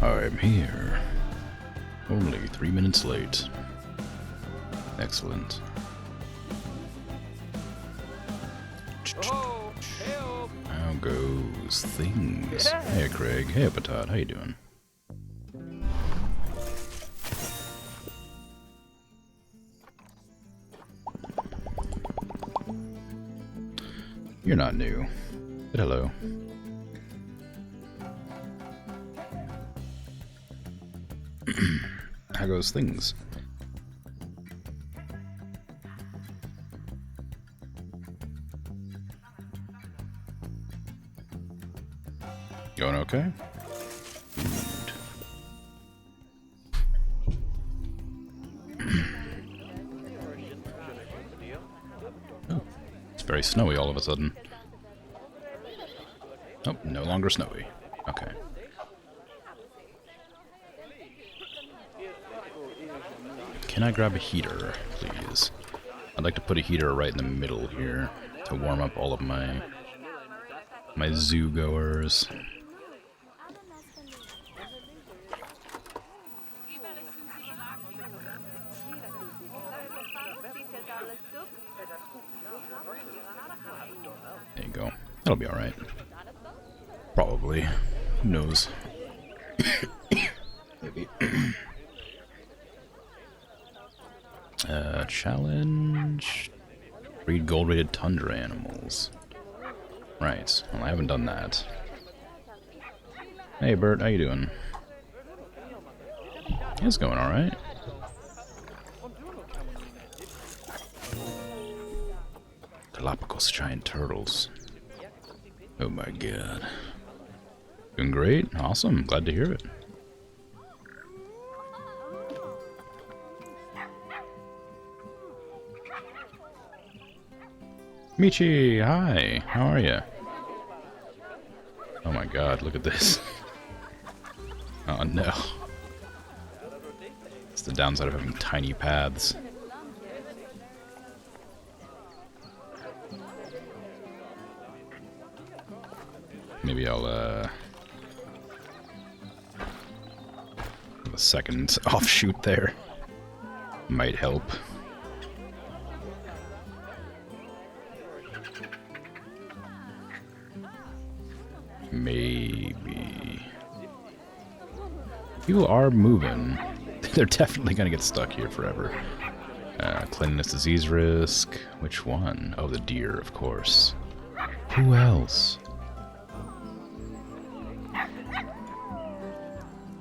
I'm here. Only 3 minutes late. Excellent. How goes things? Hey Craig, hey Patat, how you doing? You're not new, but hello. How goes things? Going okay? Good. Oh, it's very snowy all of a sudden. Oh, no longer snowy. Okay. Can I grab a heater, please? I'd like to put a heater right in the middle here to warm up all of my zoo goers. There you go. That'll be alright. Probably. Who knows? Maybe. Challenge. Breed gold-rated tundra animals. Right. Well, I haven't done that. Hey, Bert. How you doing? It's going alright. Galapagos giant turtles. Oh my god. Doing great. Awesome. Glad to hear it. Michi, hi. How are you? Oh my god, look at this. Oh no. It's the downside of having tiny paths. Maybe I'll, have a second offshoot there. Might help. Maybe. People are moving. They're definitely gonna get stuck here forever. Cleanliness, disease risk. Which one? Oh, the deer, of course. Who else?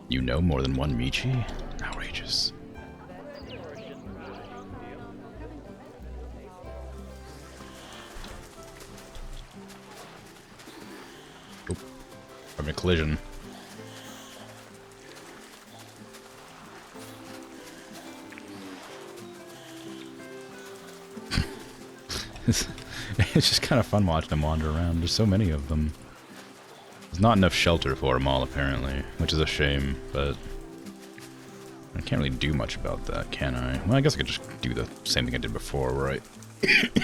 You know more than one Michi? Outrageous. Oh, from a collision. It's just kind of fun watching them wander around. There's so many of them. There's not enough shelter for them all, apparently, which is a shame, but I can't really do much about that, can I? Well, I guess I could just do the same thing I did before, where I,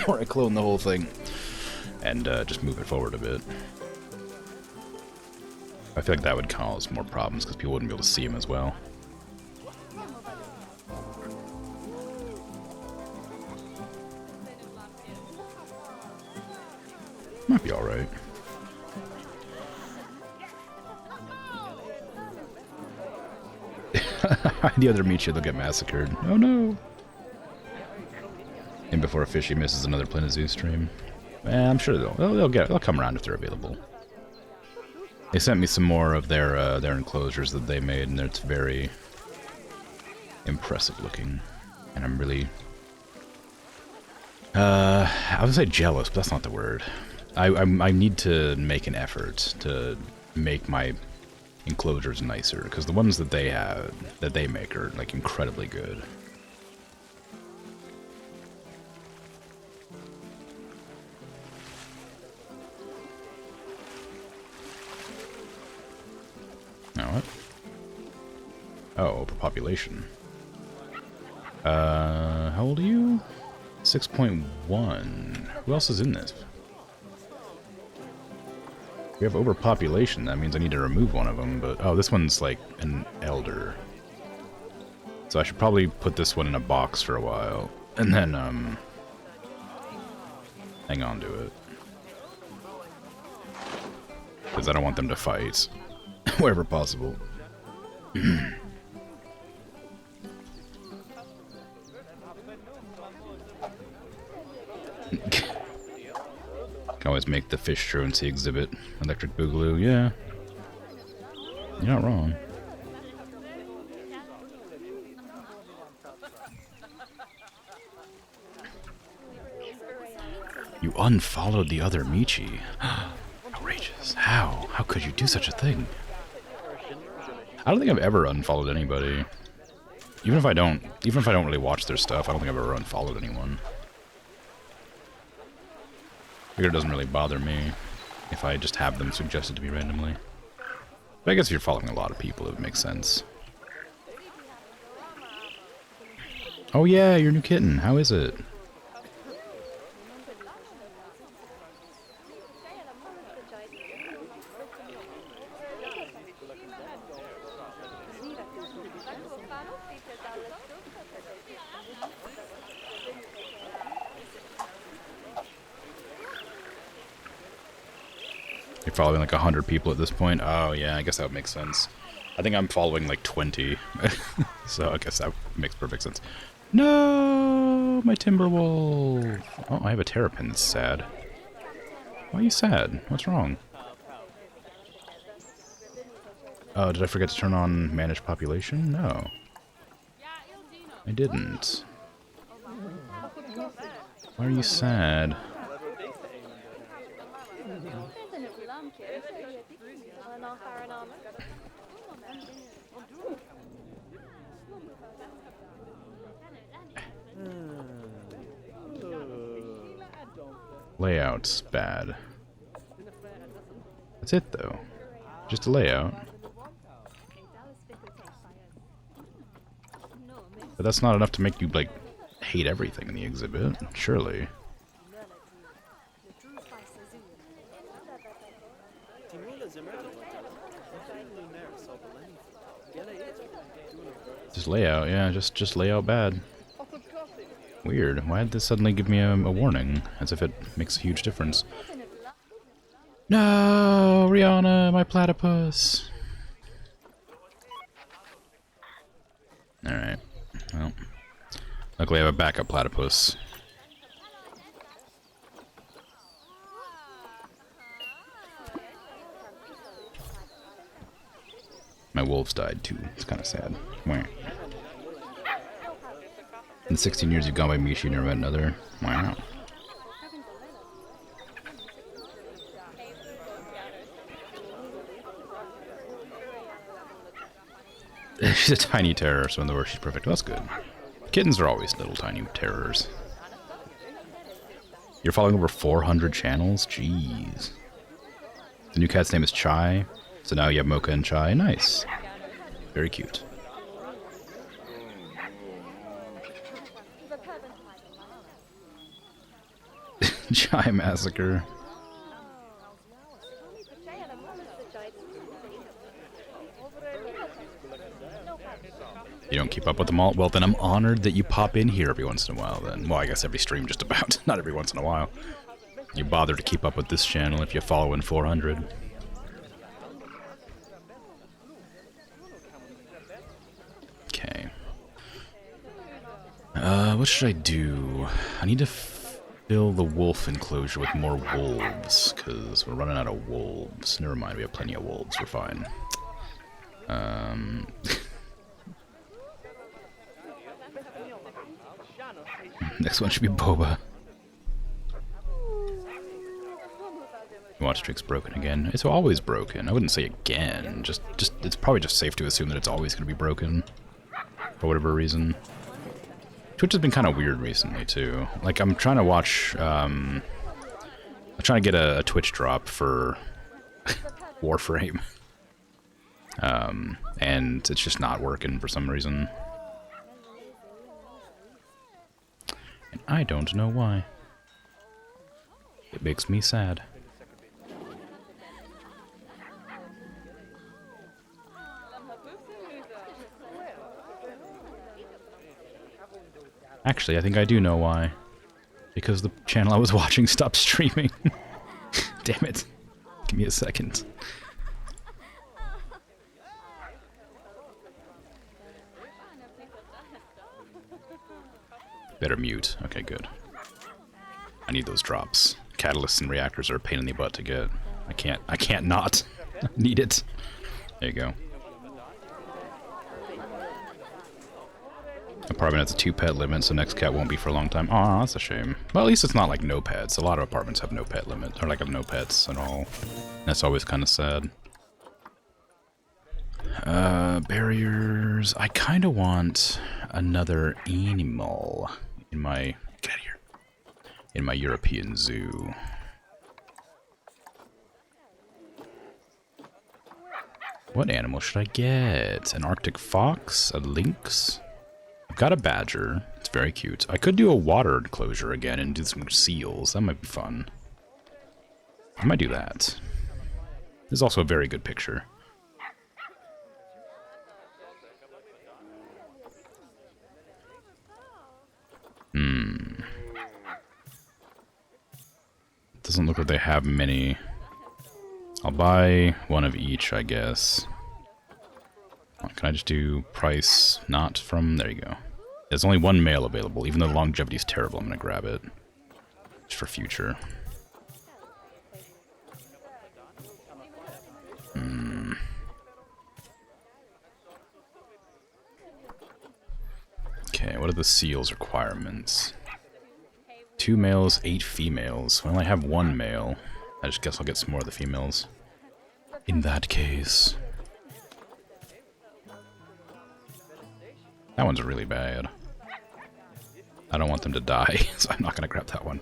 where I clone the whole thing and just move it forward a bit. I feel like that would cause more problems because people wouldn't be able to see him as well. Might be alright. The other Michi, they'll get massacred. Oh no! And before a fishy misses another Planet Zoo stream. I'm sure they'll come around if they're available. They sent me some more of their enclosures that they made, and it's very impressive looking. And I'm really I would say jealous, but that's not the word. I need to make an effort to make my enclosures nicer, because the ones that they make are like incredibly good. Now what? Oh, overpopulation. How old are you? 6.1. Who else is in this? We have overpopulation, that means I need to remove one of them, but... Oh, this one's like an elder. So I should probably put this one in a box for a while, and then, hang on to it. Because I don't want them to fight, wherever possible. Can always make the fish truancy exhibit. Electric Boogaloo, yeah. You're not wrong. You unfollowed the other Michi. Outrageous. How? How could you do such a thing? I don't think I've ever unfollowed anybody. Even if I don't really watch their stuff, I don't think I've ever unfollowed anyone. Figure it doesn't really bother me if I just have them suggested to me randomly. But I guess if you're following a lot of people, it would make sense. Oh yeah, your new kitten. How is it? You're following like 100 people at this point? Oh yeah, I guess that would make sense. I think I'm following like 20. So I guess that makes perfect sense. No, my Timberwolf! Oh, I have a Terrapin that's sad. Why are you sad? What's wrong? Oh, did I forget to turn on Manage Population? No. I didn't. Why are you sad? Layout's bad. That's it though. Just a layout. But that's not enough to make you, like, hate everything in the exhibit, surely. Just layout, yeah, just layout bad. Weird. Why did this suddenly give me a warning? As if it makes a huge difference. No, Rihanna, my platypus. Alright. Well, luckily I have a backup platypus. My wolves died too. It's kind of sad. Wah. In 16 years you've gone by Michi, you never met another. Wow. She's a tiny terror, so in the worst she's perfect. Well, that's good. Kittens are always little tiny terrors. You're following over 400 channels? Jeez. The new cat's name is Chai, so now you have Mocha and Chai. Nice. Very cute. Chai Massacre. You don't keep up with them all? Well, then I'm honored that you pop in here every once in a while, then. Well, I guess every stream just about. Not every once in a while. You bother to keep up with this channel if you follow in 400. Okay. What should I do? I need to fill the wolf enclosure with more wolves, because we're running out of wolves. Never mind, we have plenty of wolves. We're fine. Next one should be Boba. Watch Trick's broken again. It's always broken. I wouldn't say again. Just it's probably just safe to assume that it's always going to be broken. For whatever reason. Twitch has been kind of weird recently, too. Like, I'm trying to watch, I'm trying to get a Twitch drop for Warframe. And it's just not working for some reason. And I don't know why. It makes me sad. Actually, I think I do know why. Because the channel I was watching stopped streaming. Damn it. Give me a second. Better mute. Okay, good. I need those drops. Catalysts and reactors are a pain in the butt to get. I can't not need it. There you go. Apartment has a 2-pet limit, so next cat won't be for a long time. Aw, that's a shame. Well, at least it's not like no pets. A lot of apartments have no pet limit, or like have no pets at all. That's always kind of sad. Barriers. I kind of want another animal in my... Get out of here. In my European zoo. What animal should I get? An Arctic fox? A lynx? I've got a badger. It's very cute. I could do a water enclosure again and do some seals. That might be fun. I might do that. This is also a very good picture. Doesn't look like they have many. I'll buy one of each, I guess. Can I just do price not from... There you go. There's only one male available. Even though the longevity is terrible, I'm going to grab it. Just for future. Okay, what are the seals requirements? 2 males, 8 females. Well, I have 1 male. I just guess I'll get some more of the females. In that case... That one's really bad. I don't want them to die, so I'm not going to grab that one.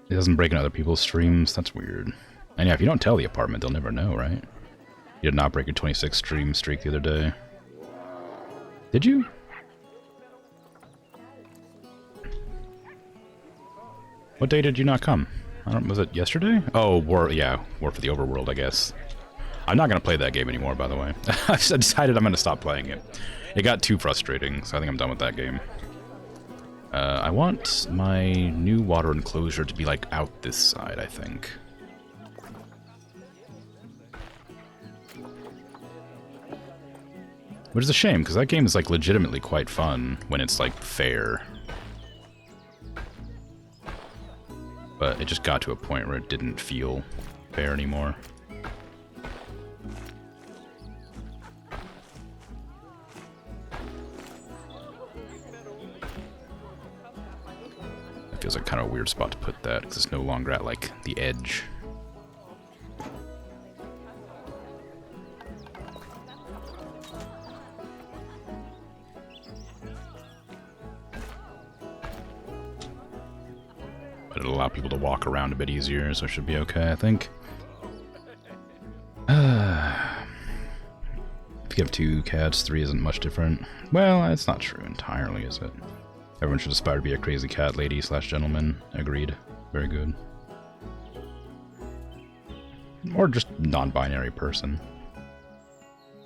It doesn't break in other people's streams. That's weird. And yeah, if you don't tell the apartment, they'll never know, right? You did not break your 26 stream streak the other day. Did you? What day did you not come? I don't, was it yesterday? Oh, War for the Overworld, I guess. I'm not going to play that game anymore, by the way. I've decided I'm going to stop playing it. It got too frustrating, so I think I'm done with that game. I want my new water enclosure to be, like, out this side, I think. Which is a shame, because that game is, like, legitimately quite fun when it's, like, fair. But it just got to a point where it didn't feel fair anymore. It feels like kind of a weird spot to put that, because it's no longer at, like, the edge. But it'll allow people to walk around a bit easier, so it should be okay, I think. If you have 2 cats, 3 isn't much different. Well, it's not true entirely, is it? Everyone should aspire to be a crazy cat lady / gentleman. Agreed. Very good. Or just non-binary person.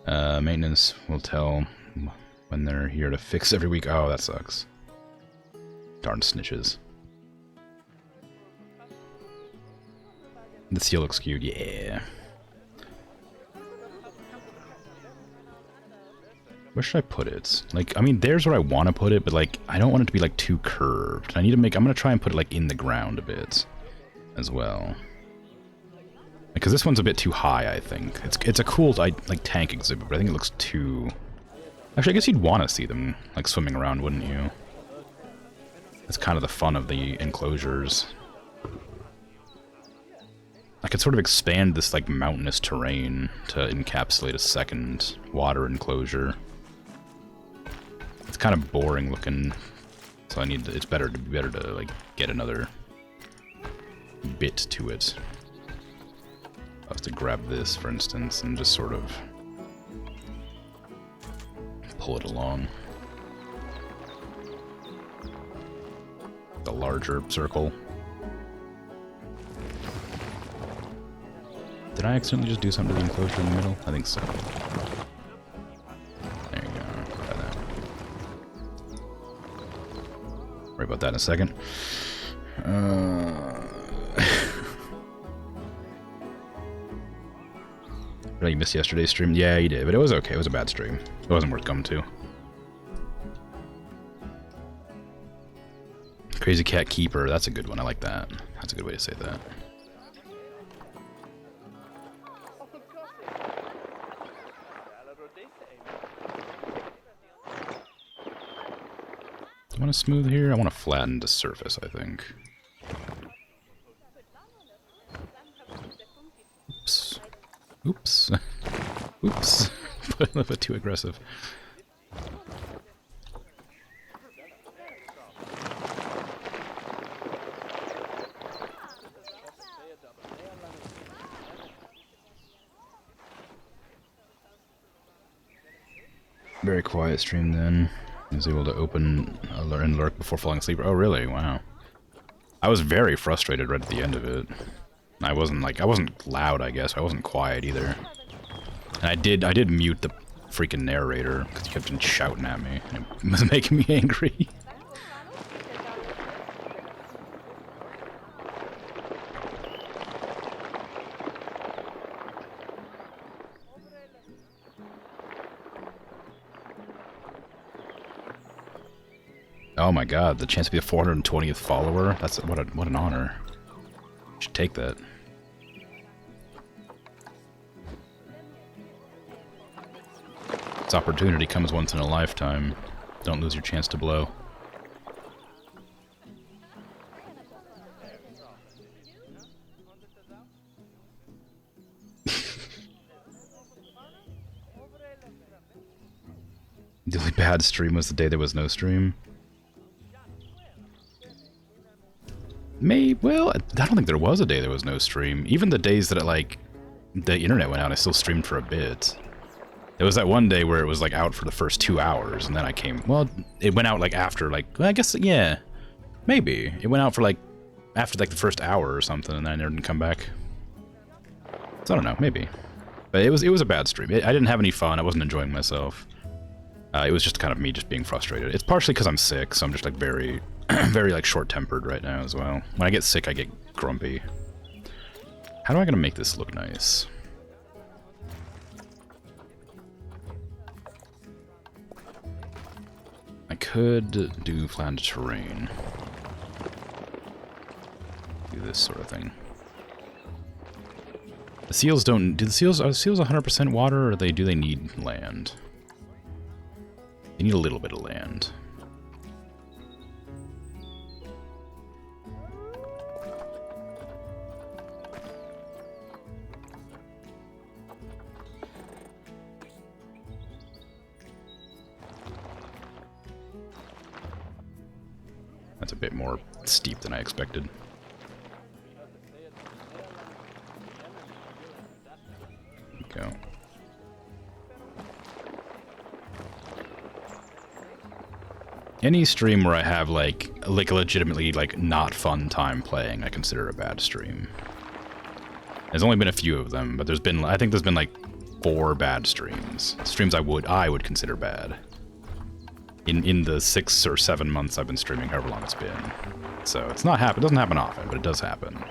Maintenance will tell when they're here to fix every week. Oh, that sucks. Darn snitches. The seal looks cute, yeah. Where should I put it? Like, I mean, there's where I want to put it, but, like, I don't want it to be, like, too curved. I need to make... I'm going to try and put it, like, in the ground a bit as well. Because this one's a bit too high, I think. It's a cool, like, tank exhibit, but I think it looks too... Actually, I guess you'd want to see them, like, swimming around, wouldn't you? That's kind of the fun of the enclosures. I could sort of expand this, like, mountainous terrain to encapsulate a second water enclosure. It's kind of boring looking, so I need to, it's better to like get another bit to it. I have to grab this, for instance, and just sort of pull it along. The larger circle. Did I accidentally just do something to the enclosure in the middle? I think so. There you go. Try that. Worry about that in a second. Did I miss yesterday's stream? Yeah, you did, but it was okay. It was a bad stream. It wasn't worth coming to. Crazy Cat Keeper. That's a good one. I like that. That's a good way to say that. Do I want to smooth here? I want to flatten the surface, I think. Oops. Oops. Oops. A little bit too aggressive. Very quiet stream then. I was able to open and lurk before falling asleep. Oh really? Wow. I was very frustrated right at the end of it. I wasn't loud, I guess. I wasn't quiet either. And I did mute the freaking narrator because he kept on shouting at me. And it was making me angry. Oh my god, the chance to be the 420th follower? That's what an honor. You should take that. This opportunity comes once in a lifetime. Don't lose your chance to blow. The only bad stream was the day there was no stream. Well, I don't think there was a day there was no stream. Even the days that the internet went out, I still streamed for a bit. There was that one day where it was out for the first 2 hours, and then I came. Well, it went out after well, I guess yeah, maybe it went out for after the first hour or something, and then I didn't come back. So I don't know, maybe. But it was a bad stream. I didn't have any fun. I wasn't enjoying myself. It was just kind of me just being frustrated. It's partially because I'm sick, so I'm just very, very short-tempered right now as well. When I get sick, I get grumpy. How am I gonna make this look nice? I could do flattened terrain. Do this sort of thing. The seals don't. Are the seals 100% water, or do they need land? They need a little bit of land. That's a bit more steep than I expected. There we go. Any stream where I have a legitimately not fun time playing, I consider a bad stream. There's only been a few of them, but I think there's been 4 bad streams. Streams I would consider bad. In the 6 or 7 months I've been streaming, however long it's been. So it doesn't happen often, but it does happen.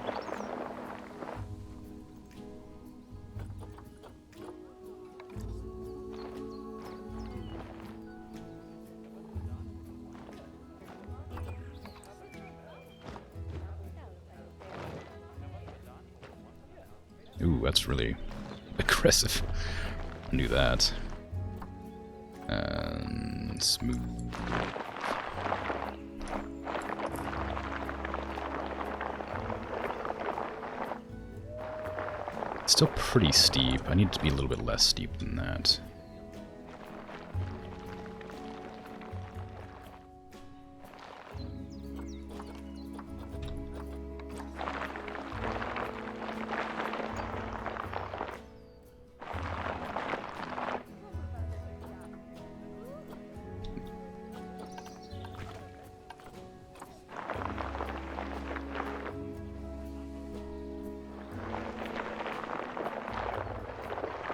Ooh, that's really aggressive. I knew that. And smooth. It's still pretty steep. I need it to be a little bit less steep than that.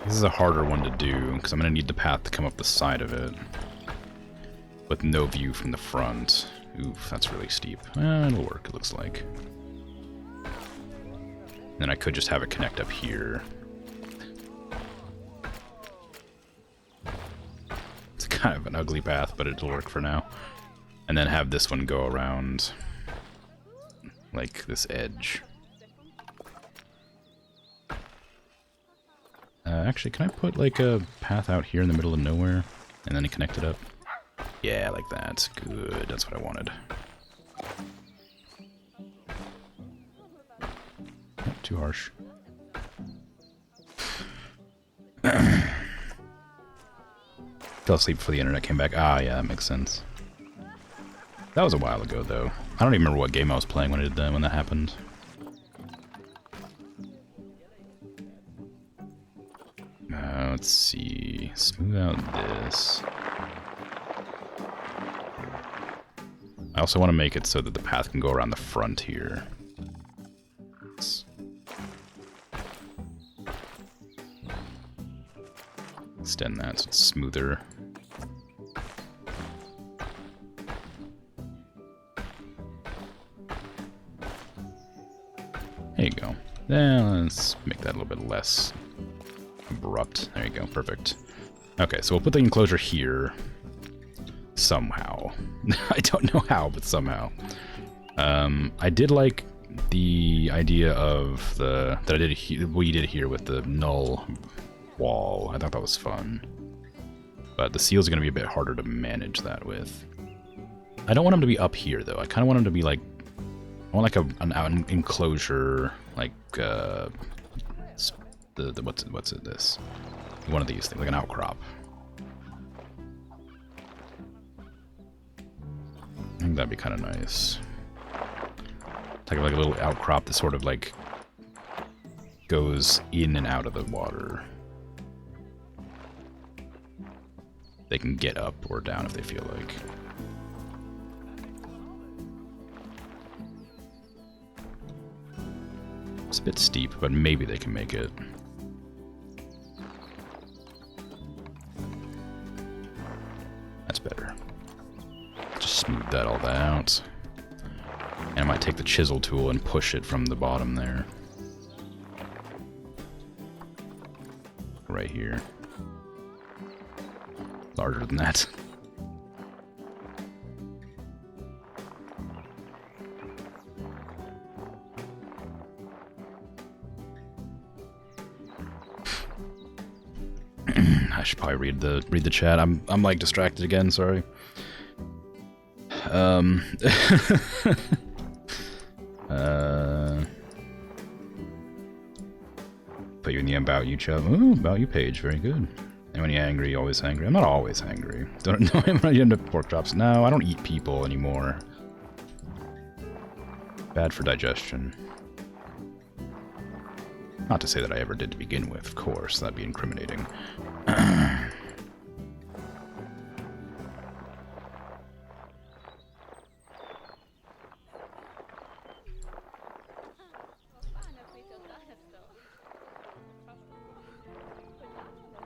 This is a harder one to do, because I'm going to need the path to come up the side of it. With no view from the front. Oof, that's really steep. It'll work, it looks like. Then I could just have it connect up here. It's kind of an ugly path, but it'll work for now. And then have this one go around, like this edge. Actually, can I put like a path out here in the middle of nowhere and then connect it up? Yeah, like that. Good, that's what I wanted. Not too harsh. Fell asleep before the internet came back. Ah, yeah, that makes sense. That was a while ago, though. I don't even remember what game I was playing when when that happened. Let's see. Smooth out this. I also want to make it so that the path can go around the front here. Extend that so it's smoother. There you go. Then let's make that a little bit less abrupt. There you go, perfect. Okay, so we'll put the enclosure here. Somehow. I don't know how, but somehow. I did like the idea of we did here with the null wall. I thought that was fun. But the seals are going to be a bit harder to manage that with. I don't want them to be up here, though. I kind of want them to be like... I want like an enclosure, like, what's it, this? One of these things, like an outcrop. I think that'd be kind of nice. Like a little outcrop that sort of like goes in and out of the water. They can get up or down if they feel like. It's a bit steep, but maybe they can make it. That's better. Just smooth that all out. And I might take the chisel tool and push it from the bottom there. Right here. Larger than that. I should probably read the chat. I'm like distracted again, sorry. Put you in the About You chat. Ooh, About You page, very good. And when you're angry, you're always angry. I'm not always angry. Don't know him when you end up pork chops. No, I don't eat people anymore. Bad for digestion. Not to say that I ever did to begin with, of course. That'd be incriminating.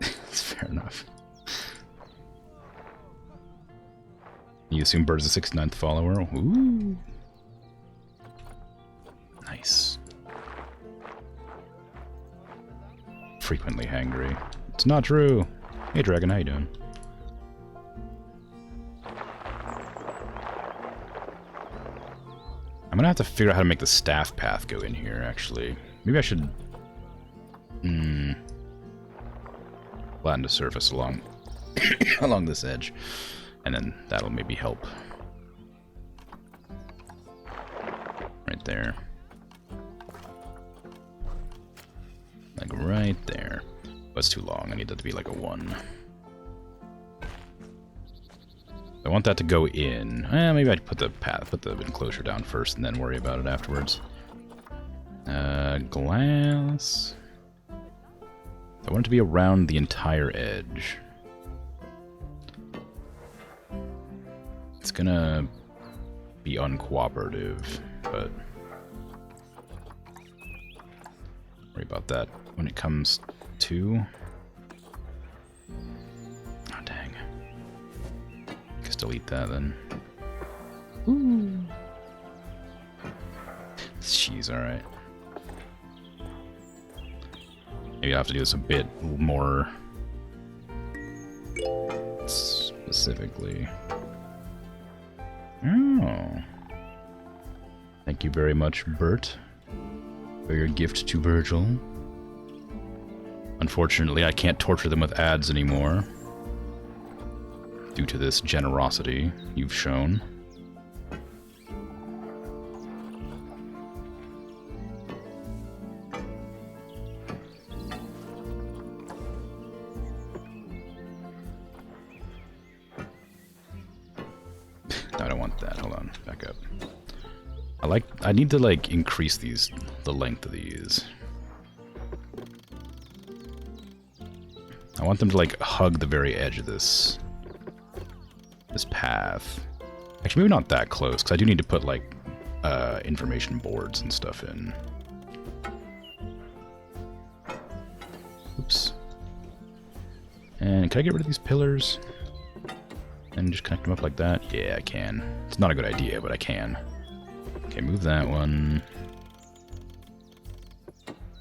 It's fair enough. You assume Bird's the 69th follower? Ooh. Nice. Frequently hangry. It's not true. Hey Dragon, how you doing? I'm gonna have to figure out how to make the staff path go in here, actually. Maybe I should... flatten the surface along along this edge. And then that'll maybe help. Right there. Like right there. That's too long. I need that to be like a 1. I want that to go in. Maybe I'd put the enclosure down first and then worry about it afterwards. Glass. I want it to be around the entire edge. It's gonna be uncooperative, but worry about that when it comes to. Oh, dang. Guess delete that then. Jeez, alright. Maybe I'll have to do this a bit more specifically. Oh. Thank you very much, Bert, for your gift to Virgil. Unfortunately, I can't torture them with ads anymore, due to this generosity you've shown. I don't want that. Hold on. Back up. I need to, like, increase the length of these. I want them to, like, hug the very edge of this path. Actually, maybe not that close, because I do need to put, like, information boards and stuff in. Oops. And can I get rid of these pillars? And just connect them up like that? Yeah, I can. It's not a good idea, but I can. Okay, move that one.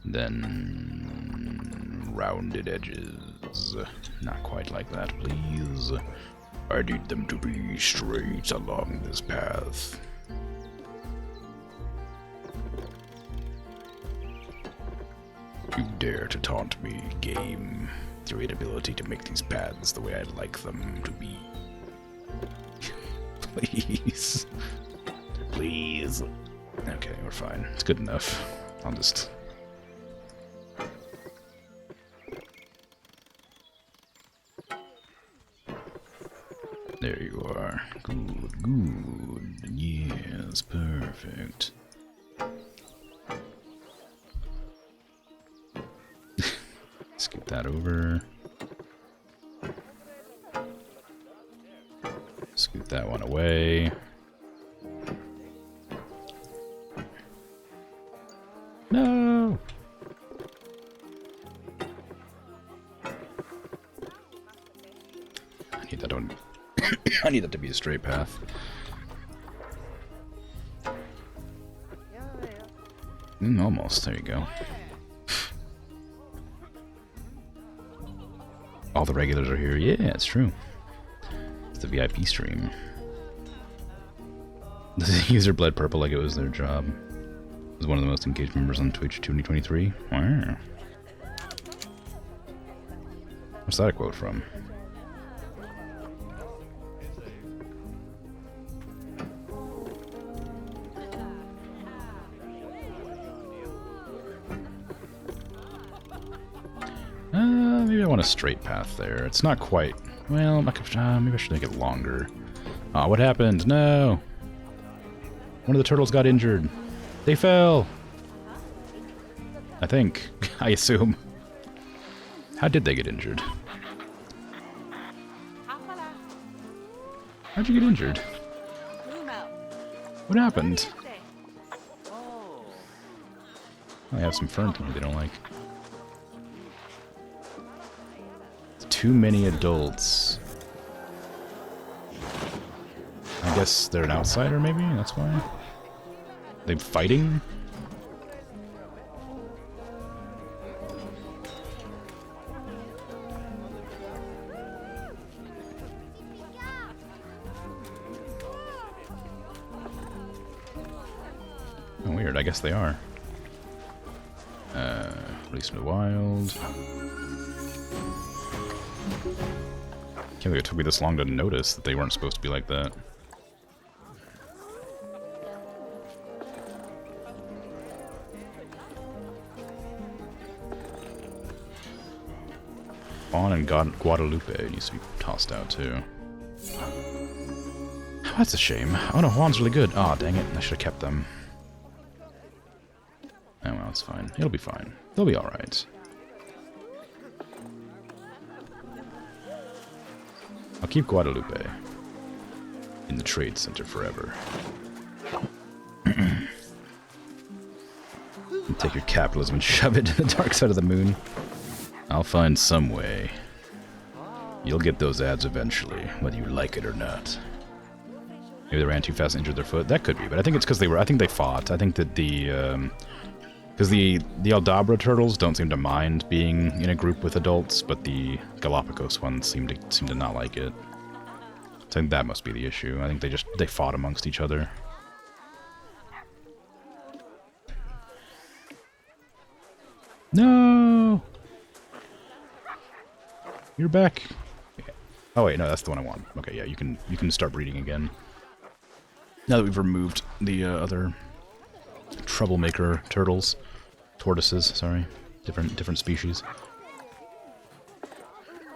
Then rounded edges. Not quite like that, please. I need them to be straight along this path. You dare to taunt me, game. Your inability to make these paths the way I'd like them to be. Please. Please. Okay, we're fine. It's good enough. I'll just... There you are. Good, good. Yes, perfect. Skip that over. Scoot that one away. No! I need that one. I need that to be a straight path. Almost. There you go. All the regulars are here. Yeah, it's true. It's the VIP stream. The user bled purple like it was their job. Was one of the most engaged members on Twitch 2023. Wow. What's that a quote from? Maybe I want a straight path there. It's not quite... Well, maybe I should make it longer. Aw, what happened? No! One of the turtles got injured. They fell! I think. I assume. How did they get injured? How'd you get injured? What happened? I have some fern they don't like. Too many adults. I guess they're an outsider, maybe? That's why? They fighting? Oh, weird. I guess they are. Release in the wild. Can't believe it took me this long to notice that they weren't supposed to be like that. Juan and Guadalupe needs to be tossed out too. Oh, that's a shame. Oh no, Juan's really good. Oh, dang it. I should have kept them. Oh well, it's fine. It'll be fine. They'll be alright. I'll keep Guadalupe in the trade center forever. Take your capitalism and shove it to the dark side of the moon. I'll find some way. You'll get those ads eventually, whether you like it or not. Maybe they ran too fast and injured their foot. That could be, but I think it's because they were. I think they fought. I think that because the Aldabra turtles don't seem to mind being in a group with adults, but the Galapagos ones seem to not like it. So I think that must be the issue. I think they fought amongst each other. No! You're back. Oh wait, no, that's the one I want. Okay, yeah, you can start breeding again. Now that we've removed the other troublemaker tortoises, sorry, different species.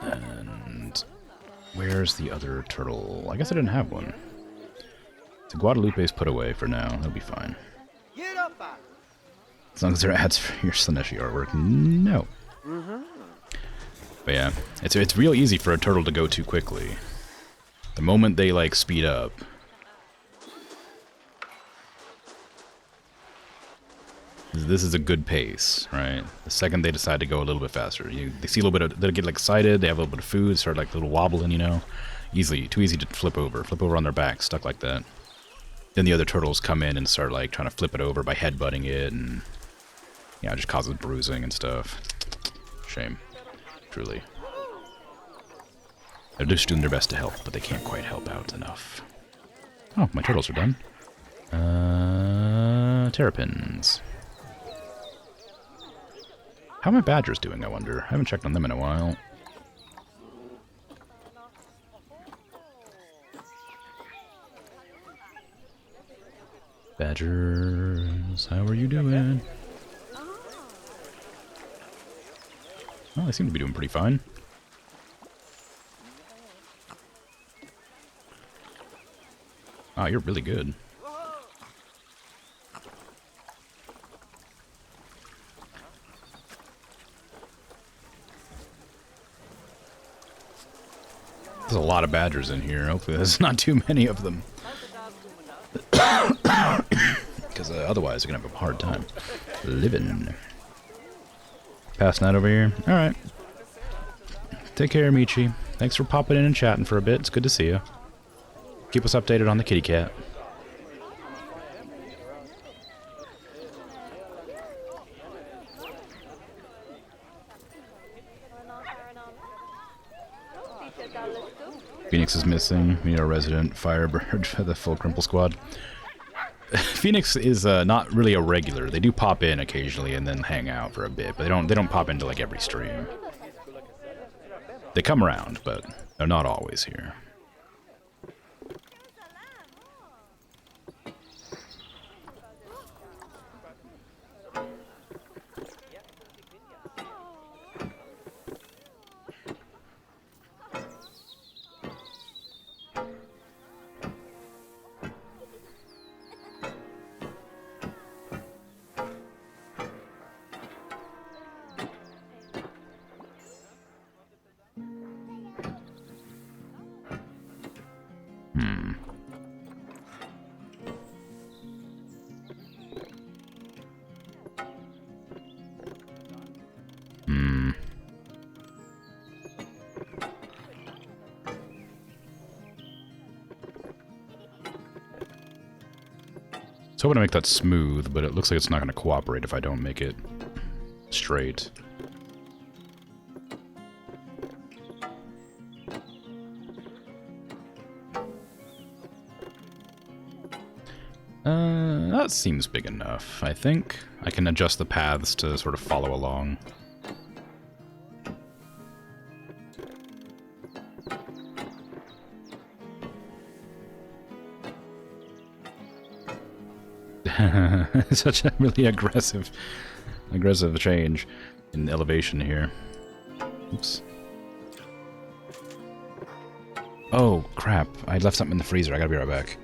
And where's the other turtle? I guess I didn't have one. So Guadalupe's put away for now. That'll be fine. As long as there are ads for your Slaneshi artwork. No. But yeah, it's real easy for a turtle to go too quickly. The moment they like speed up. This is a good pace, right? The second they decide to go a little bit faster, they see a little bit of, they get like excited, they have a little bit of food, start like a little wobbling, you know, too easy to flip over on their back, stuck like that. Then the other turtles come in and start like trying to flip it over by headbutting it, and yeah, it just causes bruising and stuff. Shame, truly. They're just doing their best to help, but they can't quite help out enough. Oh, my turtles are done. Terrapins. How are my badgers doing, I wonder? I haven't checked on them in a while. Badgers, how are you doing? Well, they seem to be doing pretty fine. Ah, you're really good. There's a lot of badgers in here. Hopefully there's not too many of them. Because otherwise they're going to have a hard time living. Pass night over here. Alright. Take care, Michi. Thanks for popping in and chatting for a bit. It's good to see you. Keep us updated on the kitty cat. Phoenix is missing. We need our resident Firebird for the full Crumple Squad. Phoenix is not really a regular. They do pop in occasionally and then hang out for a bit, but they don't pop into like every stream. They come around, but they're not always here. I was hoping to make that smooth, but it looks like it's not going to cooperate if I don't make it straight. That seems big enough, I think. I can adjust the paths to sort of follow along. Such a really aggressive change in elevation here. Oops. Oh, crap. I left something in the freezer. I gotta be right back.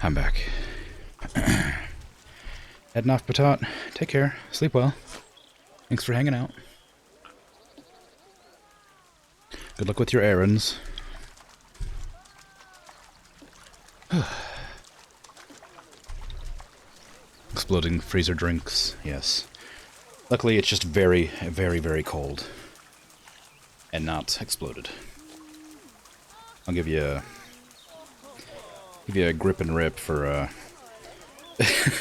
I'm back. Heading off, Patat. Take care. Sleep well. Thanks for hanging out. Good luck with your errands. Exploding freezer drinks, yes. Luckily, it's just very, very, very cold. And not exploded. I'll give you a grip and rip for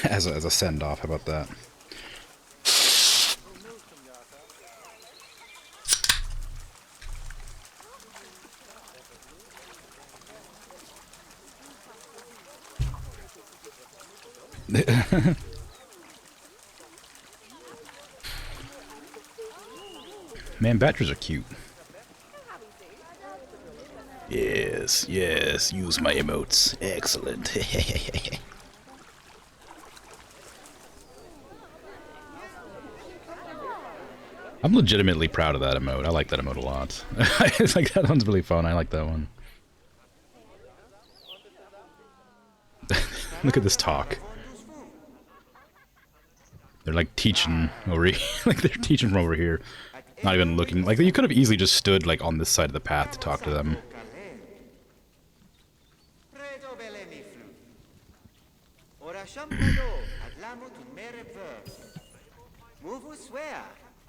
as a send off. How about that? Man, badgers are cute. Yes, yes, use my emotes. Excellent. I'm legitimately proud of that emote. I like that emote a lot. It's like, that one's really fun. I like that one. Look at this talk. They're like teaching over here. Like they're teaching from over here. Not even looking. Like you could have easily just stood like on this side of the path to talk to them.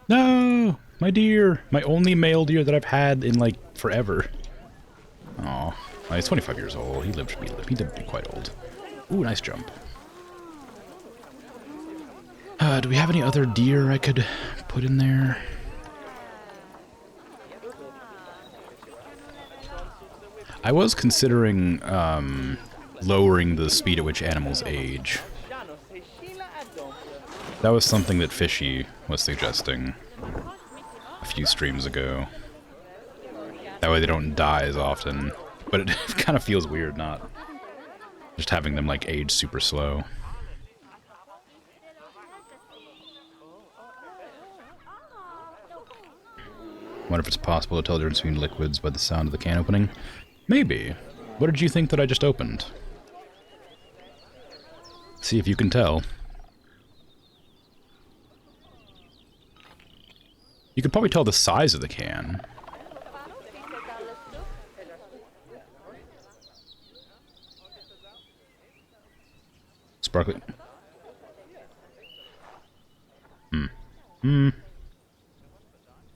No! My deer! My only male deer that I've had in like forever. Aw. He's 25 years old. He lived to be quite old. Ooh, nice jump. Do we have any other deer I could put in there? I was considering lowering the speed at which animals age. That was something that Fishy was suggesting a few streams ago. That way they don't die as often. But it kind of feels weird not just having them like age super slow. Wonder if it's possible to tell the difference between liquids by the sound of the can opening? Maybe. What did you think that I just opened? See if you can tell. You could probably tell the size of the can. Sparkling.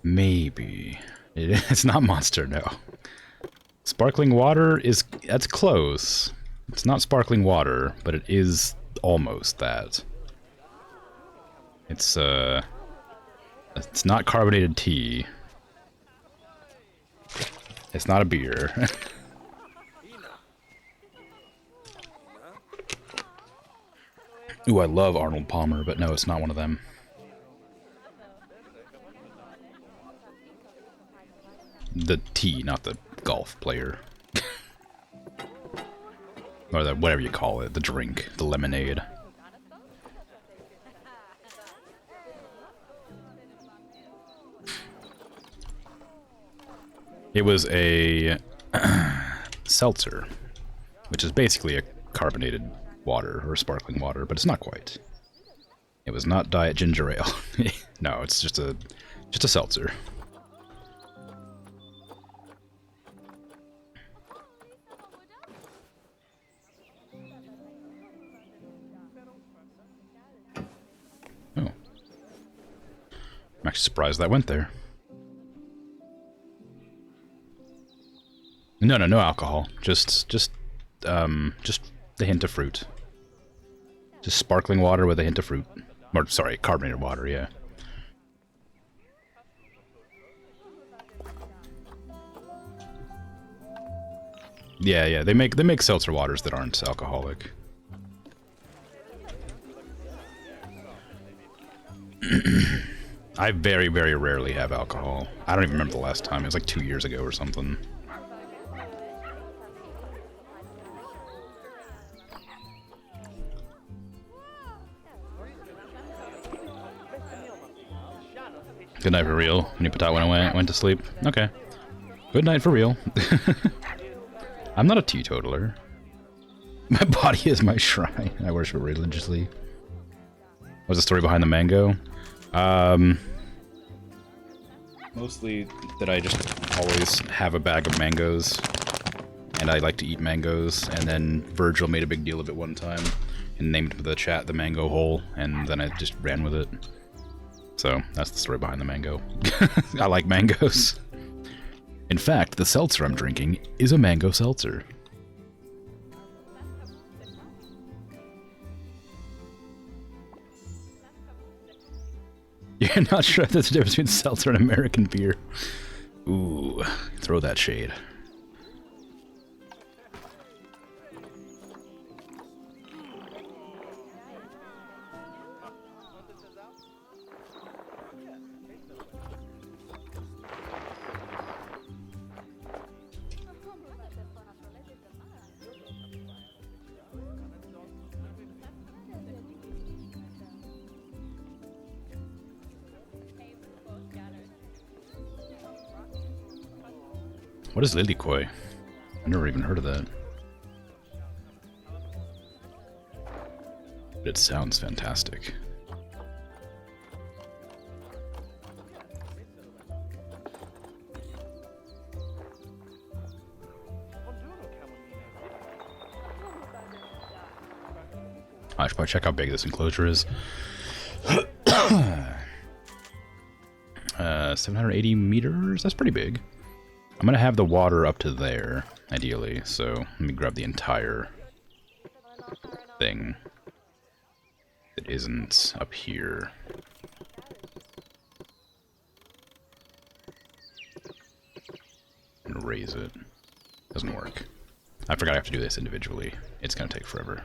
Maybe. It's not Monster, no. Sparkling water is... that's close. It's not sparkling water, but it is almost that. It's not carbonated tea. It's not a beer. Ooh, I love Arnold Palmer, but no, it's not one of them. The tea, not the golf player. Or the, whatever you call it, the drink, the lemonade. It was a seltzer, which is basically a carbonated water or sparkling water, but it's not quite. It was not Diet Ginger Ale. No, it's just a seltzer. Oh. I'm actually surprised that went there. No alcohol. Just the hint of fruit. Just sparkling water with a hint of fruit. Or, sorry, carbonated water, yeah. Yeah, they make seltzer waters that aren't alcoholic. I very, very rarely have alcohol. I don't even remember the last time. It was like 2 years ago or something. Good night for real. When you put out when I went to sleep. Okay. Good night for real. I'm not a teetotaler. My body is my shrine. I worship it religiously. What's the story behind the mango? Mostly that I just always have a bag of mangoes, and I like to eat mangoes, and then Virgil made a big deal of it one time, and named the chat the mango hole, and then I just ran with it. So, that's the story behind the mango. I like mangoes. In fact, the seltzer I'm drinking is a mango seltzer. You're not sure if there's a difference between seltzer and American beer. Ooh, throw that shade. What is Lilikoi? I've never even heard of that. But it sounds fantastic. I should probably check how big this enclosure is. 780 meters? That's pretty big. I'm gonna have the water up to there, ideally, so let me grab the entire thing that isn't up here. And raise it. Doesn't work. I forgot I have to do this individually. It's gonna take forever.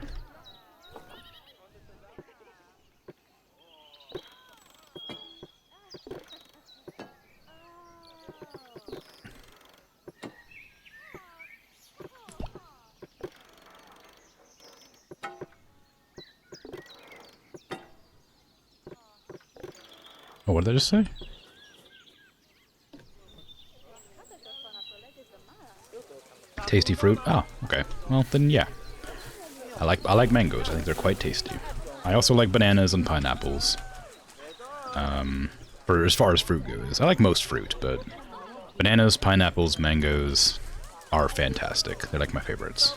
Oh, what did I just say? Tasty fruit? Oh, okay. Well, then yeah. I like mangoes. I think they're quite tasty. I also like bananas and pineapples. For as far as fruit goes. I like most fruit, but bananas, pineapples, mangoes are fantastic. They're like my favorites.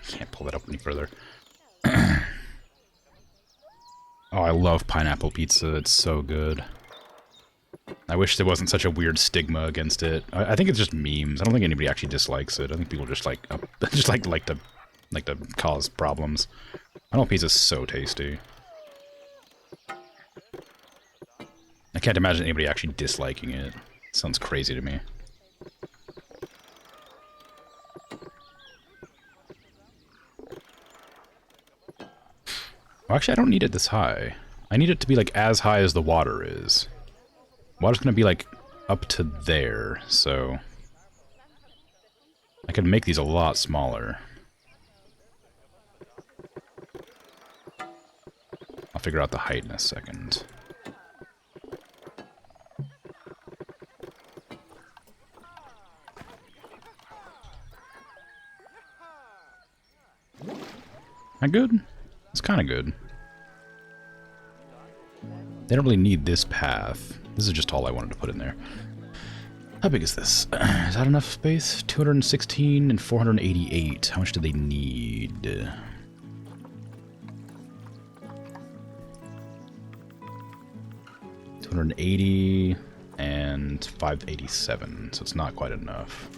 Can't pull that up any further. Oh, I love pineapple pizza. It's so good. I wish there wasn't such a weird stigma against it. I think it's just memes. I don't think anybody actually dislikes it. I think people just like like to cause problems. Pineapple pizza's so tasty. I can't imagine anybody actually disliking it. Sounds crazy to me. Well, actually, I don't need it this high. I need it to be, like, as high as the water is. Water's gonna be, like, up to there, so... I could make these a lot smaller. I'll figure out the height in a second. That good? It's kind of good. They don't really need this path. This is just all I wanted to put in there. How big is this? Is that enough space? 216 and 488. How much do they need? 280 and 587, so it's not quite enough.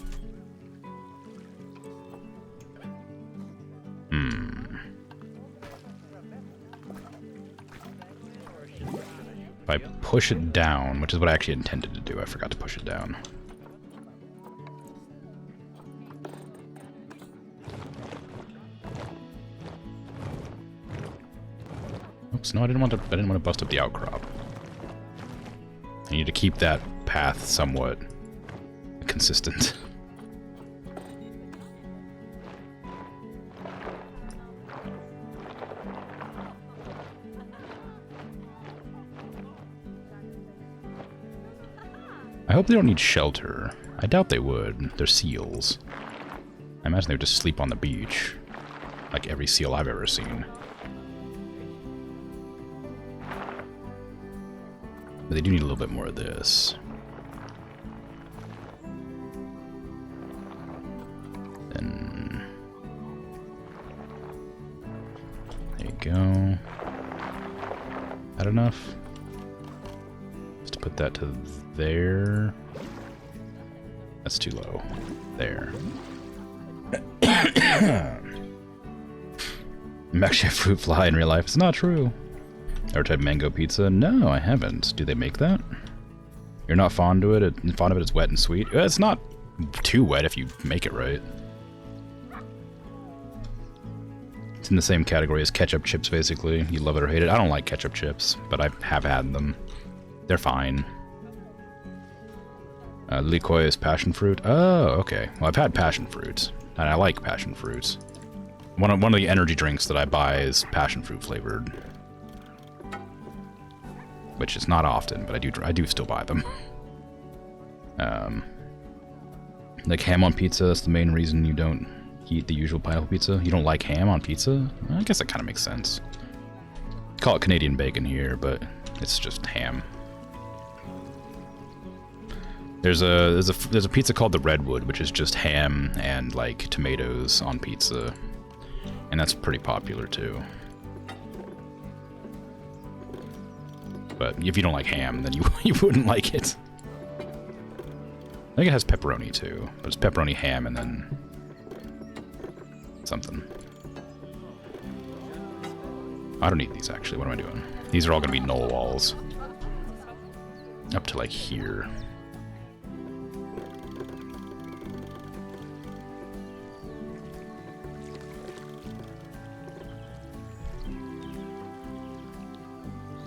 If I push it down, which is what I actually intended to do, I forgot to push it down. Oops, no, I didn't want to bust up the outcrop. I need to keep that path somewhat consistent. I hope they don't need shelter. I doubt they would. They're seals. I imagine they would just sleep on the beach. Like every seal I've ever seen. But they do need a little bit more of this. Then... there you go. That enough? Just to put that to there. That's too low. There. I'm actually a fruit fly in real life. It's not true. Ever tried mango pizza? No, I haven't. Do they make that? You're not fond of it? It's wet and sweet? It's not too wet if you make it right. It's in the same category as ketchup chips, basically. You love it or hate it. I don't like ketchup chips, but I have had them. They're fine. Liqueur is passion fruit. Oh, okay. Well, I've had passion fruit, and I like passion fruit. One of the energy drinks that I buy is passion fruit flavored, which is not often, but I do still buy them. Like ham on pizza. That's the main reason you don't eat the usual pineapple pizza. You don't like ham on pizza? I guess that kind of makes sense. Call it Canadian bacon here, but it's just ham. There's a pizza called the Redwood, which is just ham and like tomatoes on pizza, and that's pretty popular too. But if you don't like ham, then you wouldn't like it. I think it has pepperoni too, but it's pepperoni, ham, and then something. I don't need these actually. What am I doing? These are all gonna be null walls up to like here.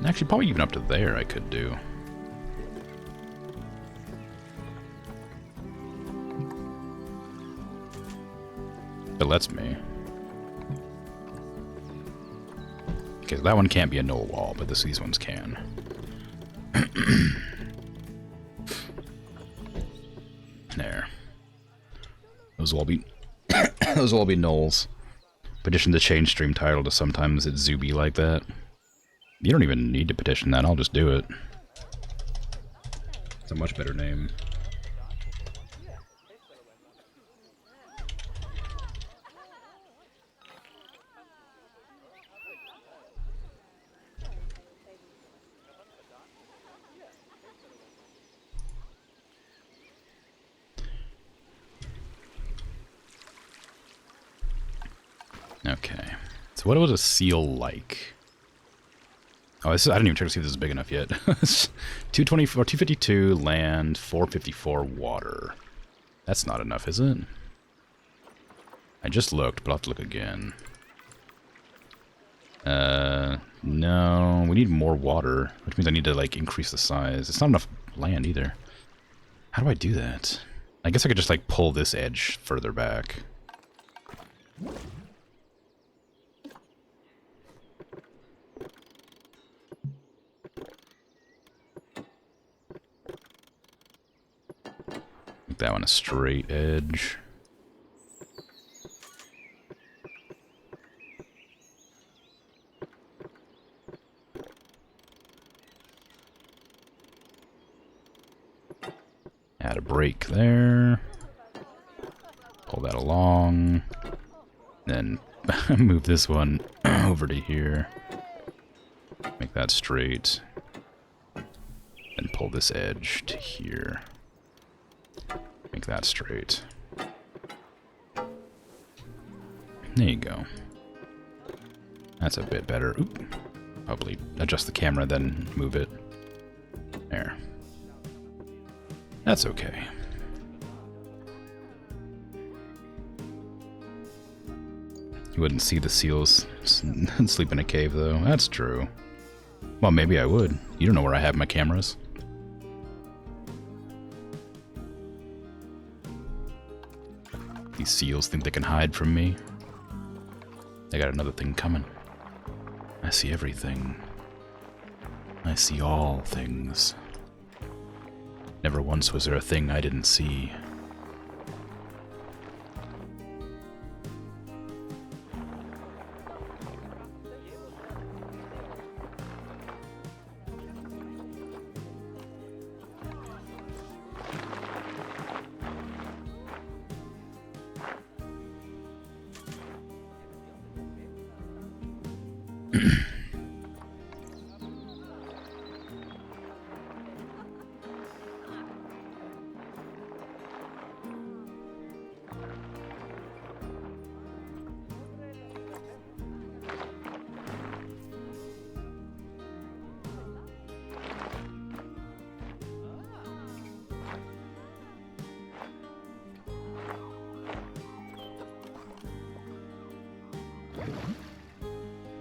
Actually, probably even up to there I could do. It lets me. Okay, so that one can't be a null wall, but these ones can. There. Those will all be those will all be nulls. Petition to change stream title to sometimes it's Zuby like that. You don't even need to petition that, I'll just do it. It's a much better name. Okay, so what was a seal like? Oh, I didn't even check to see if this is big enough yet. 224, 252 land, 454 water. That's not enough, is it? I just looked, but I'll have to look again. No, we need more water, which means I need to, like, increase the size. It's not enough land, either. How do I do that? I guess I could just, like, pull this edge further back. Make that one a straight edge. Add a break there. Pull that along. Then move this one over to here. Make that straight. And pull this edge to here. Make that straight. There you go. That's a bit better. Oop. Probably adjust the camera, then move it. There. That's okay. You wouldn't see the seals sleep in a cave, though. That's true. Well, maybe I would. You don't know where I have my cameras. These seals think they can hide from me. They got another thing coming. I see everything. I see all things. Never once was there a thing I didn't see.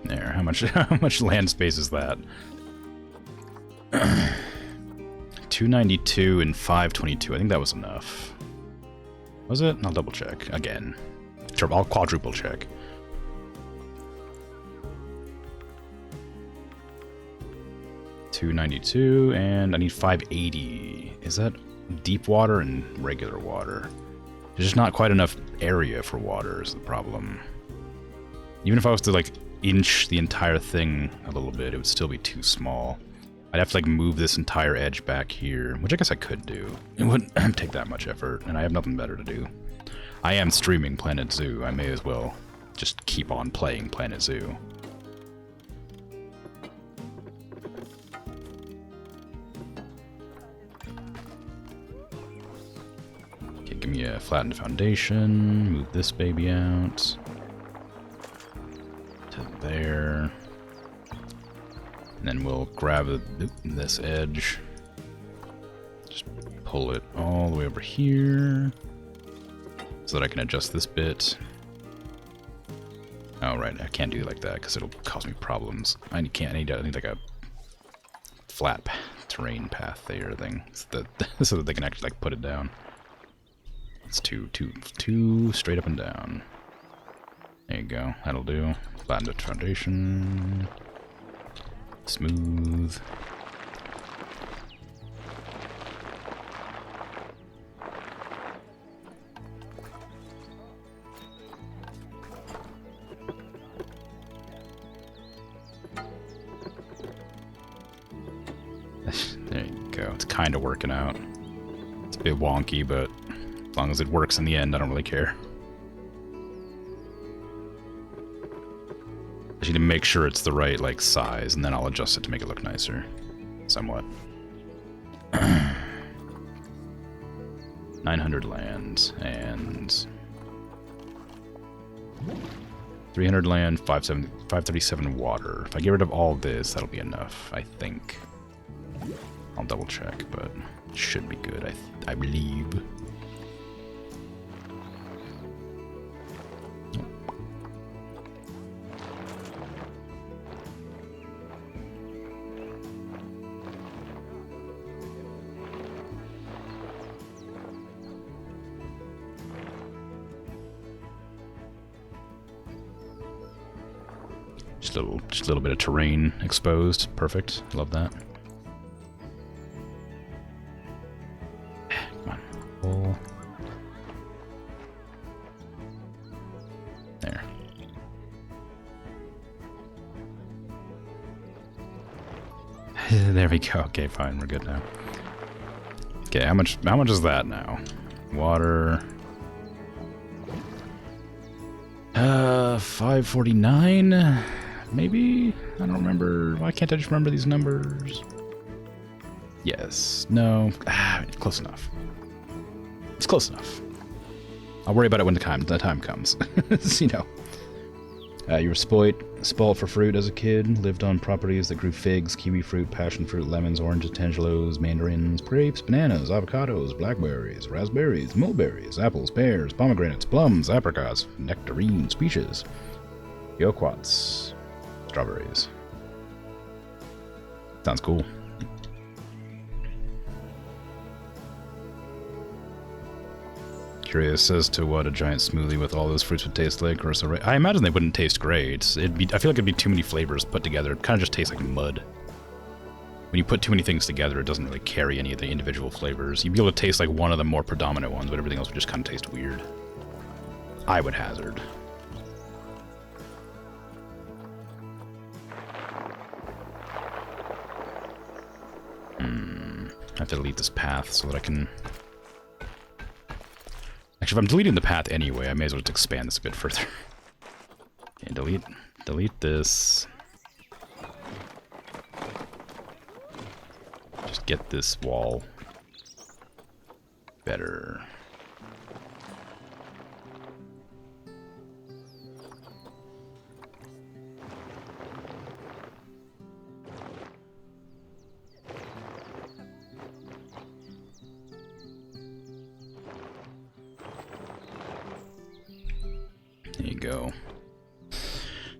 There, how much land space is that? 292 and 522. I think that was enough. Was it? I'll double check again. I'll quadruple check. $292 and I need 580. Is that deep water and regular water? There's just not quite enough area for water is the problem. Even if I was to like inch the entire thing a little bit, it would still be too small. I'd have to like move this entire edge back here, which I guess I could do. It wouldn't take that much effort, and I have nothing better to do. I am streaming Planet Zoo. I may as well just keep on playing Planet Zoo. Okay, give me a flattened foundation. Move this baby out. There, and then we'll grab this edge, just pull it all the way over here so that I can adjust this bit. Oh right, I can't do it like that because it'll cause me problems. I need like a flat terrain path there thing so that they can actually like put it down. It's too straight up and down. There you go, that'll do. Flatten the foundation. Smooth. There you go, it's kind of working out. It's a bit wonky, but as long as it works in the end, I don't really care. I need to make sure it's the right like size, and then I'll adjust it to make it look nicer, somewhat. 900 land and 300 land, 537 water. If I get rid of all this, that'll be enough, I think. I'll double check, but it should be good, I believe. Just a little bit of terrain exposed. Perfect. Love that. Come on. Pull. There. There we go. Okay, fine. We're good now. Okay, how much is that now? Water. 549? Maybe? I don't remember. Why can't I just remember these numbers? Yes. No. Close enough. It's close enough. I'll worry about it when the time comes. You know. You were spoiled for fruit as a kid, lived on properties that grew figs, kiwi fruit, passion fruit, lemons, oranges, tangelos, mandarins, grapes, bananas, avocados, blackberries, raspberries, mulberries, apples, pears, pomegranates, plums, apricots, nectarines, peaches, yoquats, strawberries. Sounds cool. Curious as to what a giant smoothie with all those fruits would taste like. Or so, I imagine they wouldn't taste great. I feel like it'd be too many flavors put together. It kind of just tastes like mud. When you put too many things together, it doesn't really carry any of the individual flavors. You'd be able to taste like one of the more predominant ones, but everything else would just kind of taste weird. I would hazard. I have to delete this path so that I can... Actually, if I'm deleting the path anyway, I may as well just expand this a bit further. Okay, delete this. Just get this wall better. There you go.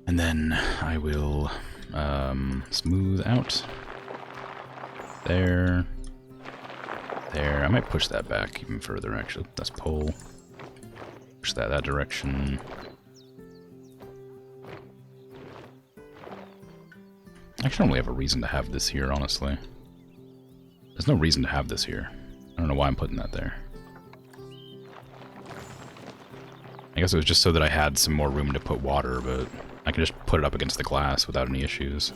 And then I will smooth out. There. There. I might push that back even further, actually. That's pull. Push that direction. Actually, I don't really have a reason to have this here, honestly. There's no reason to have this here. I don't know why I'm putting that there. I guess it was just so that I had some more room to put water, but I can just put it up against the glass without any issues.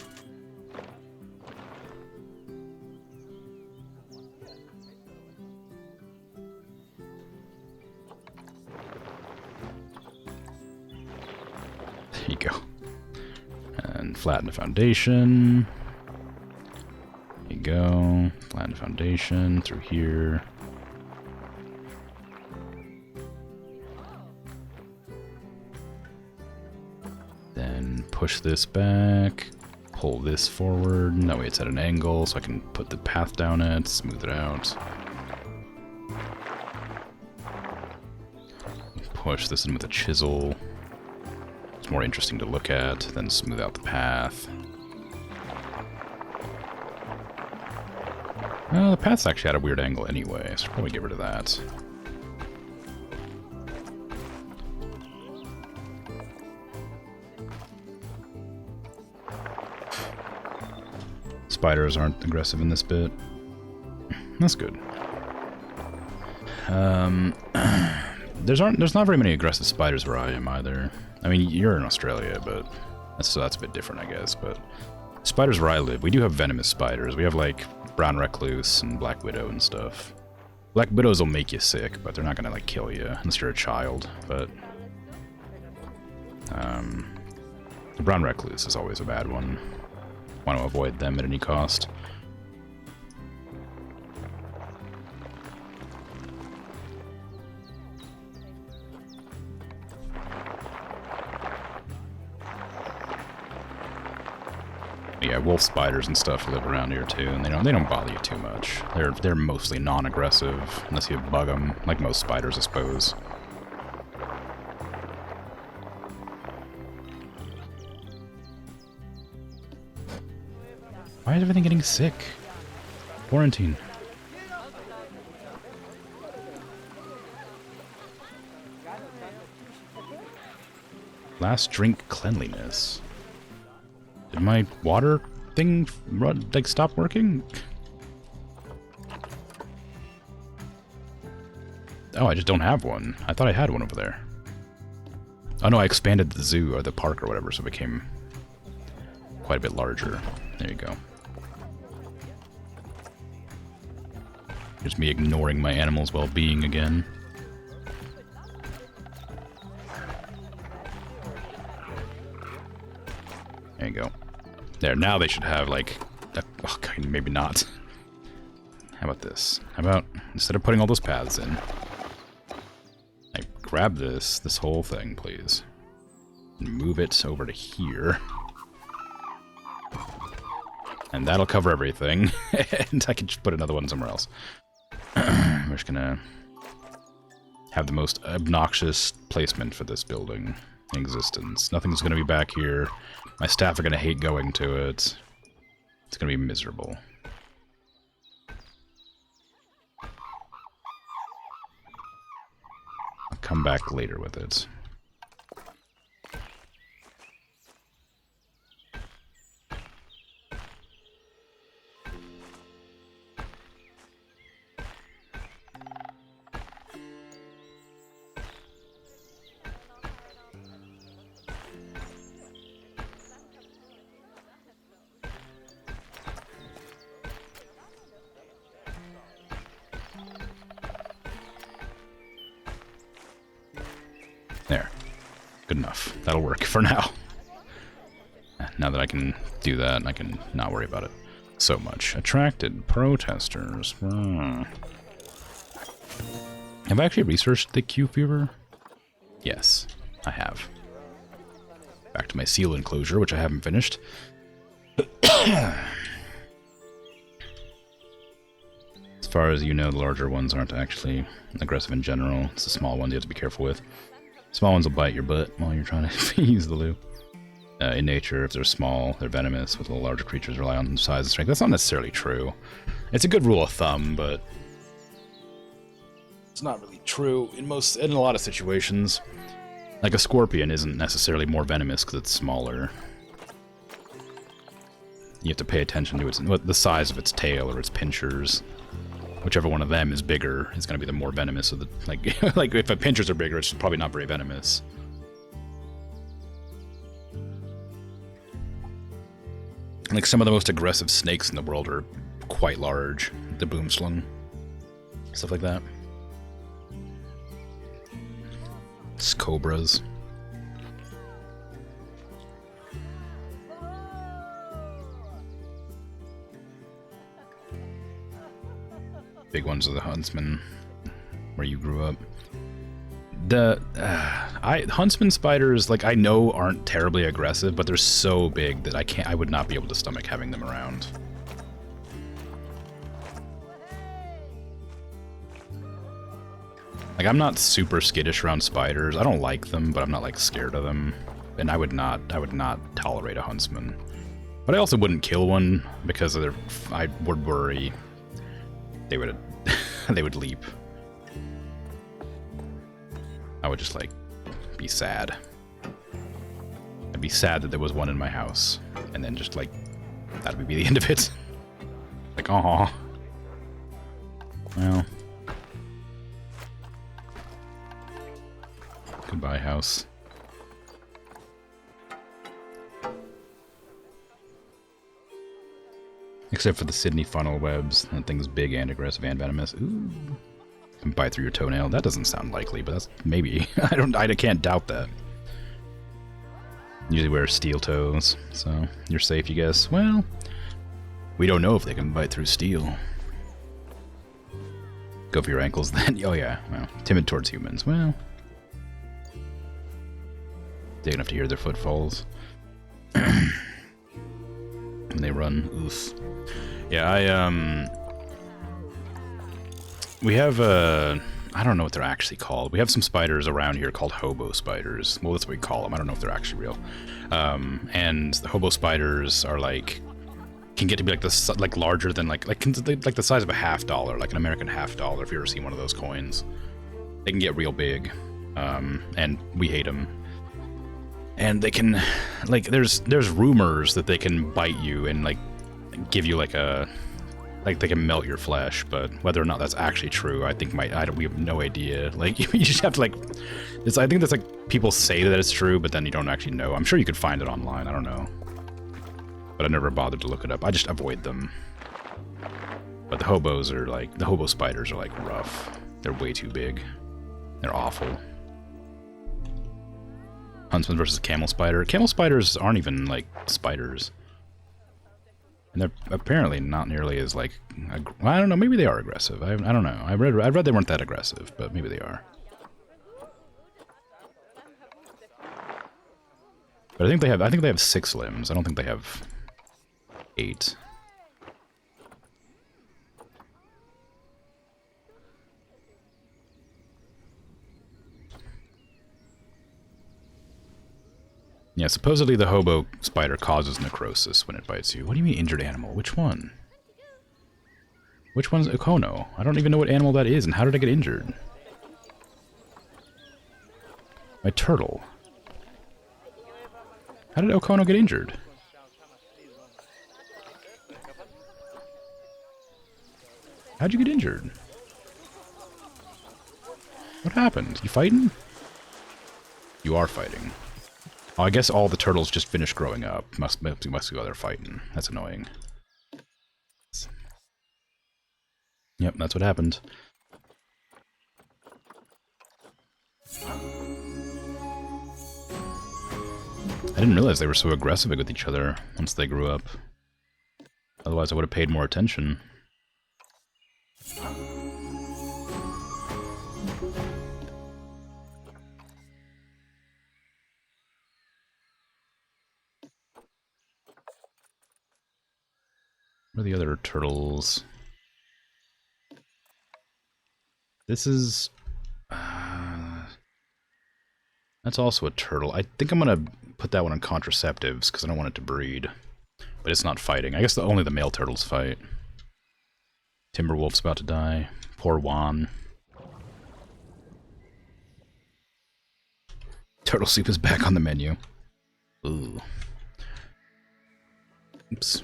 There you go. And flatten the foundation. There you go. Flatten the foundation through here. Then push this back, pull this forward. That way it's at an angle, so I can put the path down it, smooth it out. Push this in with a chisel. It's more interesting to look at, then smooth out the path. Well, the path's actually at a weird angle anyway, so I'll probably get rid of that. Spiders aren't aggressive in this bit. That's good. There's not very many aggressive spiders where I am either. I mean, you're in Australia, but that's a bit different, I guess. But spiders where I live, we do have venomous spiders. We have like brown recluse and black widow and stuff. Black widows will make you sick, but they're not gonna like kill you unless you're a child. But the brown recluse is always a bad one. Want to avoid them at any cost. Yeah, wolf spiders and stuff live around here too, and they don't bother you too much. They're mostly non-aggressive unless you bug them, like most spiders, I suppose. Why is everything getting sick? Quarantine. Last drink cleanliness. Did my water thing like stop working? Oh, I just don't have one. I thought I had one over there. Oh no, I expanded the zoo or the park or whatever, so it became quite a bit larger. There you go. Here's me ignoring my animals' well-being again. There you go. There, now they should have, like... oh, okay, maybe not. How about this? How about, instead of putting all those paths in, I grab this whole thing, please, and move it over to here. And that'll cover everything. And I can just put another one somewhere else. We're just gonna have the most obnoxious placement for this building in existence. Nothing's gonna be back here. My staff are gonna hate going to it. It's gonna be miserable. I'll come back later with it. There. Good enough. That'll work for now. Now that I can do that, I can not worry about it so much. Attracted protesters. Have I actually researched the Q fever? Yes, I have. Back to my seal enclosure, which I haven't finished. As far as you know, the larger ones aren't actually aggressive in general. It's the small ones you have to be careful with. Small ones will bite your butt while you're trying to use the loo. In nature, if they're small, they're venomous, with the larger creatures rely on size and strength. That's not necessarily true. It's a good rule of thumb, but it's not really true in a lot of situations. Like a scorpion isn't necessarily more venomous because it's smaller. You have to pay attention to the size of its tail or its pinchers. Whichever one of them is bigger is going to be the more venomous of the, like, like if the pinchers are bigger, it's probably not very venomous. Like some of the most aggressive snakes in the world are quite large. The boomslung. Stuff like that. It's cobras. Big ones are the huntsman, where you grew up. The huntsman spiders, like I know aren't terribly aggressive, but they're so big that I would not be able to stomach having them around. Like I'm not super skittish around spiders. I don't like them, but I'm not like scared of them. And I would not tolerate a huntsman. But I also wouldn't kill one because I would worry they would they would leap. I would just like be sad. I'd be sad that there was one in my house, and then just like that would be the end of it. Like, aw. Well, goodbye, house. Except for the Sydney funnel webs. That thing's big and aggressive and venomous. Ooh. Can bite through your toenail. That doesn't sound likely, but that's maybe. I can't doubt that. Usually wear steel toes, so you're safe, you guess. Well, we don't know if they can bite through steel. Go for your ankles then. Oh yeah, well, timid towards humans. Well, big enough to hear their footfalls. And they run. Oof. Yeah, we have, I don't know what they're actually called. We have some spiders around here called hobo spiders. Well, that's what we call them. I don't know if they're actually real. And the hobo spiders are like, can get to be like larger than like the size of a $50, like an American $50, if you ever seen one of those coins. They can get real big, and we hate them. And they can, like, there's rumors that they can bite you and like give you like they can melt your flesh, but whether or not that's actually true, I think we have no idea. Like, you just have to like, I think that's like, people say that it's true, but then you don't actually know. I'm sure you could find it online, I don't know. But I never bothered to look it up. I just avoid them. But the hobo spiders are like rough. They're way too big. They're awful. Huntsman versus camel spider. Camel spiders aren't even like spiders. And they're apparently not nearly as like, well, I don't know, maybe they are aggressive. I don't know. I read they weren't that aggressive, but maybe they are. But I think they have 6 limbs. I don't think they have 8. Yeah, supposedly the hobo spider causes necrosis when it bites you. What do you mean injured animal? Which one? Which one's Okono? I don't even know what animal that is, and how did I get injured? My turtle. How did Okono get injured? How'd you get injured? What happened? You fighting? You are fighting. Oh, I guess all the turtles just finished growing up. Must go there fighting. That's annoying. Yep, that's what happened. I didn't realize they were so aggressive with each other once they grew up. Otherwise I would have paid more attention. Where are the other turtles? This is... that's also a turtle. I think I'm going to put that one on contraceptives because I don't want it to breed. But it's not fighting. I guess only the male turtles fight. Timberwolf's about to die. Poor Juan. Turtle soup is back on the menu. Ooh. Oops.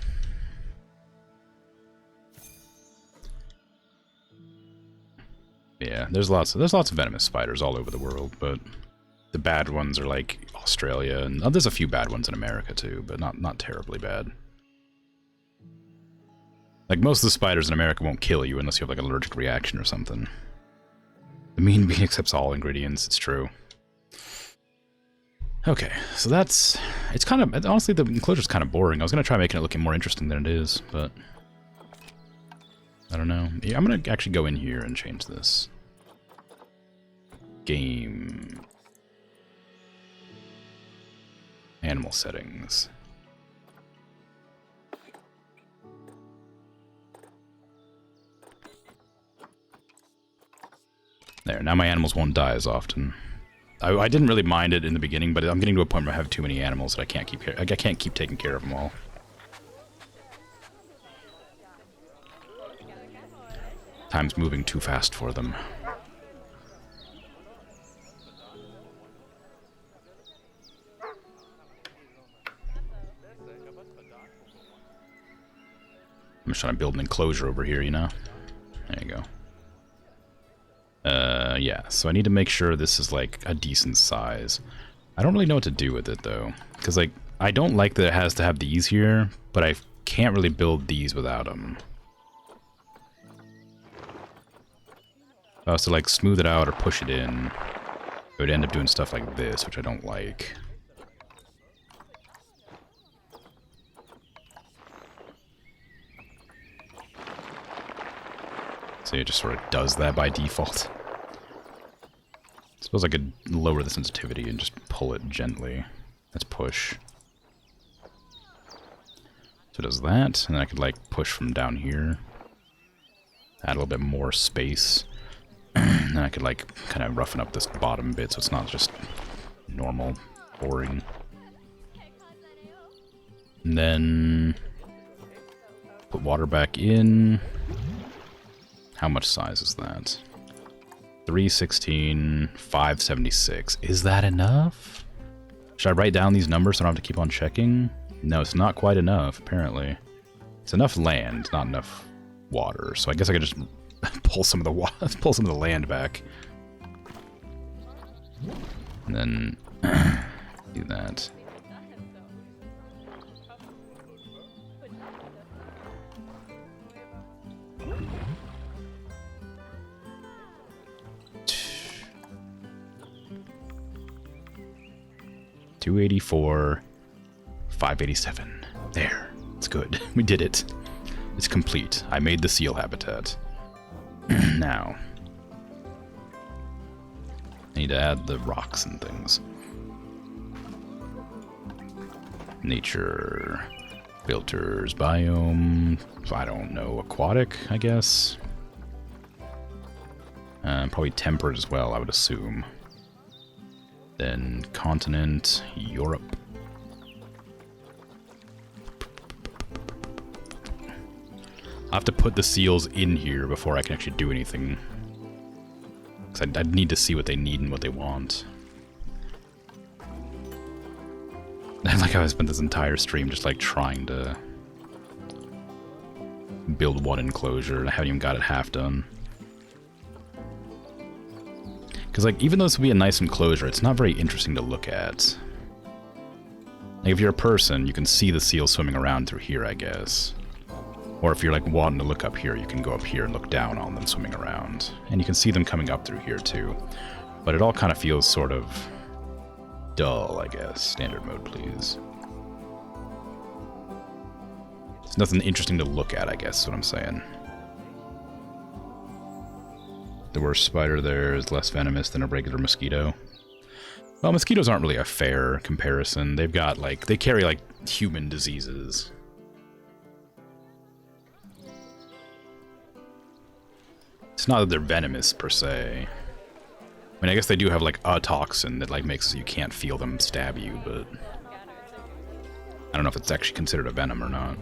Yeah, there's lots of venomous spiders all over the world, but the bad ones are like Australia, and there's a few bad ones in America too, but not terribly bad. Like most of the spiders in America won't kill you unless you have like an allergic reaction or something. The mean bee accepts all ingredients, it's true. Okay, so that's... it's kind of... honestly, the enclosure's kind of boring. I was going to try making it looking more interesting than it is, but... I don't know. Yeah, I'm going to actually go in here and change this. Game. Animal settings. There, now my animals won't die as often. I didn't really mind it in the beginning, but I'm getting to a point where I have too many animals that I can't keep taking care of them all. Time's moving too fast for them. I'm just trying to build an enclosure over here, you know? There you go. Yeah, so I need to make sure this is, like, a decent size. I don't really know what to do with it, though. Because, like, I don't like that it has to have these here, but I can't really build these without them. If I was to, like, smooth it out or push it in, it would end up doing stuff like this, which I don't like. So it just sort of does that by default. I suppose I could lower the sensitivity and just pull it gently. Let's push. So it does that, and then I could like push from down here. Add a little bit more space. And then I could like kind of roughen up this bottom bit so it's not just normal, boring. And then put water back in. How much size is that? 316, 576. Is that enough? Should I write down these numbers so I don't have to keep on checking? No, it's not quite enough, apparently. It's enough land, not enough water. So I guess I could just pull some of the land back. And then do that. $284, $587. There. It's good. We did it. It's complete. I made the seal habitat. Now, I need to add the rocks and things. Nature, filters, biome, I don't know, aquatic, I guess. Probably temperate as well, I would assume. Then continent, Europe. I'll have to put the seals in here before I can actually do anything. Because I'd need to see what they need and what they want. I like how I spent this entire stream just like trying to build one enclosure, and I haven't even got it half done. Because like, even though this would be a nice enclosure, it's not very interesting to look at. Like, if you're a person, you can see the seals swimming around through here, I guess. Or if you're like wanting to look up here, you can go up here and look down on them swimming around. And you can see them coming up through here too. But it all kind of feels sort of dull, I guess. Standard mode, please. It's nothing interesting to look at, I guess is what I'm saying. The worst spider there is less venomous than a regular mosquito. Well, mosquitoes aren't really a fair comparison. They've got, like, they carry, like, human diseases. It's not that they're venomous, per se. I mean, I guess they do have, like, a toxin that, like, makes it so you can't feel them stab you, but I don't know if it's actually considered a venom or not.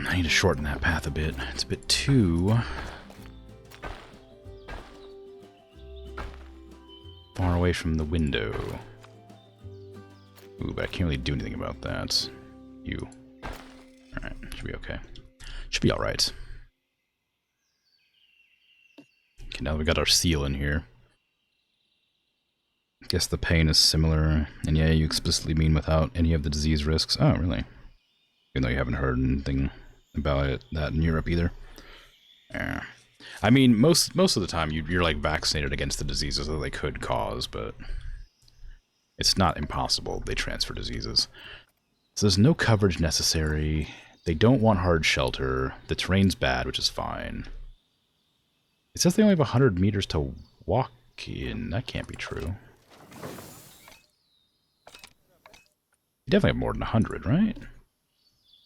I need to shorten that path a bit. It's a bit too far away from the window. Ooh, but I can't really do anything about that. You. Alright, should be okay. Should be alright. Okay, now that we got our seal in here. Guess the pain is similar, and yeah, you explicitly mean without any of the disease risks. Oh, really? Even though you haven't heard anything about that in Europe either. Yeah. I mean, most of the time you're like vaccinated against the diseases that they could cause, but it's not impossible they transfer diseases. So there's no coverage necessary. They don't want hard shelter. The terrain's bad, which is fine. It says they only have 100 meters to walk in. That can't be true. You definitely have more than 100, right?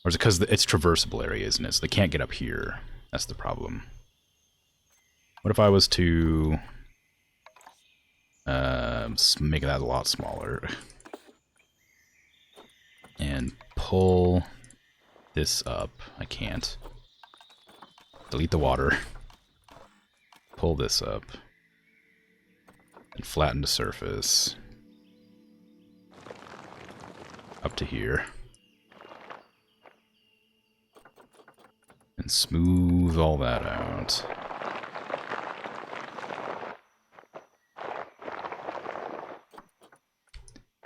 Or is it because it's traversable area, isn't it? So they can't get up here. That's the problem. What if I was to make that a lot smaller and pull this up? I can't. Delete the water. Pull this up and flatten the surface up to here. And smooth all that out.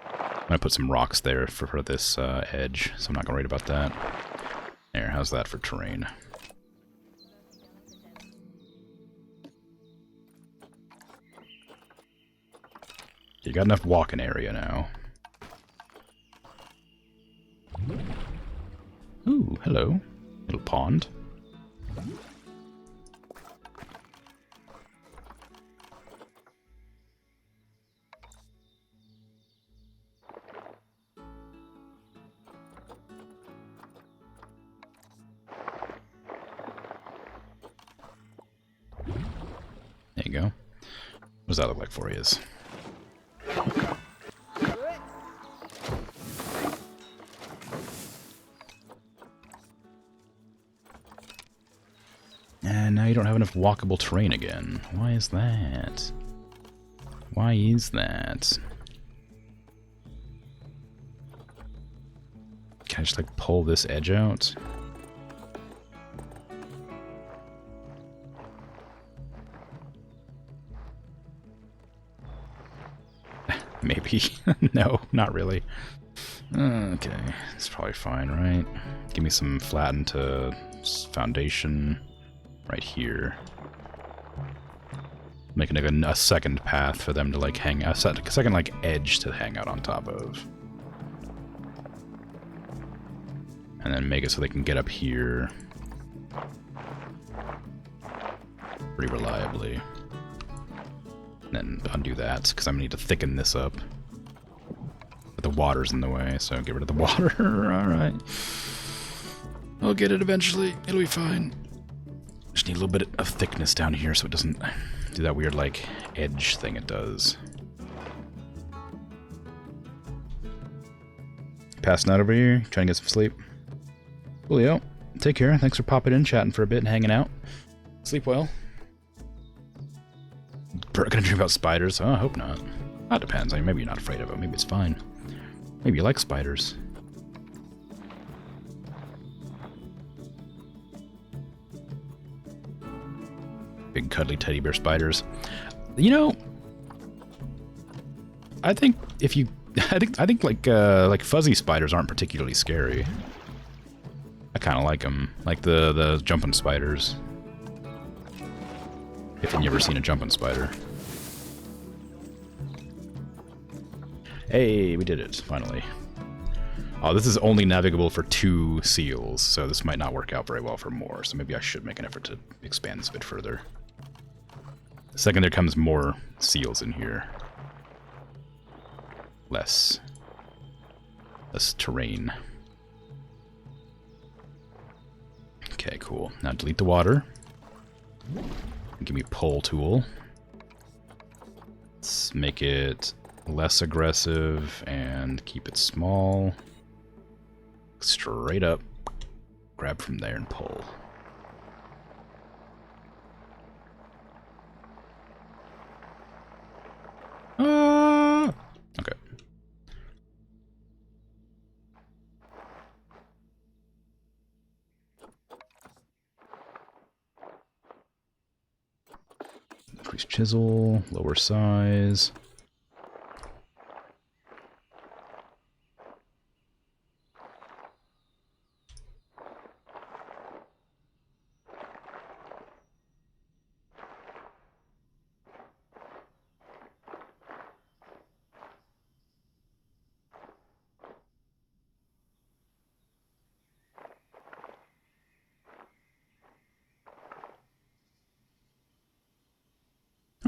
I'm gonna put some rocks there for this edge, so I'm not gonna worry about that. There, how's that for terrain? You got enough walking area now. Ooh, hello. Little pond. There you go. What does that look like for you? And now you don't have enough walkable terrain again. Why is that? Why is that? Can I just like pull this edge out? Maybe. No, not really. Okay, it's probably fine, right? Give me some flattened to foundation right here. Making like a second path for them to like hang, a second like edge to hang out on top of. And then make it so they can get up here pretty reliably. And then undo that, because I'm going to need to thicken this up. But the water's in the way, so get rid of the water. Alright. I'll get it eventually. It'll be fine. Just need a little bit of thickness down here so it doesn't do that weird, like, edge thing it does. Passing out over here? Trying to get some sleep? Coolio. Take care. Thanks for popping in, chatting for a bit, and hanging out. Sleep well. Gonna dream about spiders? Oh, I hope not. That depends. I mean, maybe you're not afraid of them. Maybe it's fine. Maybe you like spiders. Big cuddly teddy bear spiders. You know, I think if you, I think like fuzzy spiders aren't particularly scary. I kind of like them, like the jumping spiders. If you've never seen a jumping spider. Hey, we did it, finally. Oh, this is only navigable for 2 seals, so this might not work out very well for more, so maybe I should make an effort to expand this a bit further. The second there comes more seals in here. Less terrain. Okay, cool. Now delete the water. Give me pole tool. Let's make it less aggressive and keep it small. Straight up. Grab from there and pull. Okay. Increase chisel, lower size.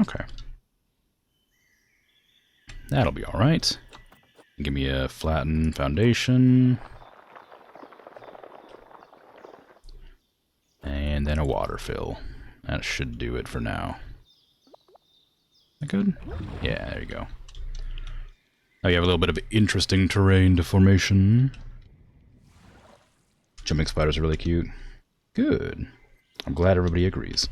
Okay. That'll be alright. Give me a flattened foundation. And then a water fill. That should do it for now. Is that good? Yeah, there you go. Now you have a little bit of interesting terrain deformation. Jumping spiders are really cute. Good. I'm glad everybody agrees.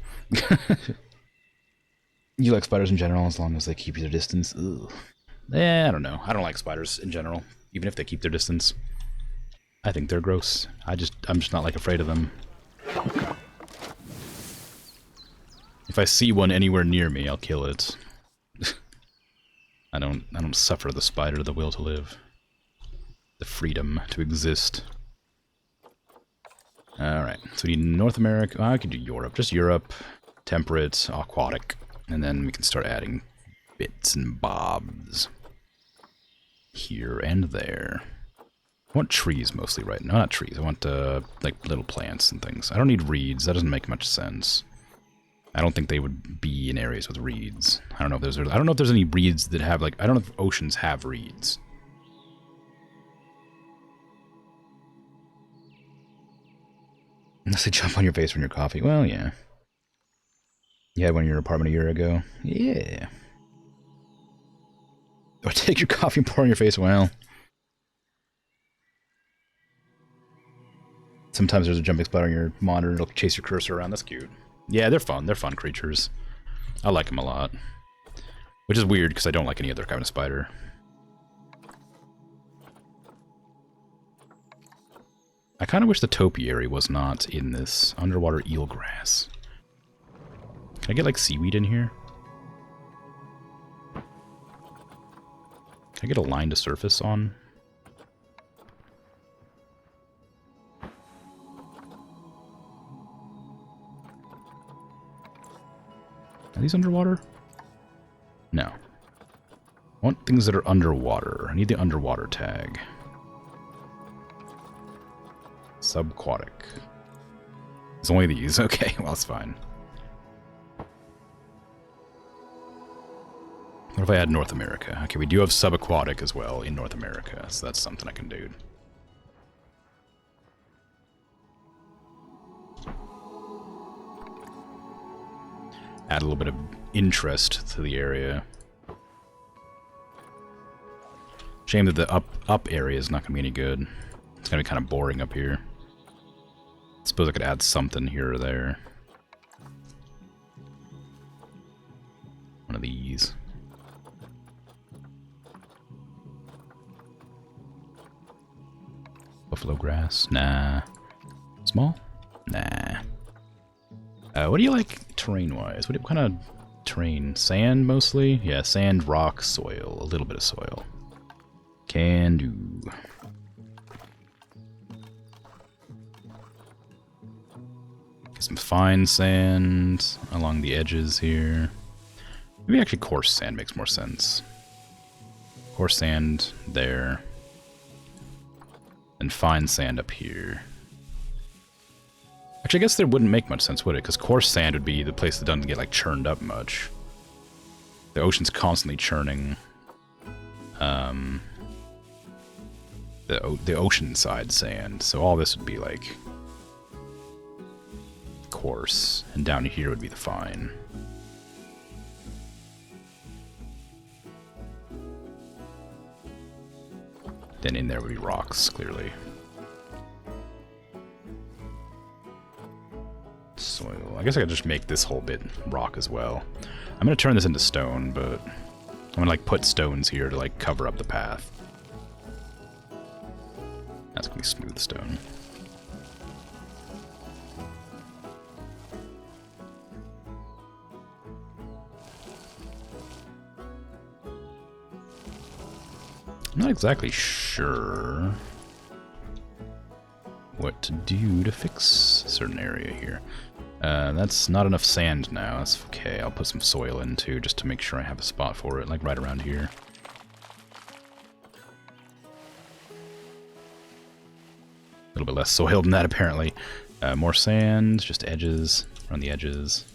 You like spiders in general, as long as they keep their distance? Ugh. I don't know. I don't like spiders in general, even if they keep their distance. I think they're gross. I'm just not like afraid of them. If I see one anywhere near me, I'll kill it. I don't suffer the spider the will to live. The freedom to exist. Alright, so we need North America. Oh, I could do Europe. Just Europe. Temperate, aquatic. And then we can start adding bits and bobs. Here and there. I want trees mostly right now. Not trees. I want, like, little plants and things. I don't need reeds. That doesn't make much sense. I don't think they would be in areas with reeds. I don't know if there's any reeds that have, like, I don't know if oceans have reeds. Unless they jump on your face when you're coughing. Well, yeah. You had one in your apartment a year ago? Yeah. Or take your coffee and pour on your face? Well. Sometimes there's a jumping spider on your monitor, it'll chase your cursor around. That's cute. Yeah, they're fun. They're fun creatures. I like them a lot. Which is weird, because I don't like any other kind of spider. I kind of wish the topiary was not in this underwater eelgrass. Can I get, like, seaweed in here? Can I get a line to surface on? these underwater? No. I want things that are underwater. I need the underwater tag. Subaquatic. It's only these. Okay, well, that's fine. What if I add North America? Okay, we do have subaquatic as well in North America, so that's something I can do. Add a little bit of interest to the area. Shame that the up area is not going to be any good. It's going to be kind of boring up here. I suppose I could add something here or there. One of these. Buffalo grass? Nah. Small? Nah. What do you like terrain-wise? What kind of terrain? Sand, mostly? Yeah, sand, rock, soil. A little bit of soil. Can do. Get some fine sand along the edges here. Maybe actually coarse sand makes more sense. Coarse sand there. And fine sand up here. Actually, I guess there wouldn't make much sense, would it? Because coarse sand would be the place that doesn't get, like, churned up much. The ocean's constantly churning. The ocean-side sand. So all this would be, like, coarse. And down here would be the fine. Then in there would be rocks, clearly. Soil. I guess I could just make this whole bit rock as well. I'm gonna turn this into stone, but I'm gonna like put stones here to like cover up the path. That's gonna be smooth stone. I'm not exactly sure what to do to fix a certain area here. That's not enough sand now. That's okay. I'll put some soil in too, just to make sure I have a spot for it, like right around here. A little bit less soil than that, apparently. More sand, just edges, around the edges.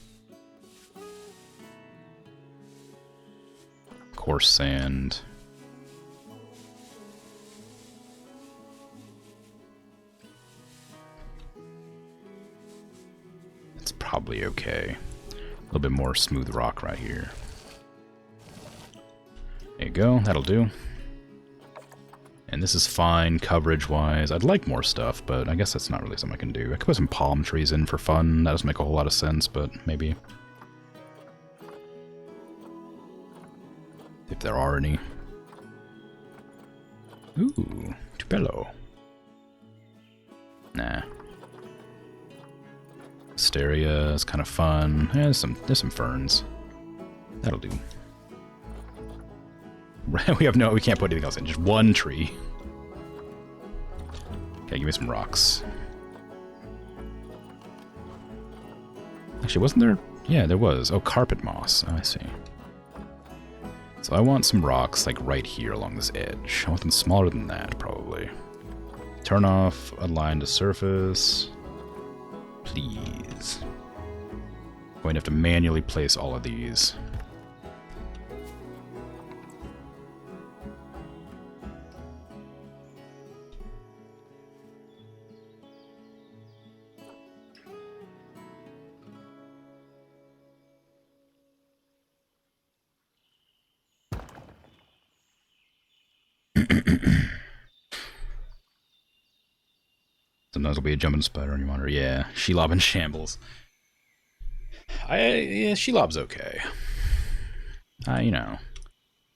Coarse sand. Probably okay. A little bit more smooth rock right here. There you go, that'll do. And this is fine coverage-wise. I'd like more stuff, but I guess that's not really something I can do. I could put some palm trees in for fun. That doesn't make a whole lot of sense, but maybe. If there are any. Ooh, Tupelo. Nah. Wisteria is kind of fun. Yeah, there's some ferns. That'll do. We can't put anything else in. Just one tree. Okay, give me some rocks. Actually, wasn't there? Yeah, there was. Oh, carpet moss. Oh, I see. So I want some rocks like right here along this edge. I want them smaller than that, probably. Turn off align to surface. Please. I'm going to have to manually place all of these. Sometimes it'll be a jumping spider on your monitor. Yeah, Shelob in shambles. Yeah, Shelob's okay. You know.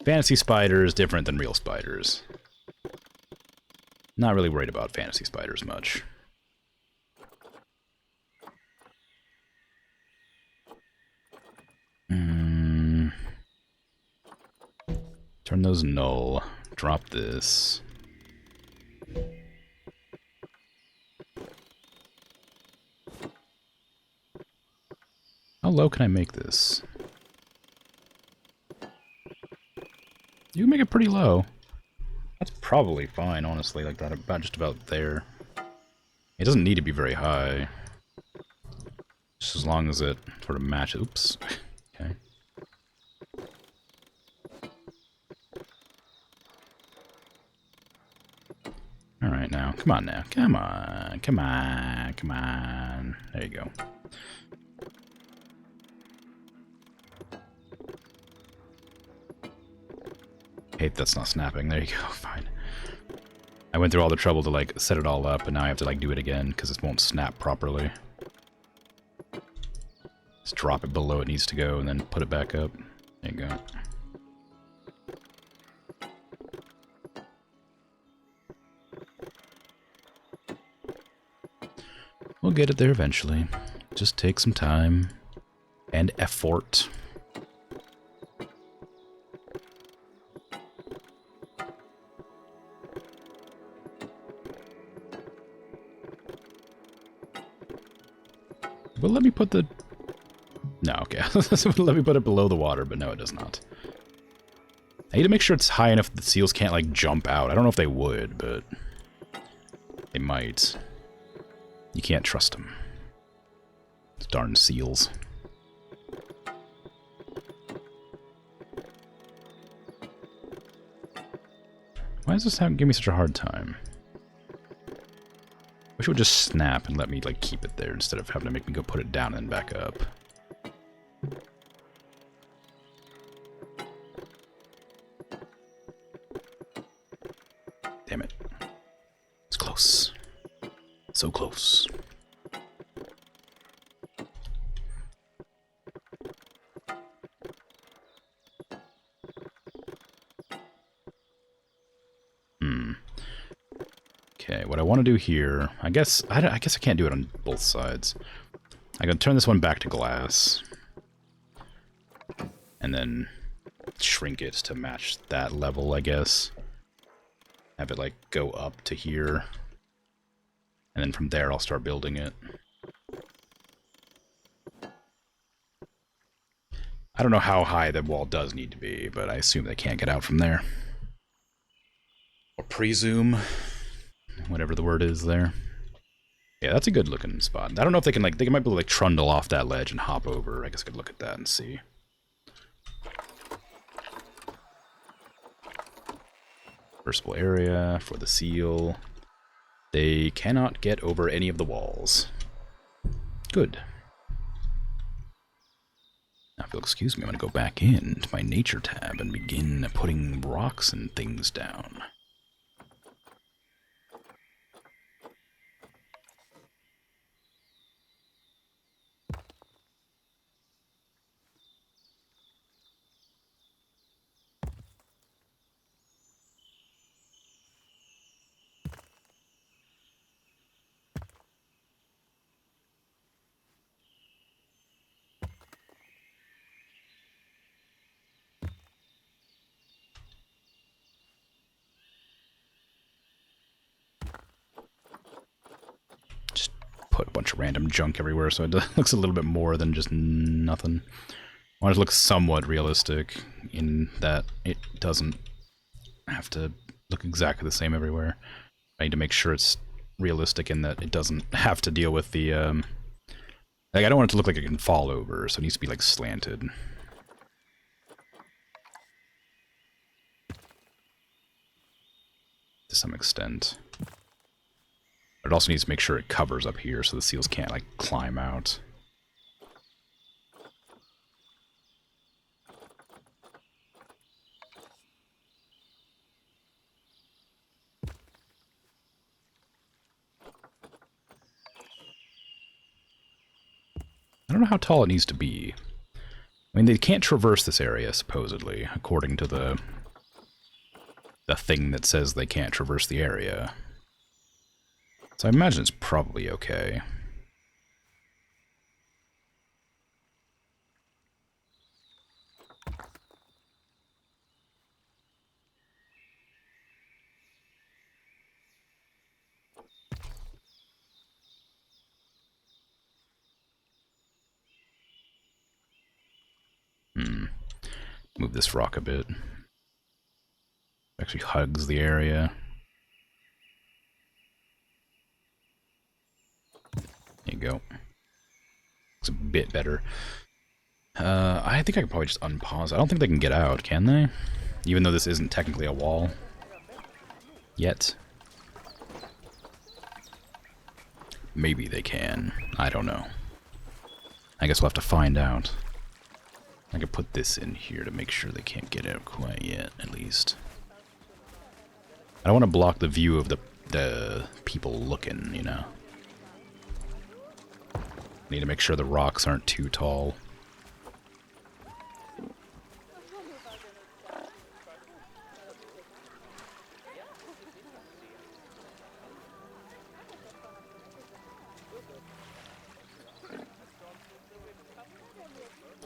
Fantasy spider is different than real spiders. Not really worried about fantasy spiders much. Turn those null. Drop this. How low can I make this? You make it pretty low. That's probably fine, honestly, like that, about just about there. It doesn't need to be very high. Just as long as it sort of matches. Oops. Okay. Alright now. Come on now. Come on. Come on. Come on. There you go. Hate that's not snapping. There you go. Fine. I went through all the trouble to, like, set it all up, and now I have to, like, do it again, because it won't snap properly. Just drop it below it needs to go, and then put it back up. There you go. We'll get it there eventually. Just take some time and effort. Well, let me put the... No, okay. Let me put it below the water, but no, it does not. I need to make sure it's high enough that the seals can't, like, jump out. I don't know if they would, but... they might. You can't trust them. Those darn seals. Why does this give me such a hard time? Wish it would just snap and let me, like, keep it there instead of having to make me go put it down and back up. Damn it. It's close. So close. Okay, what I want to do here, I guess I can't do it on both sides. I can turn this one back to glass, and then shrink it to match that level, I guess. Have it like go up to here, and then from there I'll start building it. I don't know how high the wall does need to be, but I assume they can't get out from there. Or presume. Whatever the word is there. Yeah, that's a good looking spot. I don't know if they can, like, they might be able to, like, trundle off that ledge and hop over. I guess I could look at that and see. Reversible area for the seal. They cannot get over any of the walls. Good. Now, if you'll excuse me, I'm going to go back into my nature tab and begin putting rocks and things down. Put a bunch of random junk everywhere so it looks a little bit more than just nothing. I want it to look somewhat realistic in that it doesn't have to look exactly the same everywhere. I need to make sure it's realistic in that it doesn't have to deal with the, like, I don't want it to look like it can fall over, so it needs to be, like, slanted. To some extent. But it also needs to make sure it covers up here so the seals can't, like, climb out. I don't know how tall it needs to be. I mean, they can't traverse this area, supposedly, according to the thing that says they can't traverse the area. So I imagine it's probably okay. Move this rock a bit. Actually hugs the area. There you go. Looks a bit better. I think I could probably just unpause. I don't think they can get out, can they? Even though this isn't technically a wall. Yet. Maybe they can. I don't know. I guess we'll have to find out. I could put this in here to make sure they can't get out quite yet, at least. I don't want to block the view of the people looking, you know. Need to make sure the rocks aren't too tall.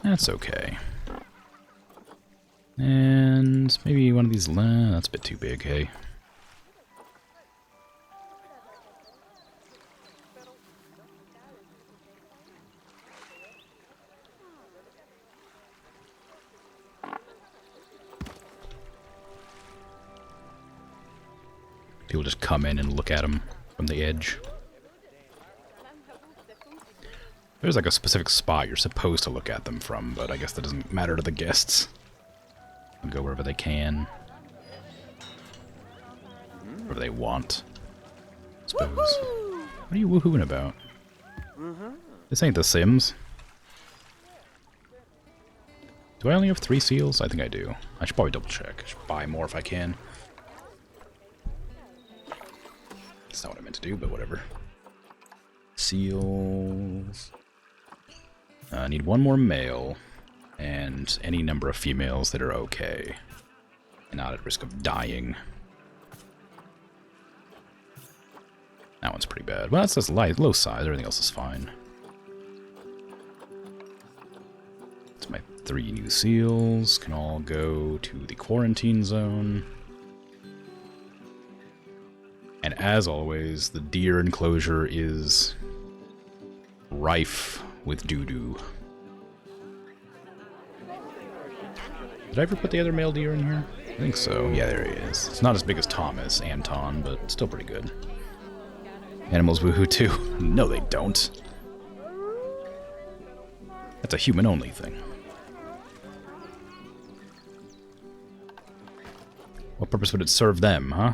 That's okay. And maybe one of these... that's a bit too big, hey? People just come in and look at them from the edge. There's like a specific spot you're supposed to look at them from, but I guess that doesn't matter to the guests. They'll go wherever they can. Wherever they want. I suppose. What are you woohooing about? This ain't The Sims. Do I only have 3 seals? I think I do. I should probably double check. I should buy more if I can. That's not what I meant to do, but whatever. Seals. I need 1 more male, and any number of females that are okay, and not at risk of dying. That one's pretty bad. Well, that's just light, low size. Everything else is fine. It's my 3 new seals. Can all go to the quarantine zone. And as always, the deer enclosure is rife with doo-doo. Did I ever put the other male deer in here? I think so. Yeah, there he is. It's not as big as Thomas, Anton, but still pretty good. Animals woohoo too. No, they don't. That's a human-only thing. What purpose would it serve them, huh?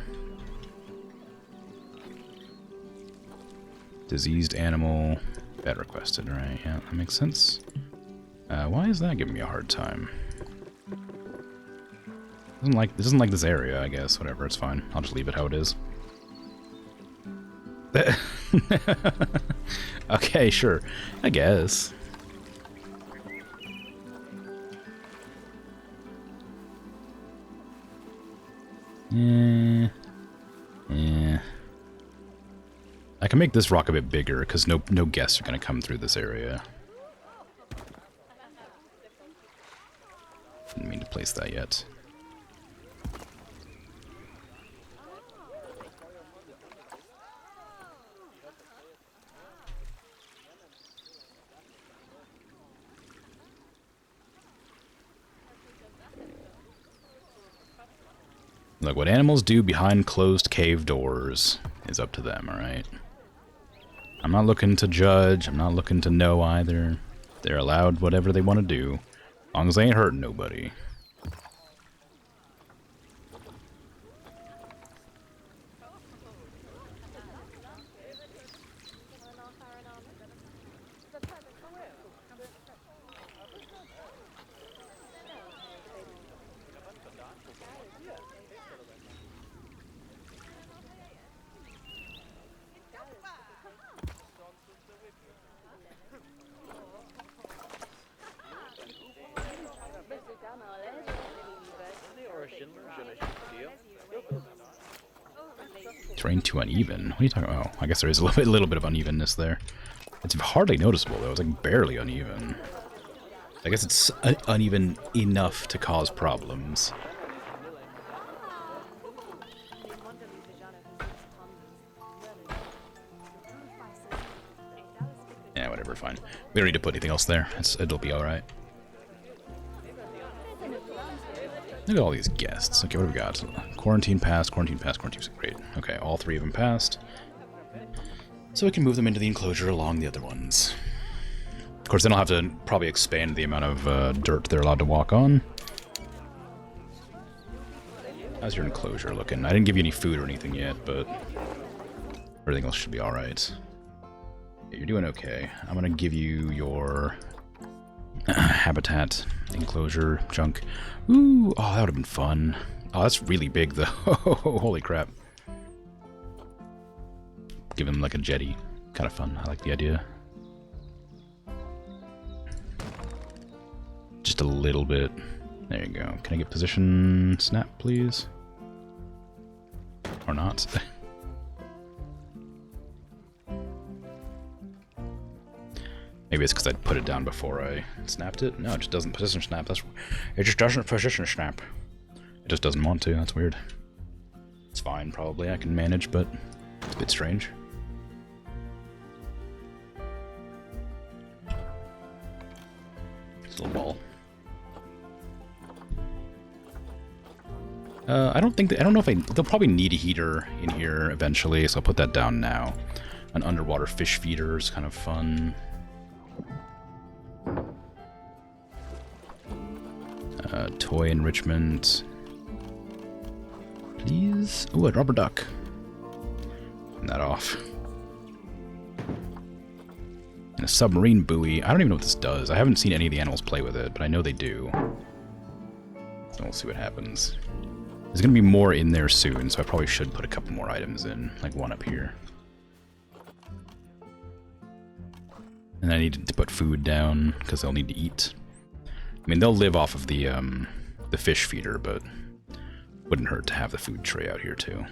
Diseased animal. Pet requested, right? Yeah, that makes sense. Why is that giving me a hard time? Doesn't like this area, I guess. Whatever, it's fine. I'll just leave it how it is. Okay, sure. I guess. Yeah. I can make this rock a bit bigger, because no guests are going to come through this area. Didn't mean to place that yet. Look, what animals do behind closed cave doors is up to them, alright? I'm not looking to judge, I'm not looking to know either. They're allowed whatever they want to do, as long as they ain't hurting nobody. Terrain too uneven. What are you talking about? Oh, I guess there is a little bit of unevenness there. It's hardly noticeable though. It's like barely uneven. I guess it's uneven enough to cause problems. Yeah, whatever, fine. We don't need to put anything else there. It'll be alright. Look at all these guests. Okay, what do we got? Quarantine passed, quarantine passed, quarantine passed. Great. Okay, all 3 of them passed. So we can move them into the enclosure along the other ones. Of course, then I'll have to probably expand the amount of dirt they're allowed to walk on. How's your enclosure looking? I didn't give you any food or anything yet, but everything else should be alright. Yeah, you're doing okay. I'm gonna give you your habitat enclosure junk. Ooh, oh, that would have been fun. Oh, that's really big, though. Holy crap. Give him like a jetty. Kind of fun. I like the idea. Just a little bit. There you go. Can I get position snap, please? Or not? Maybe it's because I put it down before I snapped it. No, it just doesn't position snap. It just doesn't position snap. It just doesn't want to. That's weird. It's fine, probably. I can manage, but it's a bit strange. It's a little ball. I don't know if they'll probably need a heater in here eventually, so I'll put that down now. An underwater fish feeder is kind of fun. Toy enrichment. Please. Ooh, a rubber duck. Turn that off. And a submarine buoy. I don't even know what this does. I haven't seen any of the animals play with it, but I know they do. So we'll see what happens. There's going to be more in there soon, so I probably should put a couple more items in, like one up here. And I need to put food down, because they'll need to eat. I mean, they'll live off of the fish feeder, but wouldn't hurt to have the food tray out here, too.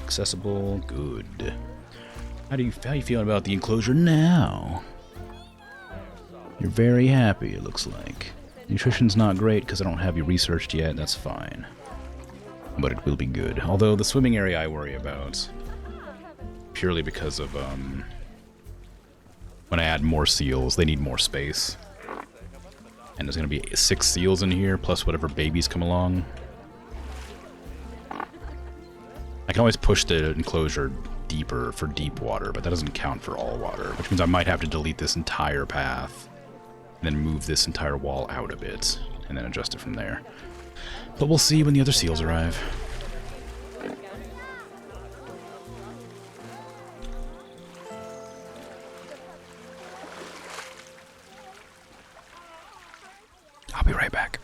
Accessible, good. How you feeling about the enclosure now? You're very happy, it looks like. Nutrition's not great because I don't have you researched yet, that's fine. But it will be good. Although the swimming area I worry about, purely because of, when I add more seals, they need more space. And there's going to be 6 seals in here, plus whatever babies come along. I can always push the enclosure deeper for deep water, but that doesn't count for all water, which means I might have to delete this entire path, and then move this entire wall out a bit, and then adjust it from there. But we'll see when the other seals arrive. I'll be right back.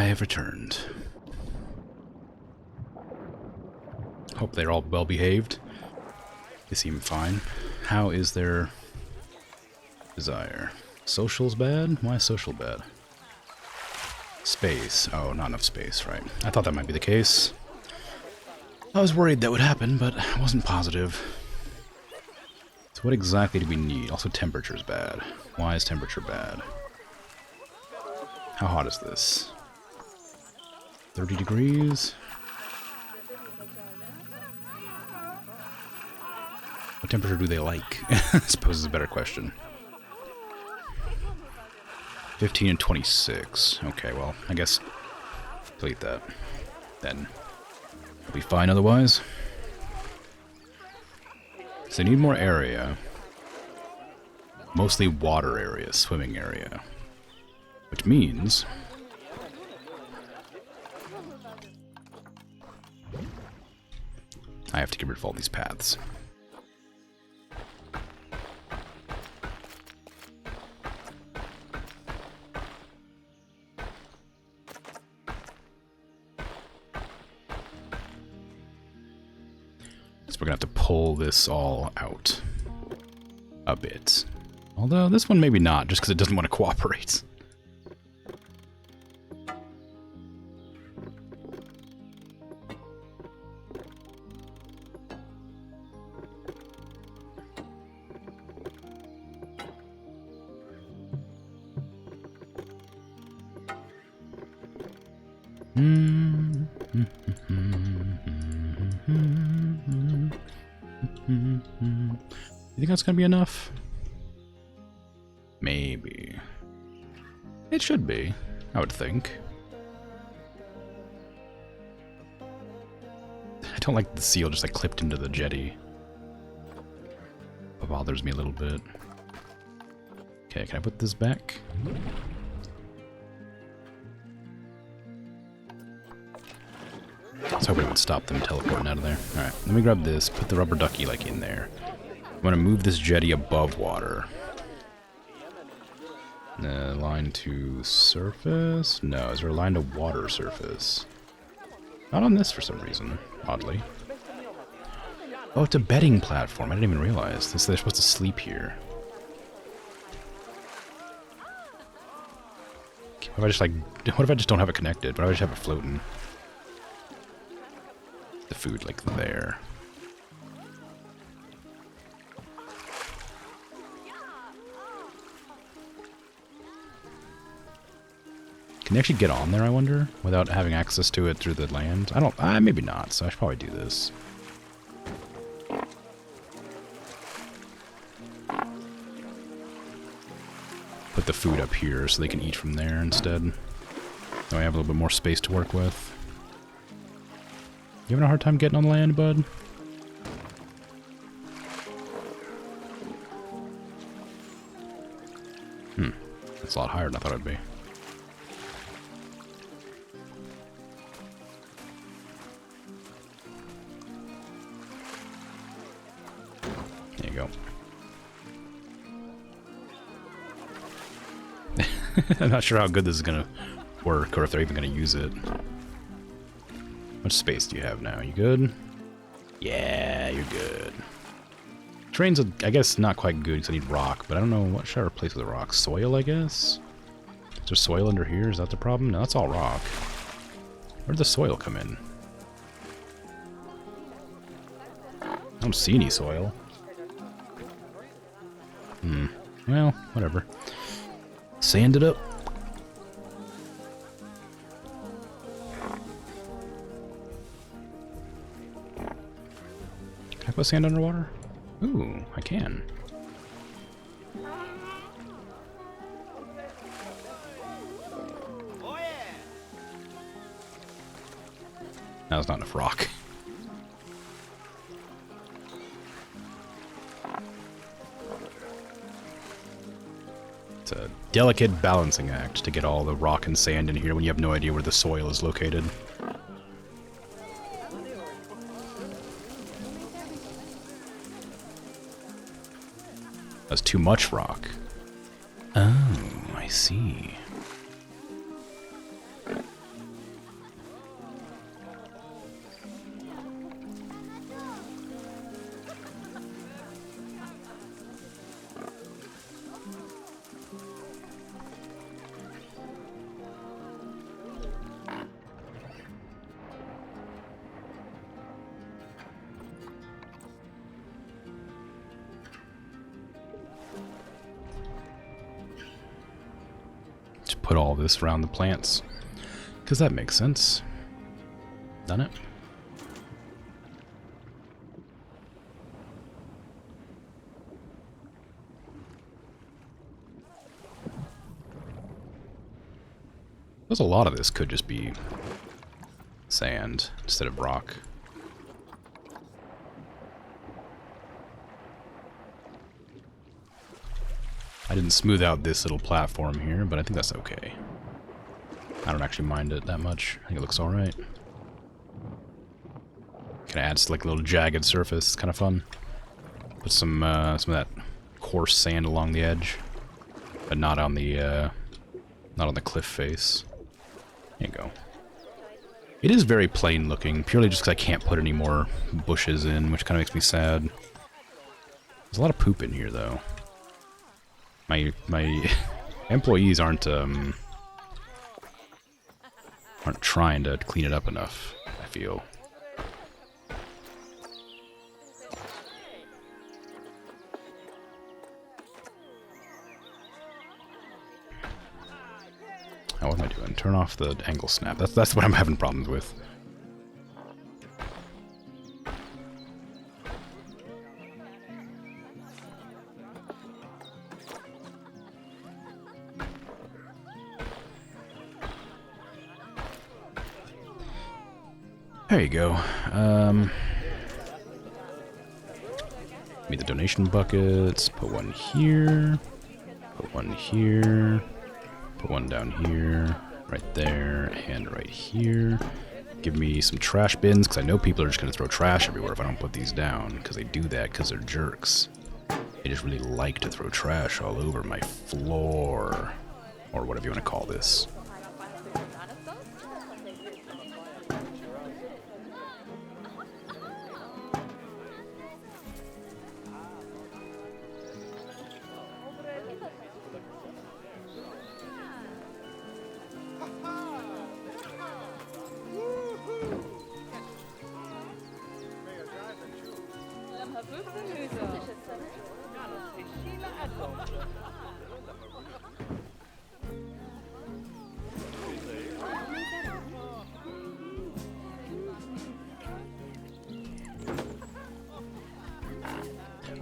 I have returned. Hope they're all well behaved. They seem fine. How is their desire? Social's bad? Why is social bad? Space. Oh, not enough space, right. I thought that might be the case. I was worried that would happen, but I wasn't positive. So what exactly do we need? Also, temperature's bad. Why is temperature bad? How hot is this? 30 degrees? What temperature do they like? I suppose is a better question. 15 and 26. Okay, well, I guess delete that. Then we'll be fine otherwise. So they need more area. Mostly water area, swimming area. Which means I have to get rid of all these paths. So we're gonna have to pull this all out a bit. Although this one maybe not, just because it doesn't want to cooperate. You think that's gonna be enough? Maybe. It should be, I would think. I don't like the seal just like clipped into the jetty. It bothers me a little bit. Okay, can I put this back? I was hoping it would stop them teleporting out of there. Alright, let me grab this, put the rubber ducky like in there. I'm gonna move this jetty above water. Line to surface? No, is there a line to water surface? Not on this for some reason, oddly. Oh, it's a bedding platform. I didn't even realize. They're supposed to sleep here. What if I just like... What if I just don't have it connected? What if I just have it floating? The food like there. Can you actually get on there, I wonder? Without having access to it through the land? I don't... maybe not, so I should probably do this. Put the food up here so they can eat from there instead. So I have a little bit more space to work with. You having a hard time getting on land, bud? That's a lot higher than I thought it'd be. There you go. I'm not sure how good this is gonna work, or if they're even gonna use it. How much space do you have now? You good? Yeah, you're good. Train's, I guess, not quite good because I need rock, but I don't know what should I replace with rock. Soil, I guess? Is there soil under here? Is that the problem? No, that's all rock. Where did the soil come in? I don't see any soil. Well, whatever. Sand it up. Can I put sand underwater? Ooh, I can. That was not enough rock. It's a delicate balancing act to get all the rock and sand in here when you have no idea where the soil is located. That's too much rock. Oh, I see. put all this around the plants. Because that makes sense. Done it? There's a lot of this could just be sand instead of rock. I didn't smooth out this little platform here, but I think that's okay. I don't actually mind it that much. I think it looks alright. Kind of adds like a little jagged surface. It's kind of fun. Put some of that coarse sand along the edge, but not on the cliff face. There you go. It is very plain looking, purely just because I can't put any more bushes in, which kind of makes me sad. There's a lot of poop in here, though. My employees aren't trying to clean it up enough, I feel. Oh, what am I doing? Turn off the angle snap. That's what I'm having problems with. There you go. Need the donation buckets. Put one here. Put one here. Put one down here. Right there. And right here. Give me some trash bins, because I know people are just going to throw trash everywhere if I don't put these down. Because they do that because they're jerks. They just really like to throw trash all over my floor. Or whatever you want to call this.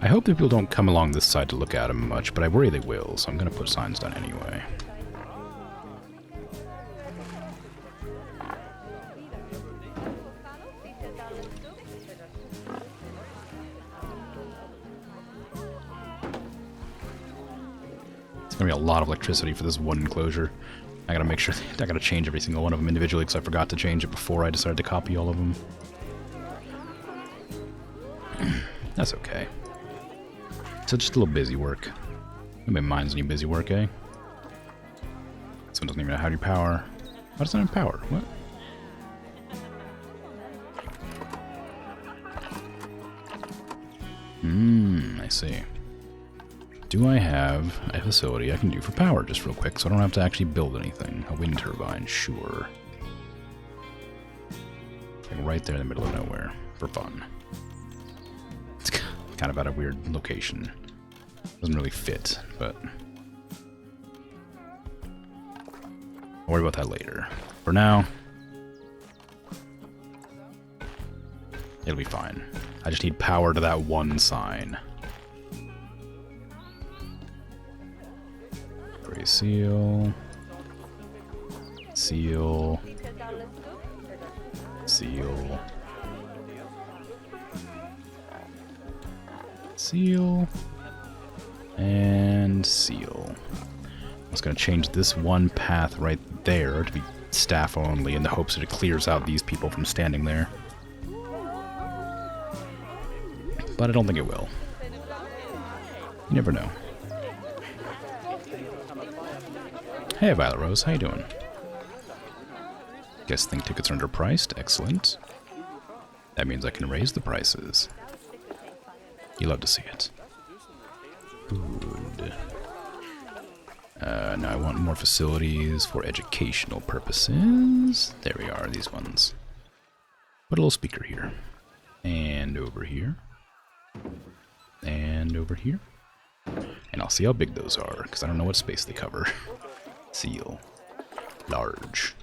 I hope that people don't come along this side to look at them much, but I worry they will, so I'm going to put signs down anyway. It's going to be a lot of electricity for this one enclosure. I got to make sure, I got to change every single one of them individually because I forgot to change it before I decided to copy all of them. That's okay. So just a little busy work. Nobody minds any busy work, eh? Someone doesn't even know how to power. Why does it have power? What? I see. Do I have a facility I can do for power just real quick so I don't have to actually build anything? A wind turbine, sure. Like right there in the middle of nowhere, for fun. It's kind of at a weird location. Doesn't really fit, but I'll worry about that later. For now, it'll be fine. I just need power to that one sign. Gray seal. Seal. Seal. Seal. And seal. I was going to change this one path right there to be staff only in the hopes that it clears out these people from standing there. But I don't think it will. You never know. Hey, Violet Rose, how you doing? Guess think tickets are underpriced. Excellent. That means I can raise the prices. You love to see it. Good. Now I want more facilities for educational purposes. There we are, these ones. Put a little speaker here. And over here. And over here. And I'll see how big those are, because I don't know what space they cover. Seal. Large.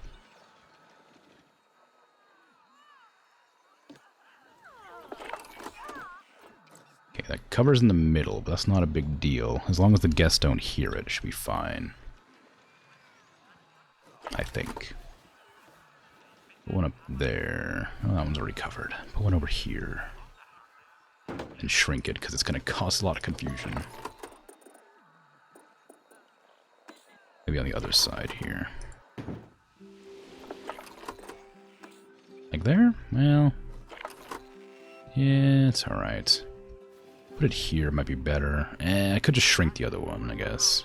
Okay, that cover's in the middle, but that's not a big deal. As long as the guests don't hear it, it should be fine. I think. Put one up there. Oh, that one's already covered. Put one over here. And shrink it, because it's going to cause a lot of confusion. Maybe on the other side here. Like there? Well... yeah, it's alright. Put it here, might be better. I could just shrink the other one, I guess.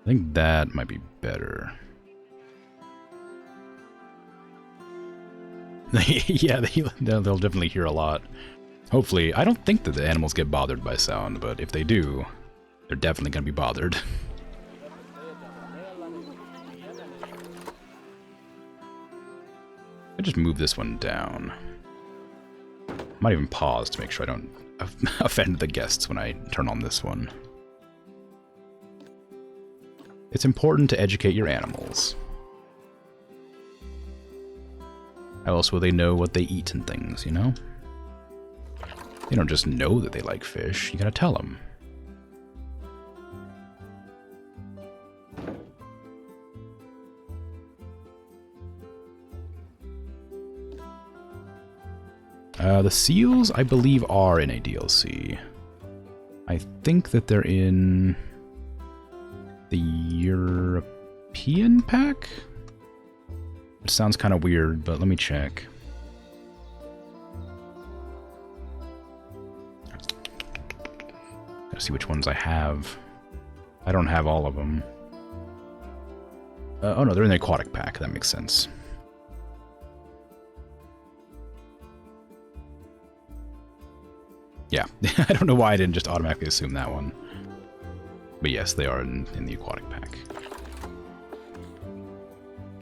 I think that might be better. Yeah, they'll definitely hear a lot. Hopefully, I don't think that the animals get bothered by sound, but if they do, they're definitely going to be bothered. I just move this one down. Might even pause to make sure I don't offend the guests when I turn on this one. It's important to educate your animals. How else will they know what they eat and things, you know? They don't just know that they like fish, you gotta tell them. The seals, I believe, are in a DLC. I think that they're in the European pack? It sounds kind of weird, but let me check. Gotta see which ones I have. I don't have all of them. Oh no, they're in the aquatic pack. That makes sense. Yeah, I don't know why I didn't just automatically assume that one. But yes, they are in the aquatic pack.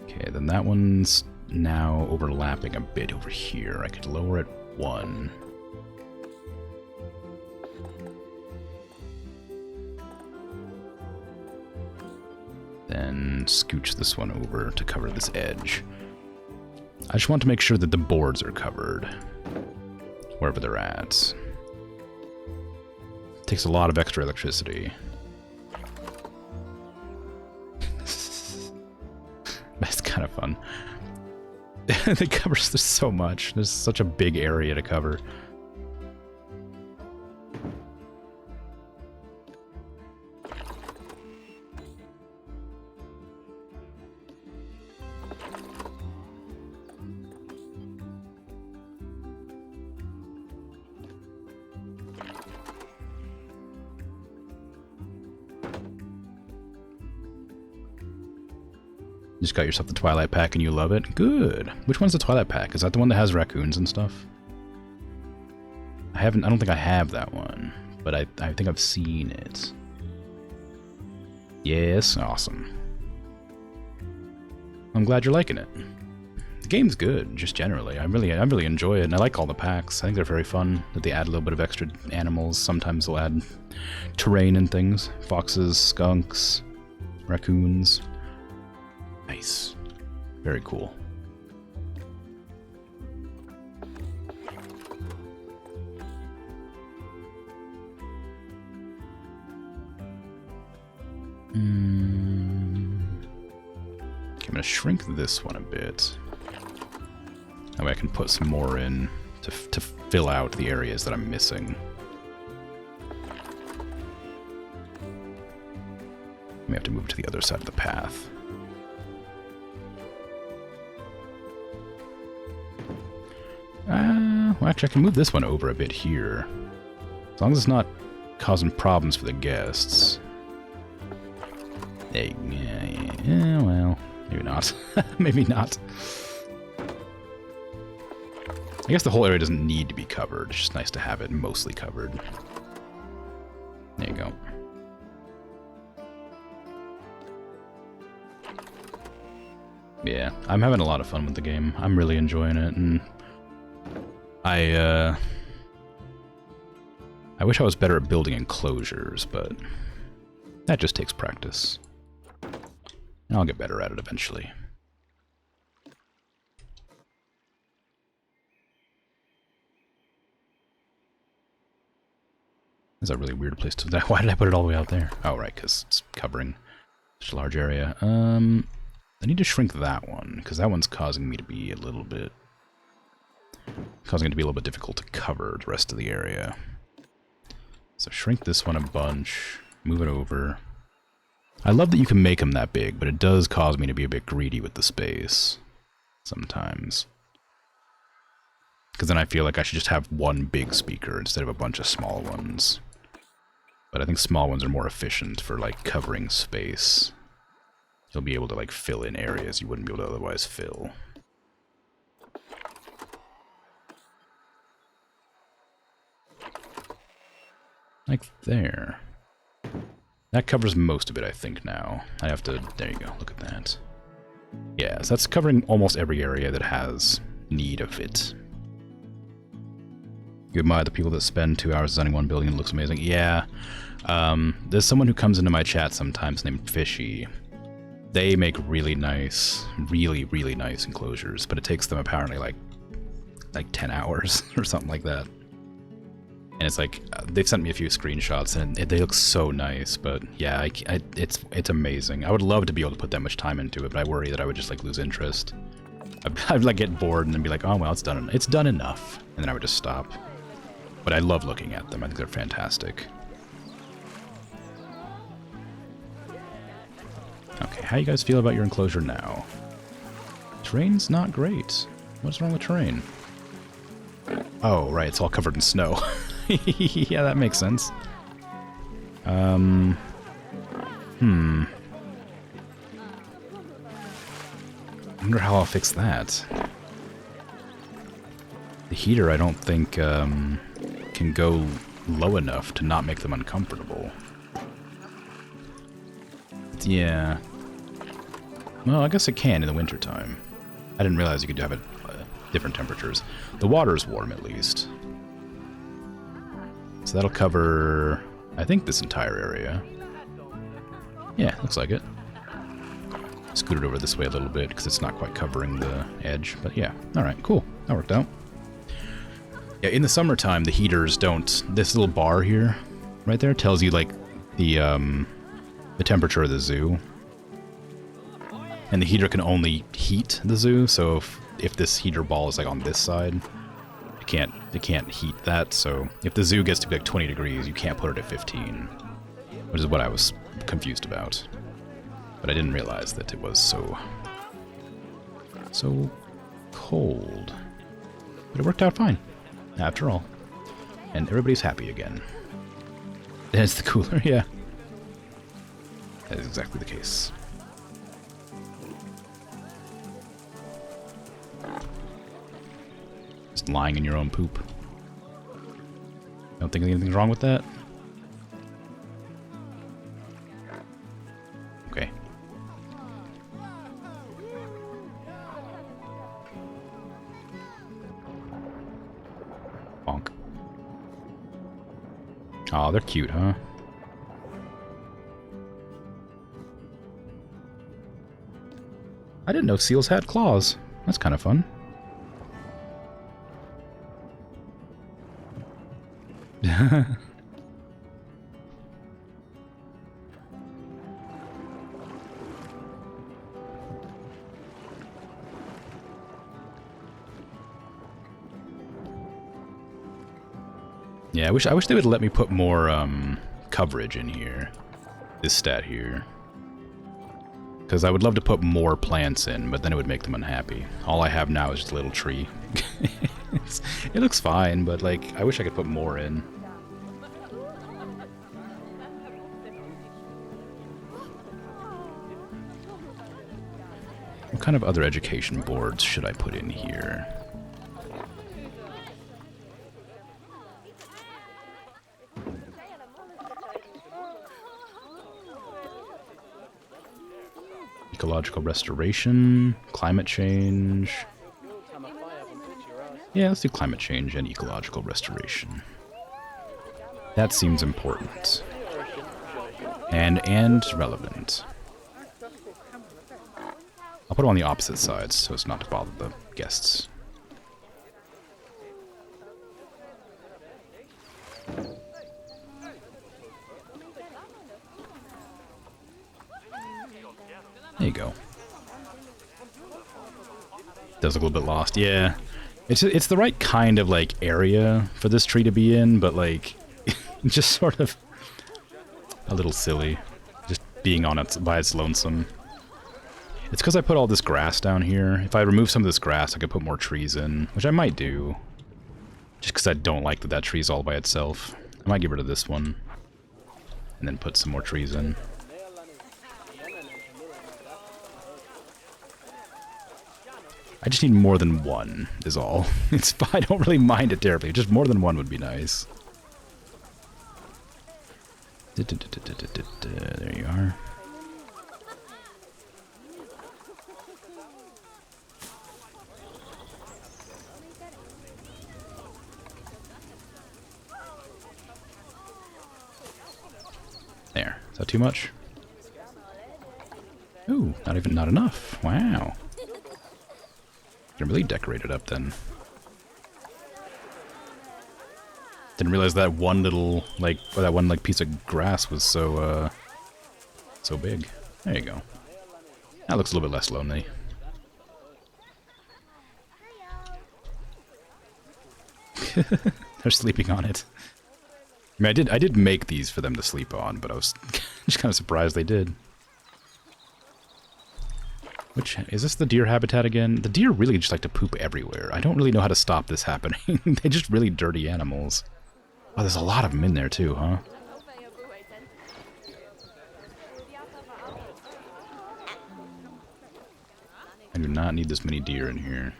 Okay, then that one's now overlapping a bit over here. I could lower it 1. Then scooch this one over to cover this edge. I just want to make sure that the boards are covered, wherever they're at. Takes a lot of extra electricity. That's kind of fun. It covers this so much. There's such a big area to cover. You just got yourself the Twilight Pack and you love it? Good. Which one's the Twilight Pack? Is that the one that has raccoons and stuff? I don't think I have that one, but I think I've seen it. Yes, awesome. I'm glad you're liking it. The game's good, just generally. I really enjoy it, and I like all the packs. I think they're very fun, that they add a little bit of extra animals. Sometimes they'll add terrain and things. Foxes, skunks, raccoons. Nice. Very cool. Okay, I'm going to shrink this one a bit. That way I can put some more in to fill out the areas that I'm missing. I may have to move to the other side of the path. Well, actually, I can move this one over a bit here. As long as it's not causing problems for the guests. Hey, yeah, well, maybe not. Maybe not. I guess the whole area doesn't need to be covered. It's just nice to have it mostly covered. There you go. Yeah, I'm having a lot of fun with the game. I'm really enjoying it, and I wish I was better at building enclosures, but that just takes practice. And I'll get better at it eventually. That's a really weird place to... Why did I put it all the way out there? Oh, right, because it's covering such a large area. I need to shrink that one, because that one's causing me to be a little bit... causing it to be a little bit difficult to cover the rest of the area. So shrink this one a bunch, move it over. I love that you can make them that big, but it does cause me to be a bit greedy with the space sometimes. Because then I feel like I should just have one big speaker instead of a bunch of small ones. But I think small ones are more efficient for, like, covering space. You'll be able to, like, fill in areas you wouldn't be able to otherwise fill. Like there. That covers most of it, I think, now. I have to... There you go, look at that. Yeah, so that's covering almost every area that has need of it. You admire the people that spend 2 hours designing one building and it looks amazing. Yeah. There's someone who comes into my chat sometimes named Fishy. They make really nice, really nice enclosures, but it takes them apparently like 10 hours or something like that. And it's like, they've sent me a few screenshots and they look so nice, but yeah, it's amazing. I would love to be able to put that much time into it, but I worry that I would just like lose interest. I'd like get bored and then be like, oh well, it's done enough, and then I would just stop. But I love looking at them. I think they're fantastic. Okay, how you guys feel about your enclosure now? Terrain's not great. What's wrong with terrain? Oh, right, it's all covered in snow. Yeah, that makes sense. I wonder how I'll fix that. The heater, I don't think, can go low enough to not make them uncomfortable. Yeah. Well, I guess it can in the wintertime. I didn't realize you could have it different temperatures. The water's warm, at least. So that'll cover, I think, this entire area. Yeah, looks like it. Scoot it over this way a little bit, because it's not quite covering the edge. But yeah, alright, cool. That worked out. Yeah, in the summertime, the heaters don't... This little bar here, right there, tells you, like, the temperature of the zoo. And the heater can only heat the zoo, so if this heater ball is, like, on this side, it can't heat that, so if the zoo gets to be, like, 20 degrees, you can't put it at 15, which is what I was confused about. But I didn't realize that it was so cold. But it worked out fine, after all. And everybody's happy again. There's the cooler, yeah. That is exactly the case. Just lying in your own poop. Don't think anything's wrong with that? Okay. Bonk. Aw, they're cute, huh? I didn't know seals had claws. That's kind of fun. Yeah, I wish they would let me put more coverage in here. This stat here. Because I would love to put more plants in, but then it would make them unhappy. All I have now is just a little tree. It looks fine, but like, I wish I could put more in. What kind of other education boards should I put in here? Ecological restoration, climate change. Yeah, let's do climate change and ecological restoration. That seems important. And relevant. I'll put them on the opposite sides so as not to bother the guests. There you go. Does look a little bit lost. Yeah. It's the right kind of, like, area for this tree to be in, but, like, just sort of a little silly. Just being on it by its lonesome. It's because I put all this grass down here. If I remove some of this grass, I could put more trees in, which I might do. Just because I don't like that that tree's all by itself. I might get rid of this one. And then put some more trees in. I just need more than one, is all. I don't really mind it terribly. Just more than one would be nice. There you are. There. Is that too much? Ooh, not enough. Wow. Can really decorate it up then. Didn't realize that one little, like, or that one, like, piece of grass was so, so big. There you go. That looks a little bit less lonely. They're sleeping on it. I mean, I did make these for them to sleep on, but I was just kind of surprised they did. Which, is this the deer habitat again? The deer really just like to poop everywhere. I don't really know how to stop this happening. They're just really dirty animals. Oh, there's a lot of them in there too, huh? I do not need this many deer in here.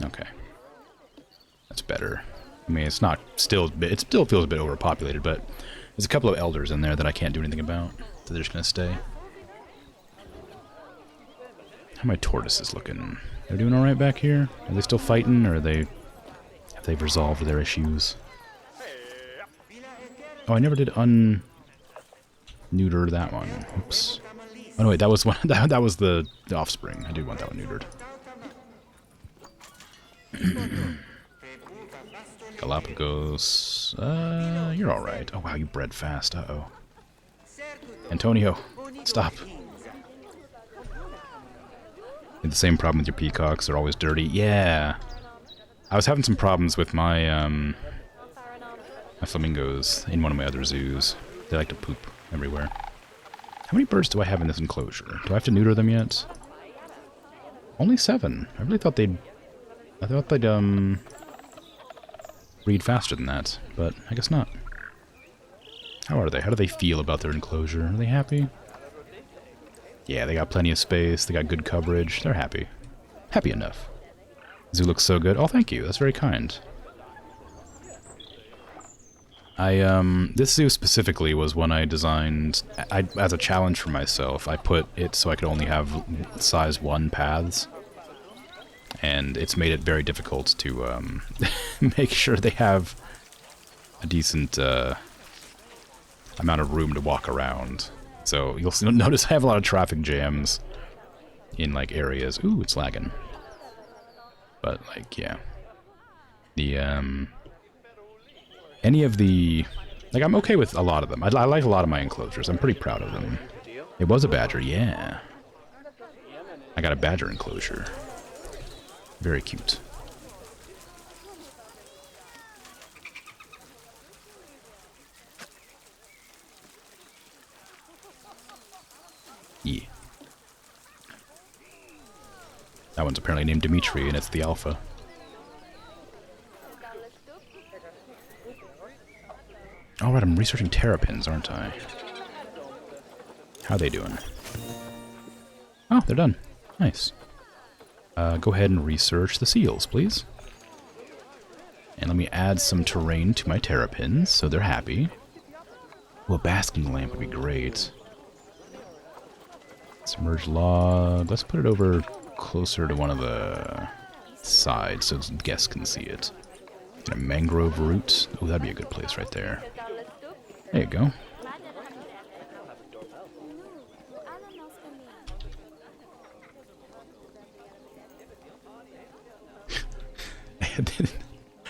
Okay. That's better. I mean, it's not still, it still feels a bit overpopulated, but there's a couple of elders in there that I can't do anything about, so they're just gonna stay. How are my tortoises looking? They're doing alright back here? Are they still fighting, or have they resolved their issues? Oh, I never did neuter that one. Oops. Oh no, wait, that was one. That was the offspring. I do want that one neutered. Galapagos. You're all right. Oh wow, you bred fast. Uh-oh. Antonio, stop. You have the same problem with your peacocks. They're always dirty. Yeah. I was having some problems with my my flamingos in one of my other zoos. They like to poop everywhere. How many birds do I have in this enclosure? Do I have to neuter them yet? Only 7. I really thought they'd... I thought they'd, breed faster than that, but I guess not. How are they? How do they feel about their enclosure? Are they happy? Yeah, they got plenty of space, they got good coverage, they're happy. Happy enough. Zoo looks so good. Oh, thank you, that's very kind. This zoo specifically was one I designed, as a challenge for myself. I put it so I could only have size 1 paths. And it's made it very difficult to, make sure they have a decent, amount of room to walk around. So you'll notice I have a lot of traffic jams in, like, areas. Ooh, it's lagging. But, like, yeah. The, any of the... Like, I'm okay with a lot of them. I like a lot of my enclosures. I'm pretty proud of them. It was a badger, yeah. I got a badger enclosure. Very cute. Yeah. That one's apparently named Dimitri, and it's the alpha. Alright, I'm researching terrapins, aren't I? How are they doing? Oh, they're done. Nice. Go ahead and research the seals, please. And let me add some terrain to my terrapins, so they're happy. Well, a basking lamp would be great. Submerged log. Let's put it over closer to one of the sides so guests can see it. And a mangrove root. Oh, that'd be a good place right there. There you go.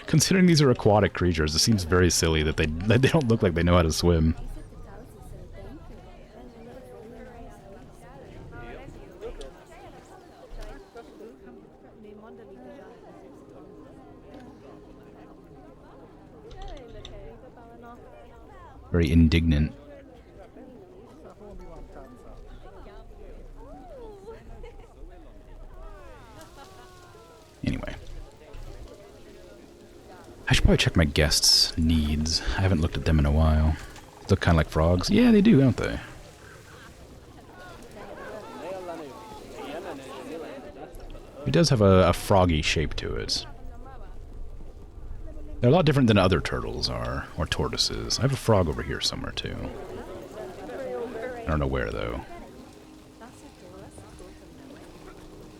Considering these are aquatic creatures, it seems very silly that they don't look like they know how to swim. Very indignant. Anyway. I should probably check my guests' needs. I haven't looked at them in a while. They look kind of like frogs. Yeah, they do, don't they? It does have a froggy shape to it. They're a lot different than other turtles are, or tortoises. I have a frog over here somewhere, too. I don't know where, though.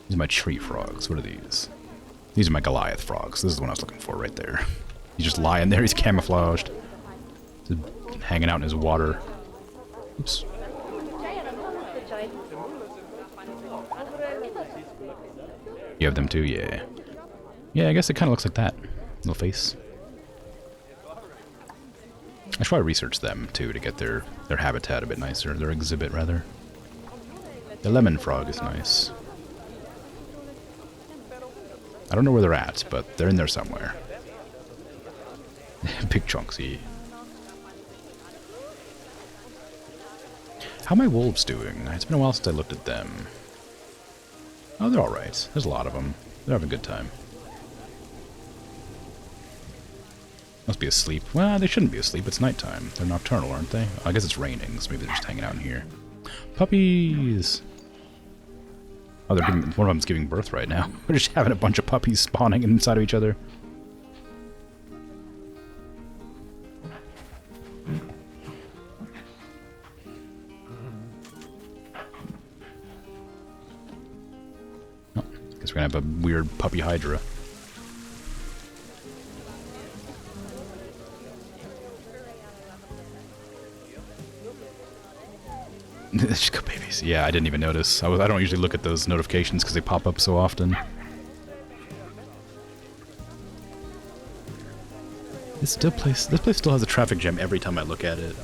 These are my tree frogs. What are these? These are my Goliath frogs. This is the one I was looking for right there. He's just lying there. He's camouflaged. Just hanging out in his water. Oops. You have them too? Yeah. Yeah, I guess it kind of looks like that. Little face. I should probably research them, too, to get their habitat a bit nicer. Their exhibit, rather. The lemon frog is nice. I don't know where they're at, but they're in there somewhere. Big chunksy. How are my wolves doing? It's been a while since I looked at them. Oh, they're alright. There's a lot of them. They're having a good time. Must be asleep. Well, they shouldn't be asleep. It's nighttime. They're nocturnal, aren't they? I guess it's raining, so maybe they're just hanging out in here. Puppies! Oh, they're giving, one of them's giving birth right now. We're just having a bunch of puppies spawning inside of each other. Oh, guess we're gonna have a weird puppy hydra. Chica babies. Yeah, I didn't even notice. I don't usually look at those notifications because they pop up so often. This place still has a traffic jam every time I look at it.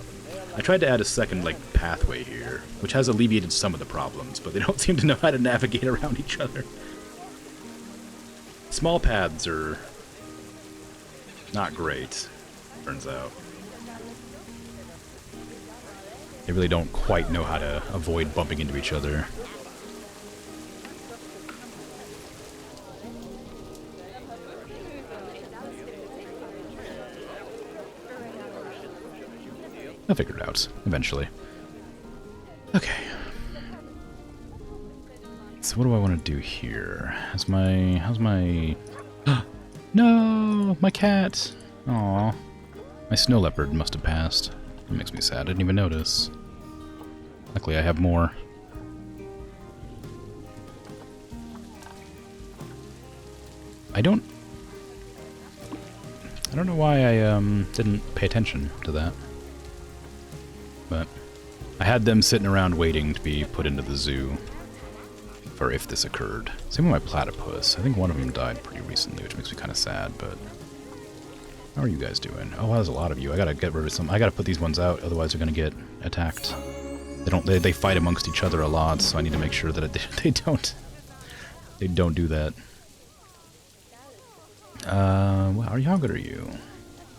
I tried to add a second, pathway here, which has alleviated some of the problems, but they don't seem to know how to navigate around each other. Small paths are not great, turns out. They really don't quite know how to avoid bumping into each other. I'll figure it out, eventually. Okay. So what do I want to do here? How's my... No! My cat! Aww. My snow leopard must have passed. That makes me sad. I didn't even notice. Luckily, I have more. I don't know why I didn't pay attention to that. But I had them sitting around waiting to be put into the zoo for if this occurred. Same with my platypus. I think one of them died pretty recently, which makes me kind of sad, but how are you guys doing? Oh, there's a lot of you. I gotta get rid of some. I gotta put these ones out, otherwise they're gonna get attacked. They fight amongst each other a lot, so I need to make sure that they don't do that. Well, how good are you?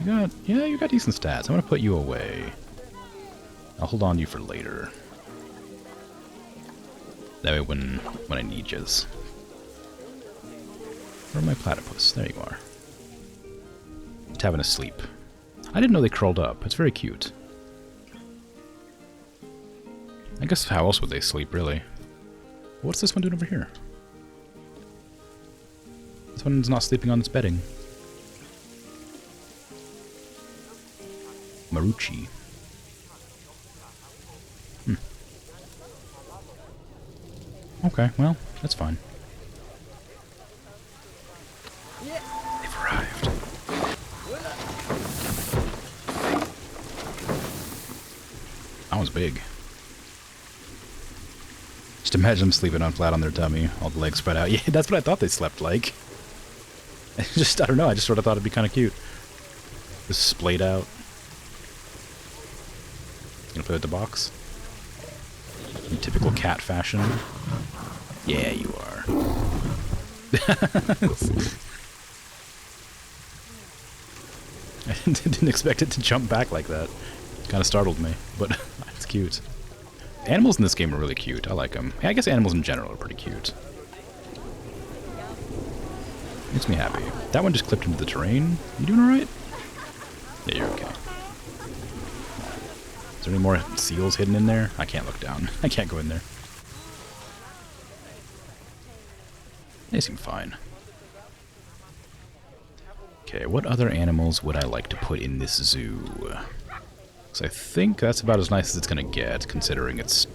You got decent stats. I'm gonna put you away. I'll hold on to you for later. That way when I need yous. Where's my platypus? There you are. Just having a sleep. I didn't know they curled up. It's very cute. I guess how else would they sleep, really? What's this one doing over here? This one's not sleeping on its bedding. Maruchi. Okay, well, that's fine. They've arrived. That was big. Just imagine them sleeping on flat on their tummy, all the legs spread out. Yeah, that's what I thought they slept like. I don't know, I just sort of thought it'd be kind of cute. Just splayed out. Gonna play with the box? In typical cat fashion. Yeah, you are. I didn't expect it to jump back like that. Kind of startled me, but it's cute. Animals in this game are really cute. I like them. I guess animals in general are pretty cute. Makes me happy. That one just clipped into the terrain. You doing alright? Yeah, you're okay. Is there any more seals hidden in there? I can't look down. I can't go in there. They seem fine. Okay, what other animals would I like to put in this zoo? So I think that's about as nice as it's gonna get, considering it's...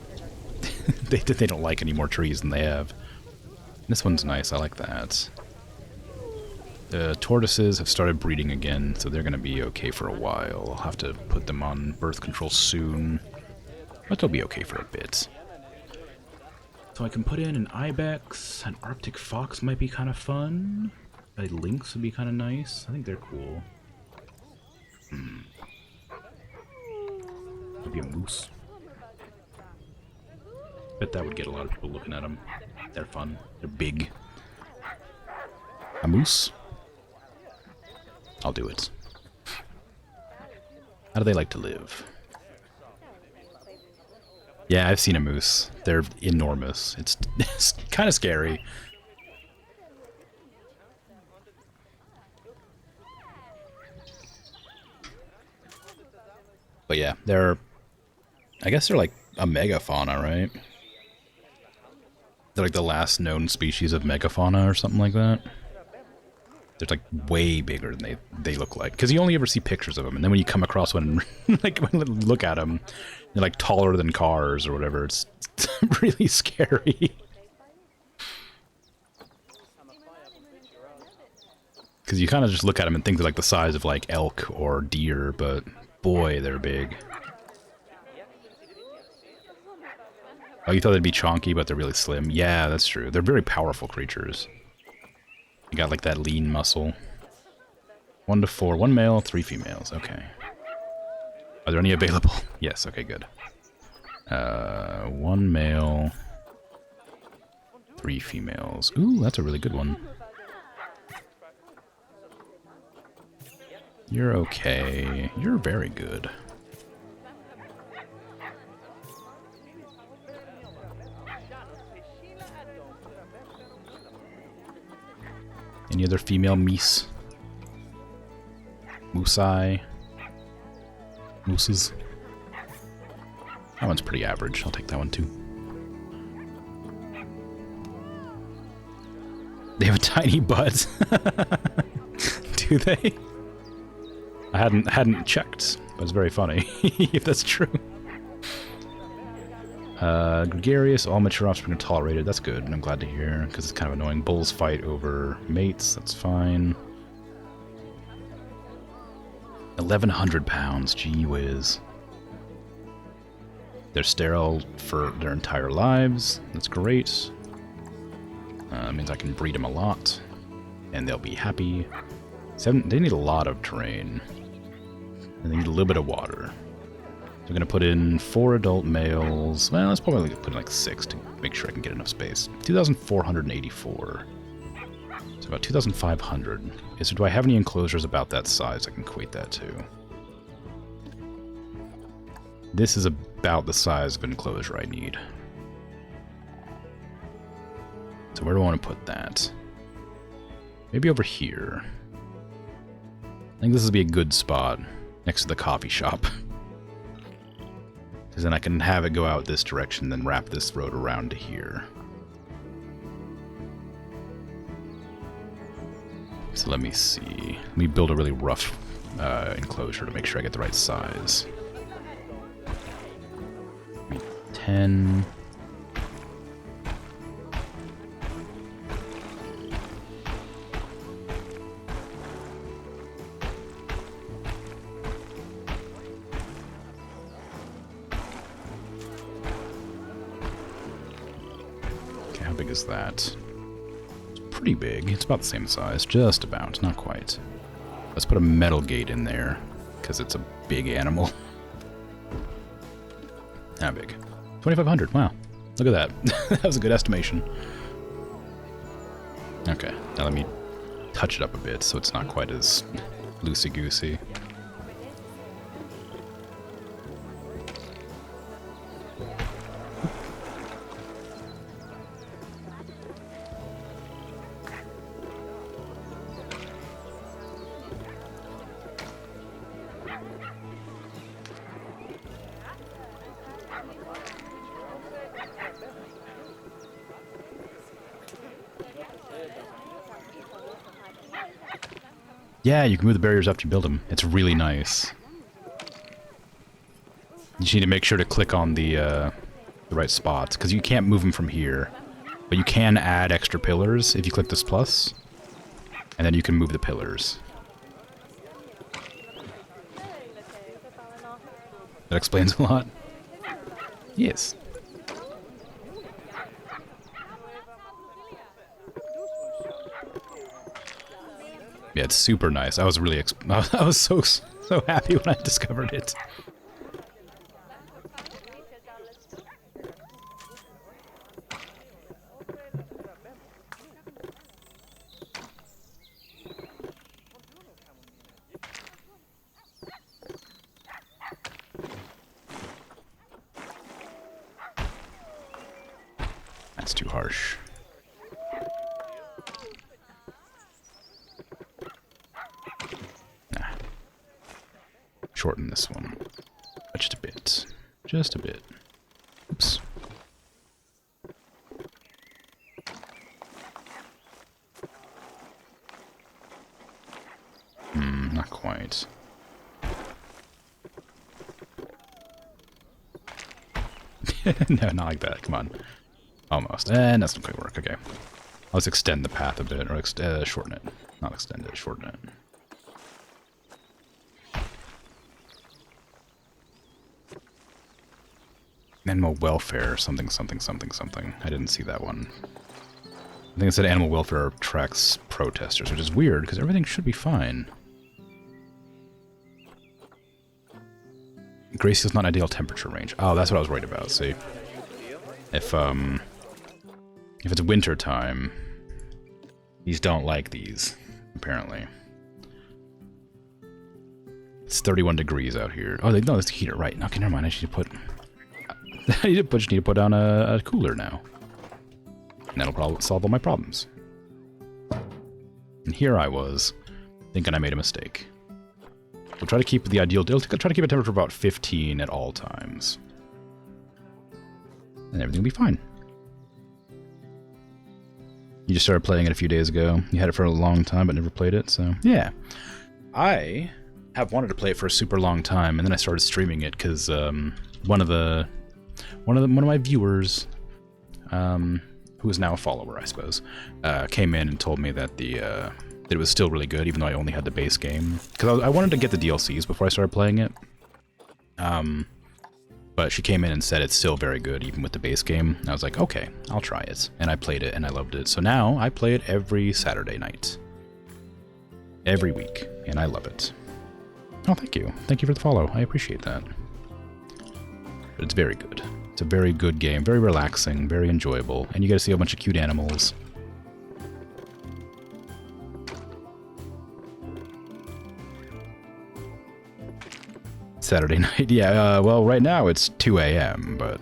they don't like any more trees than they have. This one's nice, I like that. The tortoises have started breeding again, so they're gonna be okay for a while. I'll have to put them on birth control soon, but they'll be okay for a bit. So I can put in an ibex, an arctic fox might be kind of fun. A lynx would be kind of nice. I think they're cool. Maybe a moose. Bet that would get a lot of people looking at them. They're fun. They're big. A moose? I'll do it. How do they like to live? Yeah, I've seen a moose. They're enormous. It's kind of scary. But yeah, I guess they're like a megafauna, right? They're like the last known species of megafauna or something like that. They're like way bigger than they look like. Because you only ever see pictures of them, and then when you come across one and like look at them, they're like taller than cars or whatever. It's really scary. Because you kind of just look at them and think they're like the size of like elk or deer, but boy, they're big. Oh, you thought they'd be chonky, but they're really slim. Yeah, that's true. They're very powerful creatures. You got like that lean muscle. 1 to 4. 1 male, 3 females. Okay. Are there any available? Yes, okay, good. 1 male, 3 females. Ooh, that's a really good one. You're okay. You're very good. Any other female meese? Moosei? Mooses? That one's pretty average. I'll take that one too. They have a tiny butt. Do they? I hadn't checked, but it's very funny if that's true. Gregarious, all mature offspring are tolerated. That's good, and I'm glad to hear, because it's kind of annoying. Bulls fight over mates. That's fine. 1,100 pounds. Gee whiz. They're sterile for their entire lives. That's great. Means I can breed them a lot, and they'll be happy. They need a lot of terrain, and they need a little bit of water. So I'm going to put in 4 adult males. Well, let's probably put in like 6 to make sure I can get enough space. 2,484. So about 2,500. Do I have any enclosures about that size I can equate that to? This is about the size of enclosure I need. So where do I want to put that? Maybe over here. I think this would be a good spot next to the coffee shop. Because then I can have it go out this direction, then wrap this road around to here. So let me see. Let me build a really rough enclosure to make sure I get the right size. 10. Okay, how big is that? It's pretty big. It's about the same size, just about, not quite. Let's put a metal gate in there, because it's a big animal. How big? 2,500, wow. Look at that. That was a good estimation. Okay, now let me touch it up a bit so it's not quite as loosey-goosey. Yeah, you can move the barriers after you build them. It's really nice. You just need to make sure to click on the right spots, because you can't move them from here. But you can add extra pillars if you click this plus, and then you can move the pillars. That explains a lot. Yes. Yeah, it's super nice. I was really I was so happy when I discovered it. That's too harsh. Shorten this one. Just a bit. Just a bit. Oops. Not quite. No, not like that. Come on. Almost. And that's not quite work. Okay. Let's extend the path a bit, or shorten it. Not extend it, shorten it. Animal welfare, something, something, something, something. I didn't see that one. I think it said animal welfare attracts protesters, which is weird, because everything should be fine. Gracio's not ideal temperature range. Oh, that's what I was worried about, see. If it's winter time, these don't like these, apparently. It's 31 degrees out here. Oh, no, it's the heater, right. Okay, never mind, I should put... I just need to put down a cooler now. And that'll probably solve all my problems. And here I was, thinking I made a mistake. We'll try to keep the ideal... Try to keep a temperature of about 15 at all times. And everything will be fine. You just started playing it a few days ago. You had it for a long time, but never played it, so... Yeah. I have wanted to play it for a super long time, and then I started streaming it, because, one of my viewers, who is now a follower, I suppose, came in and told me that that it was still really good, even though I only had the base game. Because I wanted to get the DLCs before I started playing it. But she came in and said it's still very good, even with the base game. And I was like, okay, I'll try it. And I played it, and I loved it. So now I play it every Saturday night. Every week. And I love it. Oh, thank you. Thank you for the follow. I appreciate that. But it's very good. It's a very good game, very relaxing, very enjoyable, and you get to see a bunch of cute animals. Saturday night, yeah, well, right now it's 2 a.m., but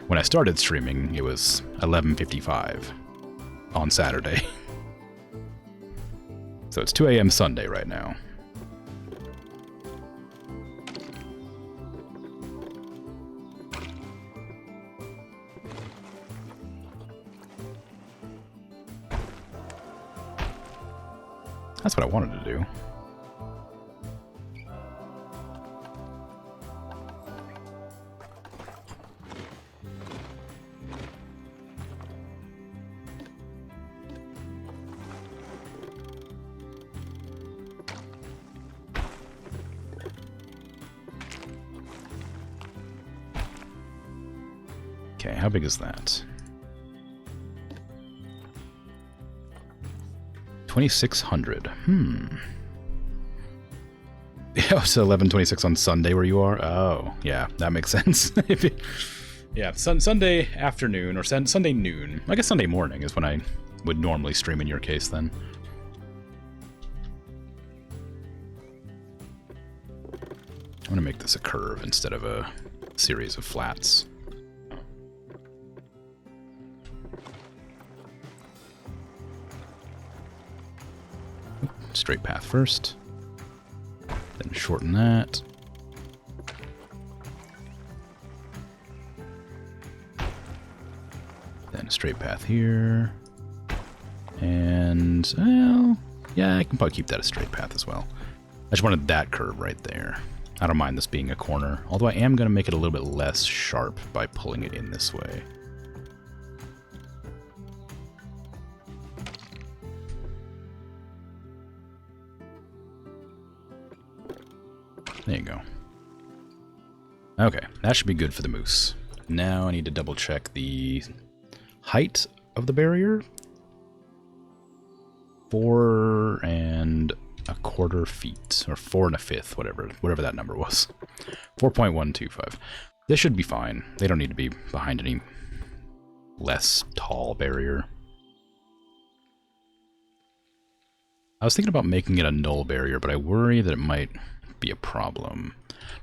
when I started streaming, it was 11:55 on Saturday. So it's 2 a.m. Sunday right now. That's what I wanted to do. Okay, how big is that? 2,600. Yeah, so 11:26 on Sunday where you are? Oh, yeah, that makes sense. Yeah, Sunday afternoon or Sunday noon. I guess Sunday morning is when I would normally stream in your case then. I want to make this a curve instead of a series of flats. Straight path first, then shorten that. Then a straight path here. And, well, yeah, I can probably keep that a straight path as well. I just wanted that curve right there. I don't mind this being a corner, although I am going to make it a little bit less sharp by pulling it in this way. There you go. Okay, that should be good for the moose. Now I need to double check the height of the barrier. 4¼ feet, or 4 1/5, whatever that number was. 4.125. This should be fine. They don't need to be behind any less tall barrier. I was thinking about making it a null barrier, but I worry that it might be a problem.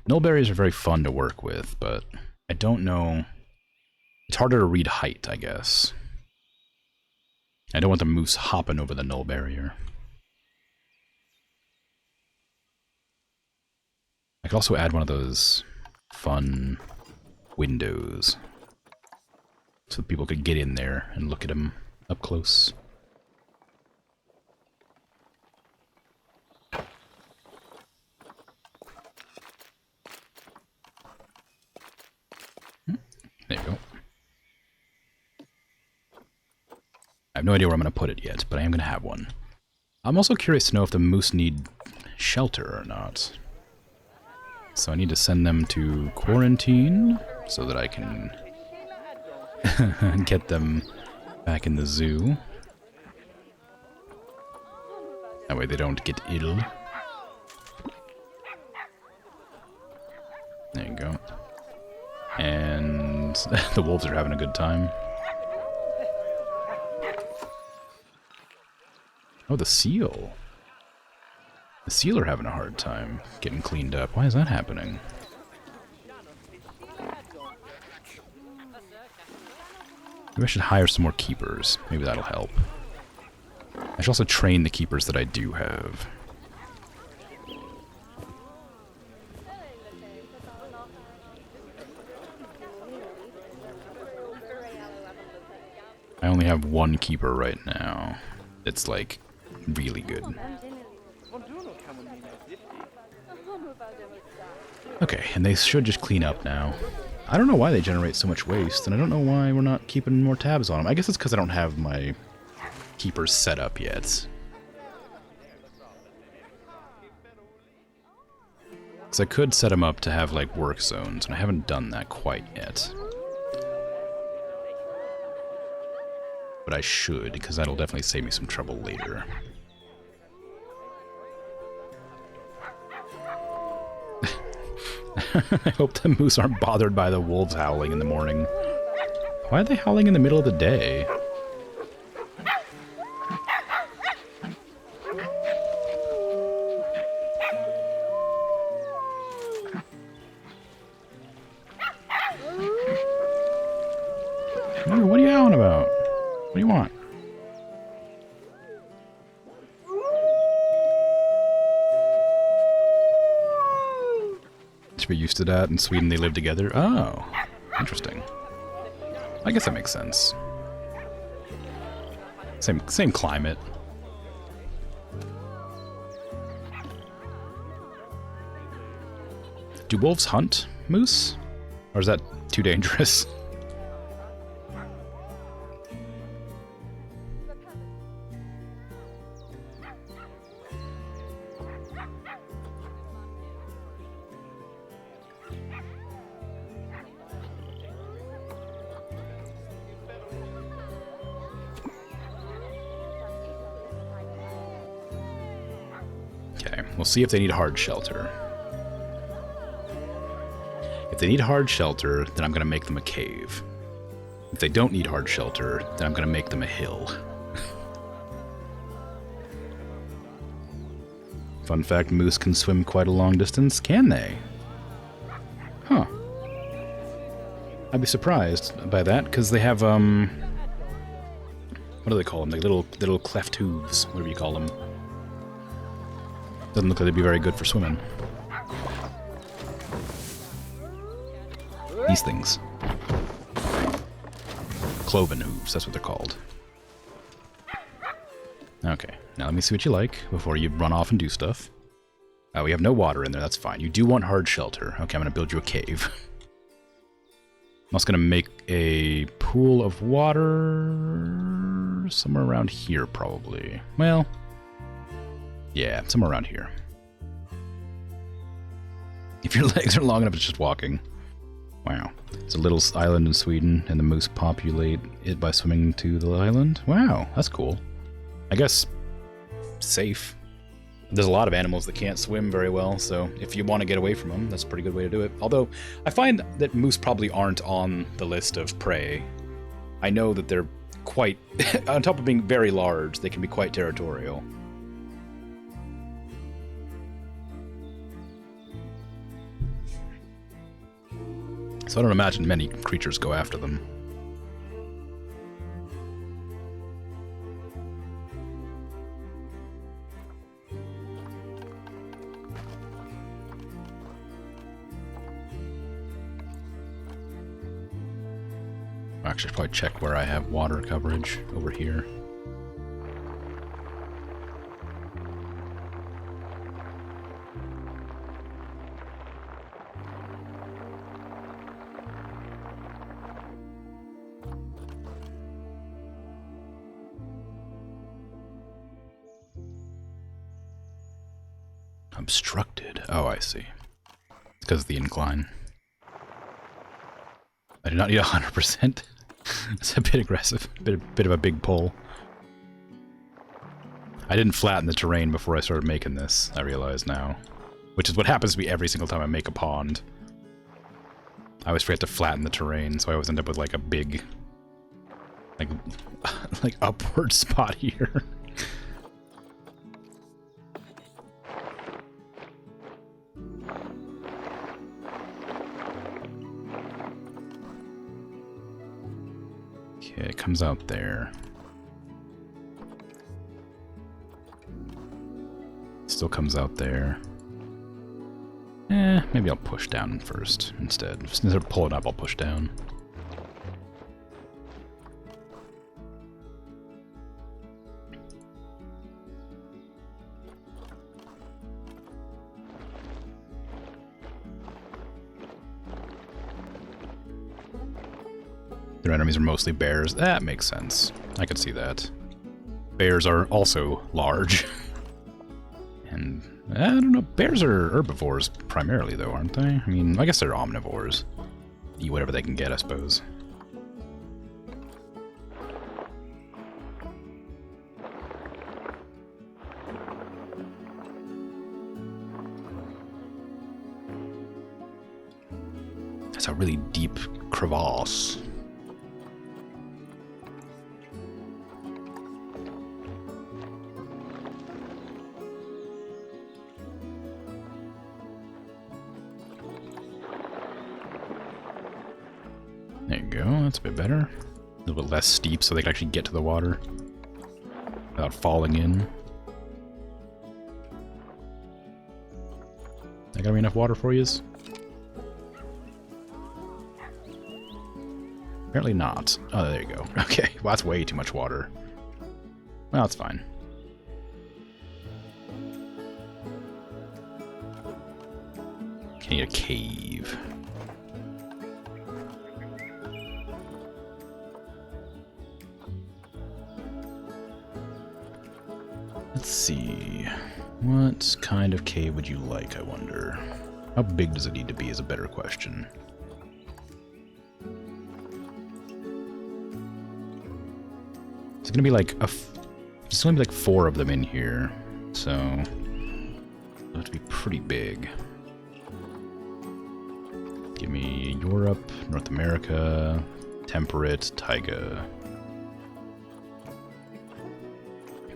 Null barriers are very fun to work with, but I don't know. It's harder to read height, I guess. I don't want the moose hopping over the null barrier. I could also add one of those fun windows so that people could get in there and look at them up close. There you go. I have no idea where I'm going to put it yet, but I am going to have one. I'm also curious to know if the moose need shelter or not. So I need to send them to quarantine so that I can get them back in the zoo. That way they don't get ill. There you go. And the wolves are having a good time. Oh, the seal. The seal are having a hard time getting cleaned up. Why is that happening? Maybe I should hire some more keepers. Maybe that'll help. I should also train the keepers that I do have. I only have one keeper right now. It's like really good. Okay, and they should just clean up now. I don't know why they generate so much waste, and I don't know why we're not keeping more tabs on them. I guess it's because I don't have my keepers set up yet. Because I could set them up to have, like, work zones, and I haven't done that quite yet. But I should, because that'll definitely save me some trouble later. I hope the moose aren't bothered by the wolves howling in the morning. Why are they howling in the middle of the day? What are you howling about? What do you want? Should be used to that. In Sweden they live together. Oh, interesting. I guess that makes sense. Same climate. Do wolves hunt moose? Or is that too dangerous? Okay, we'll see if they need hard shelter. If they need hard shelter, then I'm going to make them a cave. If they don't need hard shelter, then I'm going to make them a hill. Fun fact, moose can swim quite a long distance. Can they? Huh. I'd be surprised by that, because they have, what do they call them? Like little cleft hooves, whatever you call them. Doesn't look like they'd be very good for swimming. These things. Cloven hooves, that's what they're called. Okay, now let me see what you like before you run off and do stuff. Oh, we have no water in there, that's fine. You do want hard shelter. Okay, I'm gonna build you a cave. I'm also gonna make a pool of water somewhere around here, probably. Well, yeah, somewhere around here. If your legs are long enough, it's just walking. Wow. It's a little island in Sweden, and the moose populate it by swimming to the island. Wow, that's cool. I guess safe. There's a lot of animals that can't swim very well, so if you want to get away from them, that's a pretty good way to do it. Although, I find that moose probably aren't on the list of prey. I know that they're quite... on top of being very large, they can be quite territorial. So I don't imagine many creatures go after them. Actually, I should probably check where I have water coverage over here. Obstructed. Oh, I see. It's because of the incline. I do not need 100%. It's a bit aggressive. Bit of a big pull. I didn't flatten the terrain before I started making this, I realize now. Which is what happens to me every single time I make a pond. I always forget to flatten the terrain, so I always end up with like a big... like upward spot here. Okay, it comes out there. Still comes out there. Maybe I'll push down first instead. Instead of pulling up, I'll push down. Their enemies are mostly bears. That makes sense. I could see that. Bears are also large. And, I don't know, bears are herbivores primarily, though, aren't they? I mean, I guess they're omnivores. Eat whatever they can get, I suppose. That's a really deep crevasse. There you go, that's a bit better. A little bit less steep so they can actually get to the water without falling in. I got enough water for yous? Apparently not. Oh, there you go. Okay, well that's way too much water. Well, it's fine. need a cave. Let's see. What kind of cave would you like, I wonder? How big does it need to be is a better question. It's gonna be like there's gonna be like 4 of them in here, so it'll have to be pretty big. Give me Europe, North America, temperate, taiga.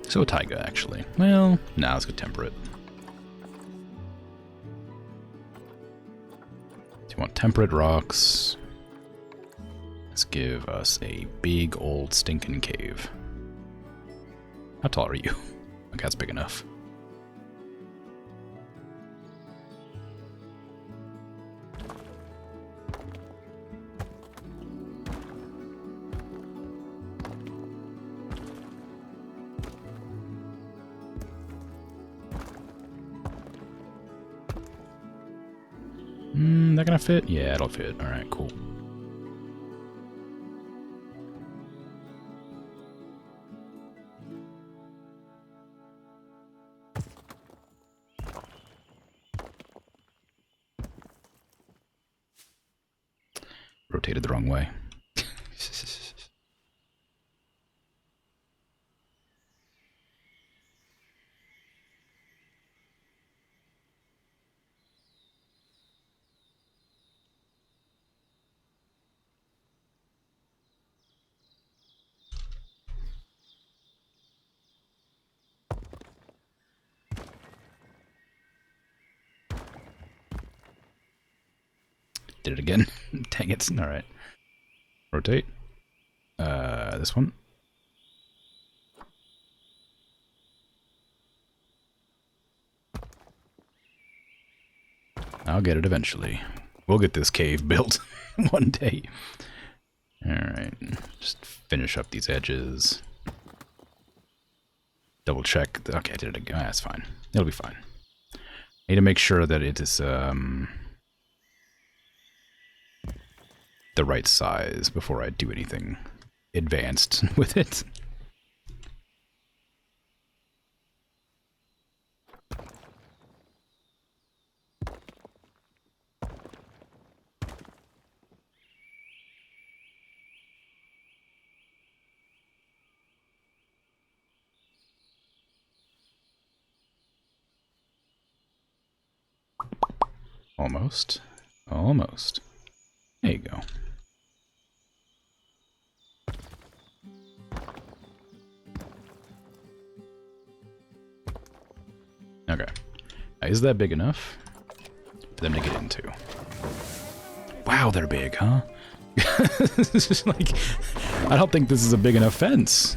So taiga, actually. Well, nah, let's go temperate. Do you want temperate rocks? Let's give us a big old stinking cave. How tall are you? Okay, that's big enough. That gonna fit? Yeah, it'll fit. Alright, cool. Rotated the wrong way. Did it again. Dang it. Alright. Rotate. This one. I'll get it eventually. We'll get this cave built one day. Alright. Just finish up these edges. Double check. Okay, I did it again. That's fine. It'll be fine. Need to make sure that it is, the right size before I do anything advanced with it. Almost. Almost. There you go. Okay. Now, is that big enough for them to get into? Wow, they're big, huh? It's just like, I don't think this is a big enough fence.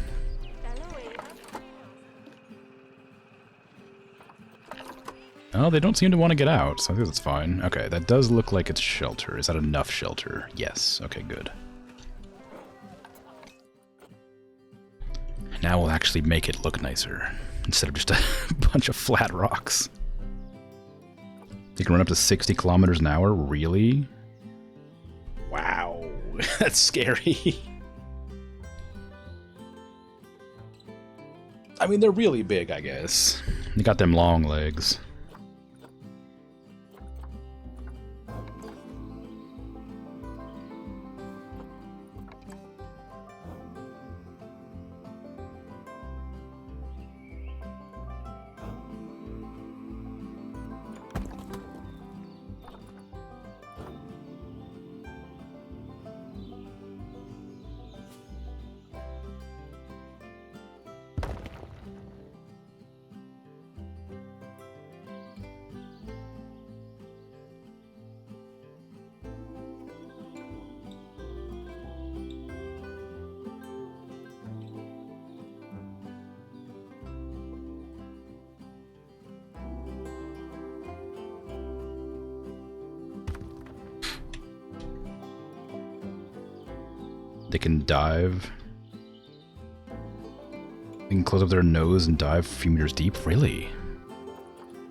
Oh, they don't seem to want to get out, so I think that's fine. Okay, that does look like it's shelter. Is that enough shelter? Yes. Okay, good. Now we'll actually make it look nicer, instead of just a bunch of flat rocks. You can run up to 60 kilometers an hour? Really? Wow. That's scary. I mean, they're really big, I guess. They got them long legs. They can dive. They can close up their nose and dive a few meters deep? Really?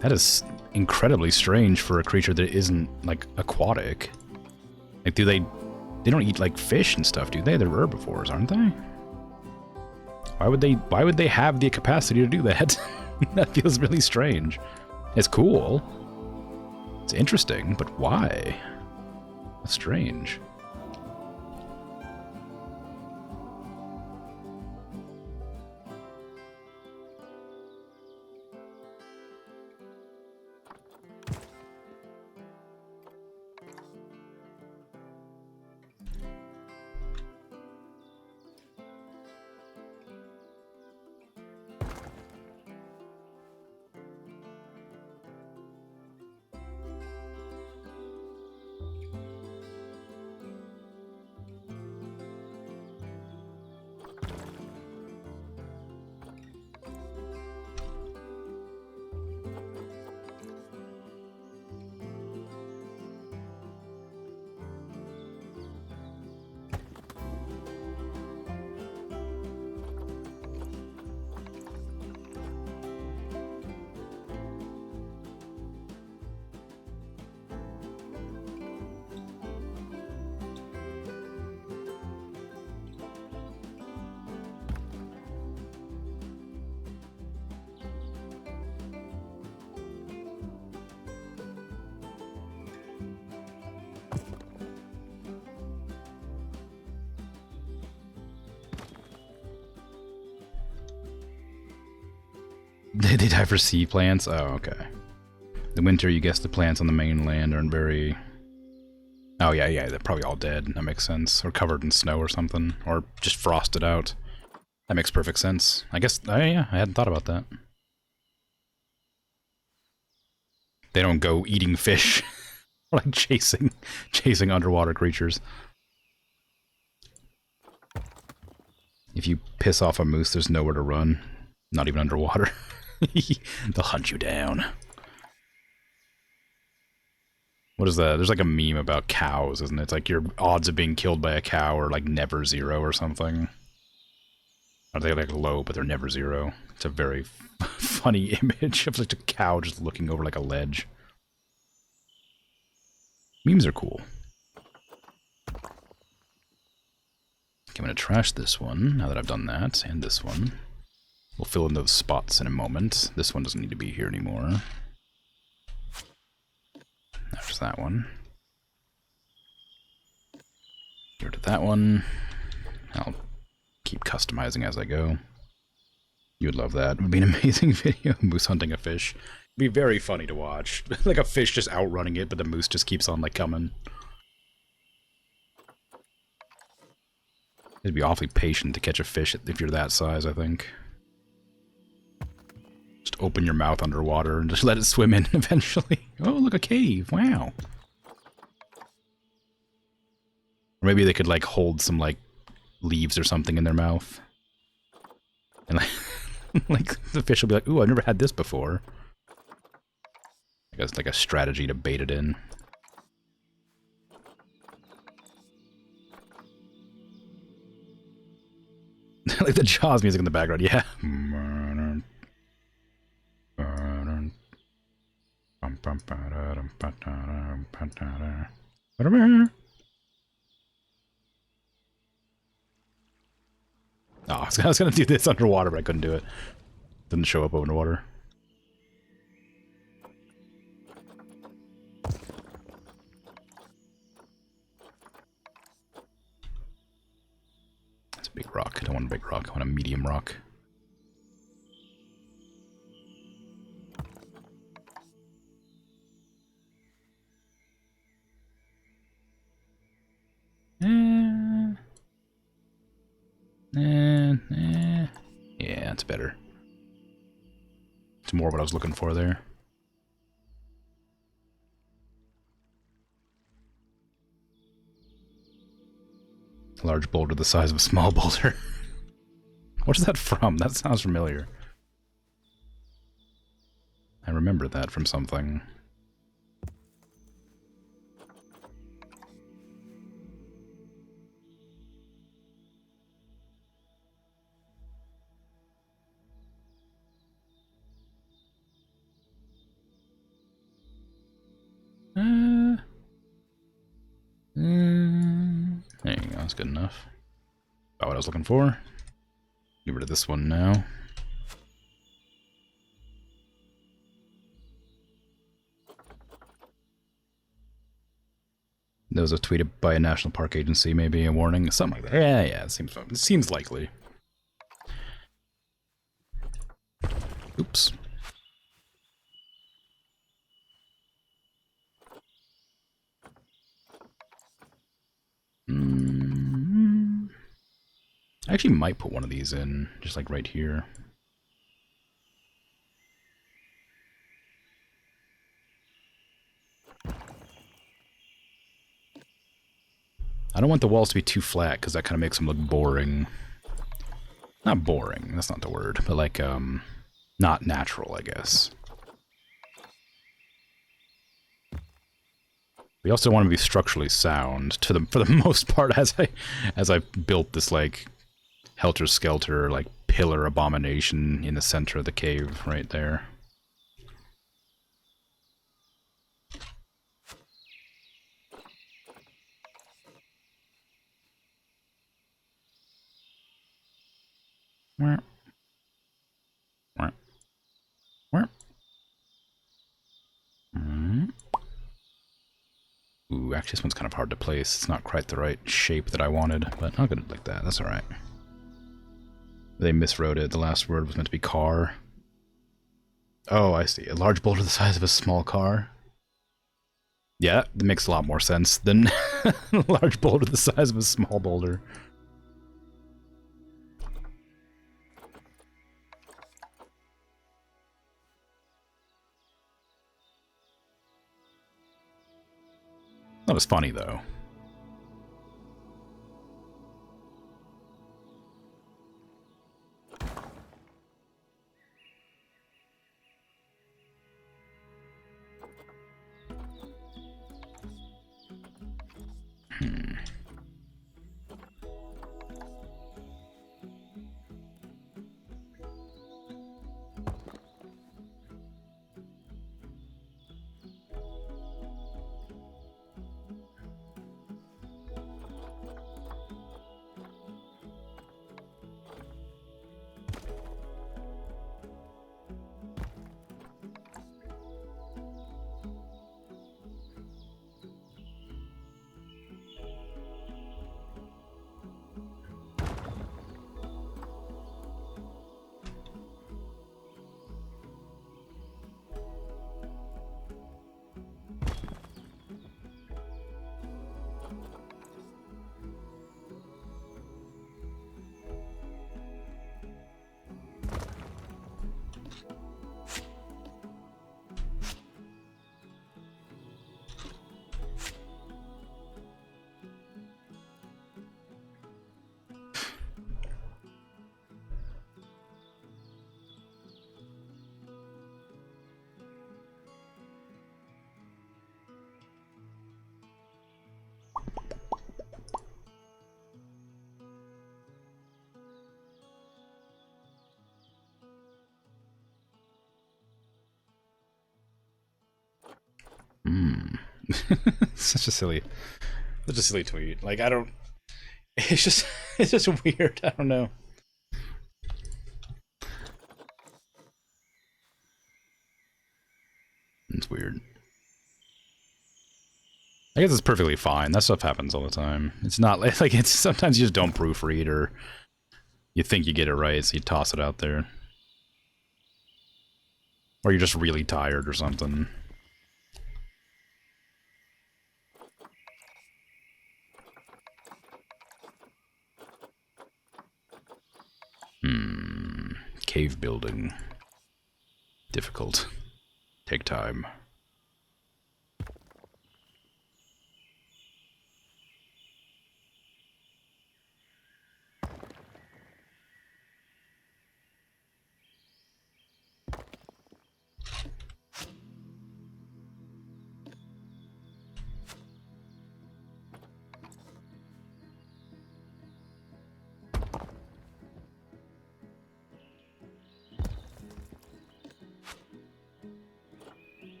That is incredibly strange for a creature that isn't, like, aquatic. Like, do they... They don't eat, like, fish and stuff, do they? They're herbivores, aren't they? Why would they have the capacity to do that? That feels really strange. It's cool. It's interesting, but why? That's strange. They die for sea plants? Oh, okay. The winter, you guess the plants on the mainland aren't very... Oh, yeah, they're probably all dead. That makes sense. Or covered in snow or something. Or just frosted out. That makes perfect sense. I guess, oh, yeah, I hadn't thought about that. They don't go eating fish. Like chasing underwater creatures. If you piss off a moose, there's nowhere to run. Not even underwater. They'll hunt you down. What is that? There's like a meme about cows, isn't it? It's like your odds of being killed by a cow are like never zero or something. Or they're like low, but they're never zero. It's a very funny image of like a cow just looking over like a ledge. Memes are cool. Okay, I'm gonna trash this one now that I've done that, and this one. We'll fill in those spots in a moment. This one doesn't need to be here anymore. There's that one. Get rid of that one. I'll keep customizing as I go. You would love that. It would be an amazing video. Moose hunting a fish. It'd be very funny to watch. Like a fish just outrunning it, but the moose just keeps on like coming. It'd be awfully patient to catch a fish if you're that size, I think. Just open your mouth underwater and just let it swim in eventually. Oh, look, a cave. Wow. Or maybe they could, like, hold some, like, leaves or something in their mouth. And, like, like the fish will be like, ooh, I've never had this before. I guess, like, a strategy to bait it in. Like the Jaws music in the background, yeah. Oh, I was gonna do this underwater, but I couldn't do it. Didn't show up underwater. That's a big rock. I don't want a big rock. I want a medium rock. Yeah, that's better. It's more what I was looking for there. A large boulder the size of a small boulder. What is that from? That sounds familiar. I remember that from something. That's good enough. About what I was looking for. Get rid of this one now. There was a tweet by a national park agency, maybe a warning, something like that. Yeah, it seems likely. Oops. I actually might put one of these in, just like right here. I don't want the walls to be too flat, because that kind of makes them look boring. Not boring, that's not the word, but like, not natural, I guess. We also want to be structurally sound for the most part as I built this like helter-skelter like pillar abomination in the center of the cave right there. Ooh, actually this one's kind of hard to place. It's not quite the right shape that I wanted, but I'll get it like that. That's alright. They miswrote it. The last word was meant to be car. Oh, I see. A large boulder the size of a small car. Yeah, that makes a lot more sense than a large boulder the size of a small boulder. Not as funny, though. Such a silly tweet. Like, I don't... It's just weird. I don't know. It's weird. I guess it's perfectly fine. That stuff happens all the time. It's not like it's sometimes you just don't proofread or you think you get it right, so you toss it out there. Or you're just really tired or something. Cave building. Difficult. Take time.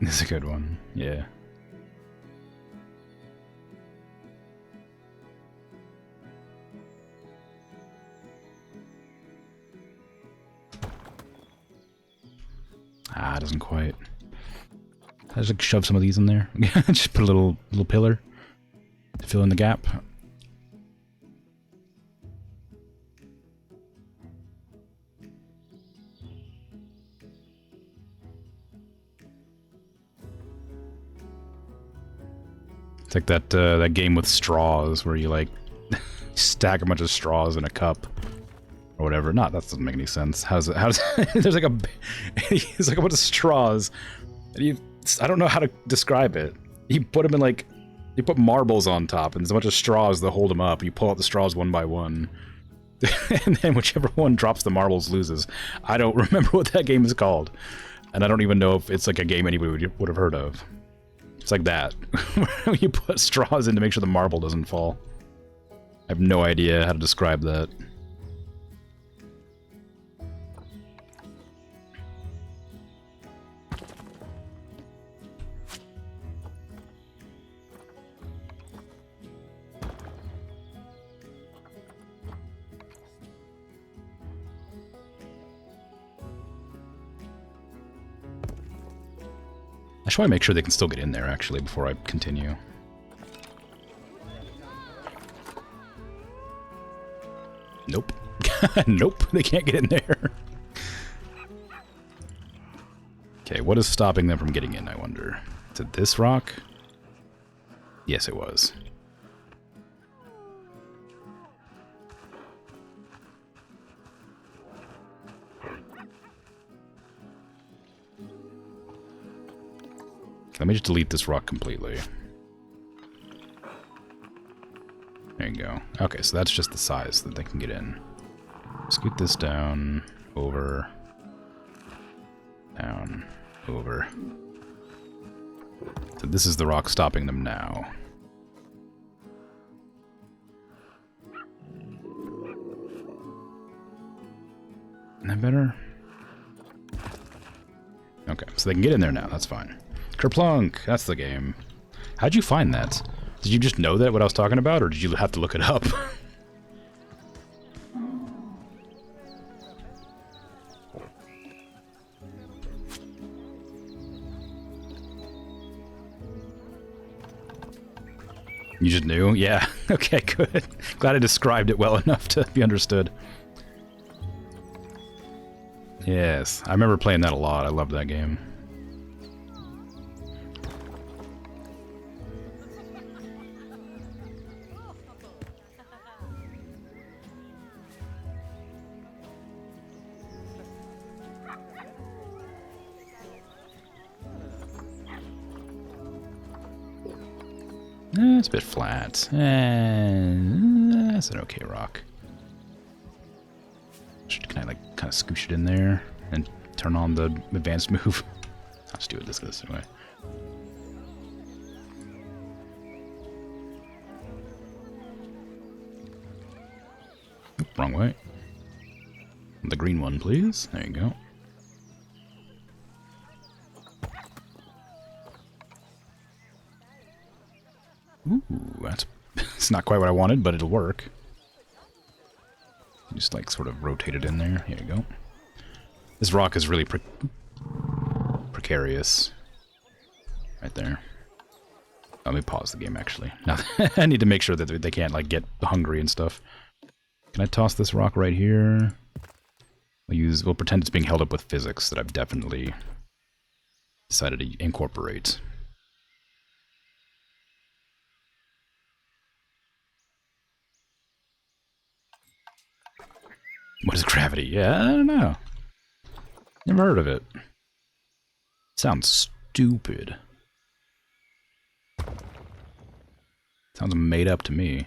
This is a good one. Yeah. Ah, it doesn't quite. I just like shove some of these in there. Just put a little pillar to fill in the gap. It's like that game with straws where you like stack a bunch of straws in a cup or whatever. That doesn't make any sense. How's there's like it's like a bunch of straws. And I don't know how to describe it. You put them in like, you put marbles on top and there's a bunch of straws that hold them up. You pull out the straws one by one. And then whichever one drops the marbles loses. I don't remember what that game is called. And I don't even know if it's like a game anybody would have heard of. It's like that. You put straws in to make sure the marble doesn't fall. I have no idea how to describe that. I should probably make sure they can still get in there, actually, before I continue. Nope. Nope, they can't get in there. Okay, what is stopping them from getting in, I wonder? Is it this rock? Yes, it was. Let me just delete this rock completely. There you go. Okay, so that's just the size that they can get in. Scoot this down, over, down, over. So this is the rock stopping them now. Isn't that better? Okay, so they can get in there now, that's fine. Kerplunk, that's the game. How'd you find that? Did you just know that, what I was talking about, or did you have to look it up? You just knew? Yeah. Okay, good. Glad I described it well enough to be understood. Yes, I remember playing that a lot. I loved that game. It's a bit flat. That's an okay rock. Can I like kind of scooch it in there and turn on the advanced move? I'll just do it this way. Oop, wrong way. The green one, please. There you go. Ooh, it's not quite what I wanted, but it'll work. Just like sort of rotate it in there. Here you go. This rock is really precarious. Right there. Let me pause the game actually. Now I need to make sure that they can't like get hungry and stuff. Can I toss this rock right here? We'll pretend it's being held up with physics that I've definitely decided to incorporate. What is gravity? Yeah, I don't know. Never heard of it. Sounds stupid. Sounds made up to me.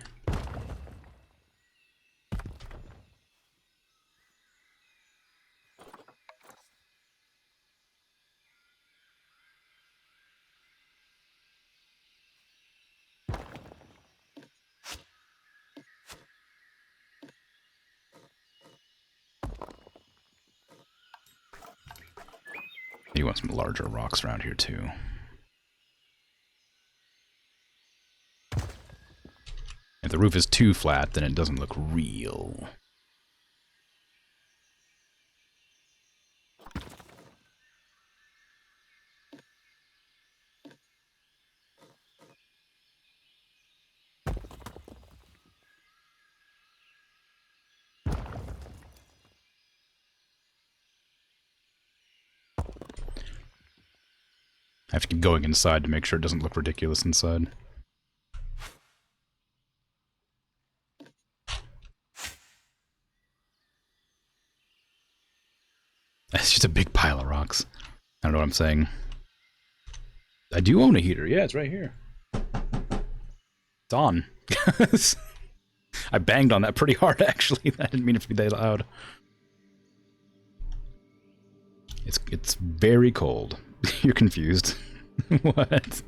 You want some larger rocks around here too. If the roof is too flat, then it doesn't look real. I have to keep going inside to make sure it doesn't look ridiculous inside. It's just a big pile of rocks. I don't know what I'm saying. I do own a heater. Yeah, it's right here. It's on. I banged on that pretty hard, actually. I didn't mean it to be that loud. It's very cold. You're confused. What?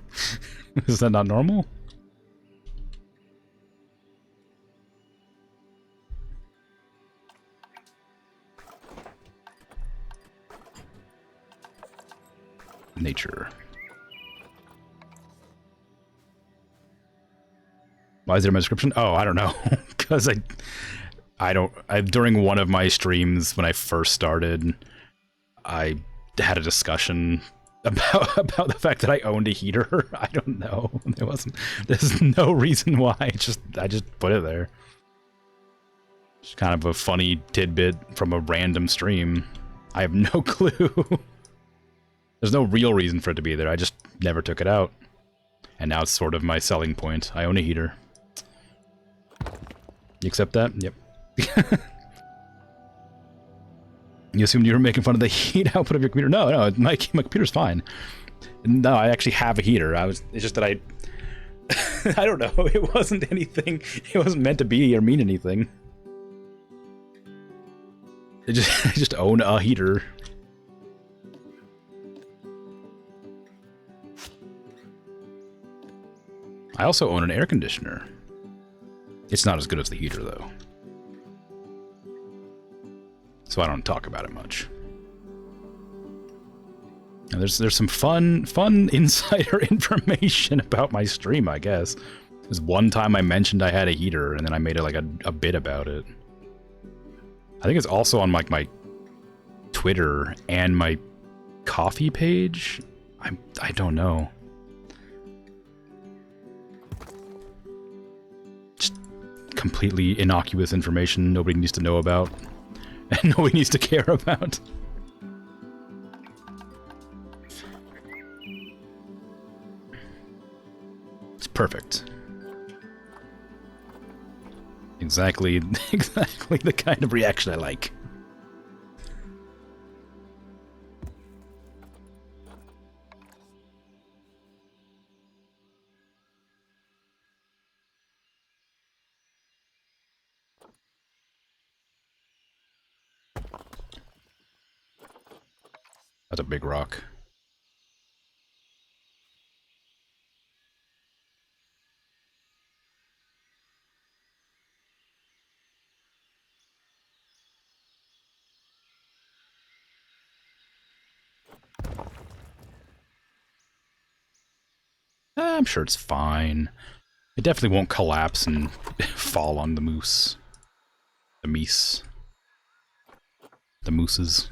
Is that not normal? Nature. Why is there my description? Oh, I don't know. Because during one of my streams when I first started, I had a discussion about the fact that I owned a heater. I don't know. There's no reason why. I just put it there. It's kind of a funny tidbit from a random stream. I have no clue. There's no real reason for it to be there. I just never took it out. And now it's sort of my selling point. I own a heater. You accept that? Yep. You assumed you were making fun of the heat output of your computer? No, my computer's fine. No, I actually have a heater. It's just that I don't know. It wasn't anything. It wasn't meant to be or mean anything. I just own a heater. I also own an air conditioner. It's not as good as the heater, though. So I don't talk about it much. And there's some fun insider information about my stream, I guess. There's one time I mentioned I had a heater, and then I made it like a bit about it. I think it's also on like my Twitter and my coffee page. I don't know. Just completely innocuous information nobody needs to know about. And nobody needs to care about. It's perfect. Exactly the kind of reaction I like. That's a big rock. I'm sure it's fine. It definitely won't collapse and fall on the moose. The meese. The mooses.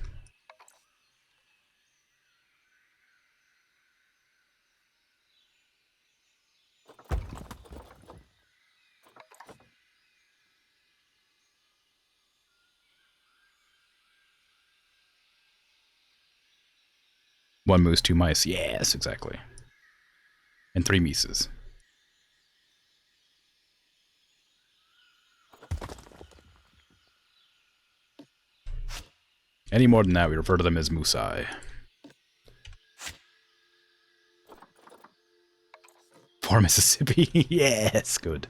One moose, two mice. Yes, exactly. And three mices. Any more than that, we refer to them as moosei. For Mississippi. Yes, good.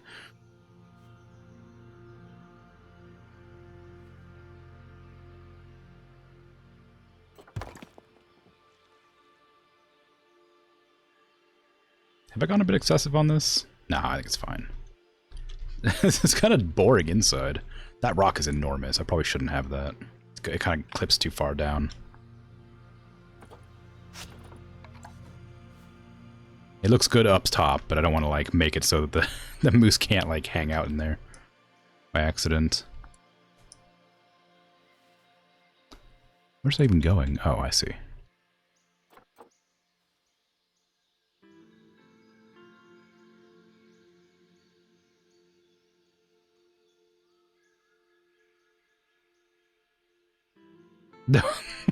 Have I gone a bit excessive on this? Nah, I think it's fine. It's kind of boring inside. That rock is enormous. I probably shouldn't have that. It kind of clips too far down. It looks good up top, but I don't want to, like, make it so that the moose can't, like, hang out in there by accident. Where's it even going? Oh, I see.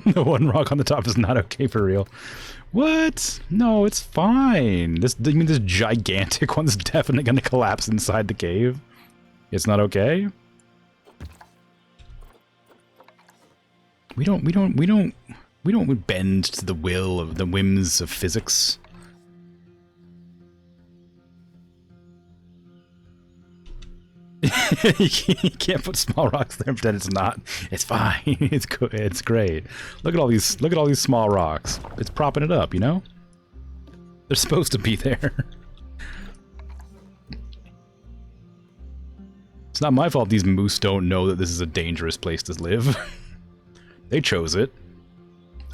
The one rock on the top is not okay for real. What? No, it's fine. You mean this gigantic one's definitely gonna collapse inside the cave? It's not okay? We don't bend to the will of the whims of physics. You can't put small rocks there and pretend it's not. It's fine. It's good. It's great. Look at all these small rocks. It's propping it up, you know? They're supposed to be there. It's not my fault these moose don't know that this is a dangerous place to live. They chose it.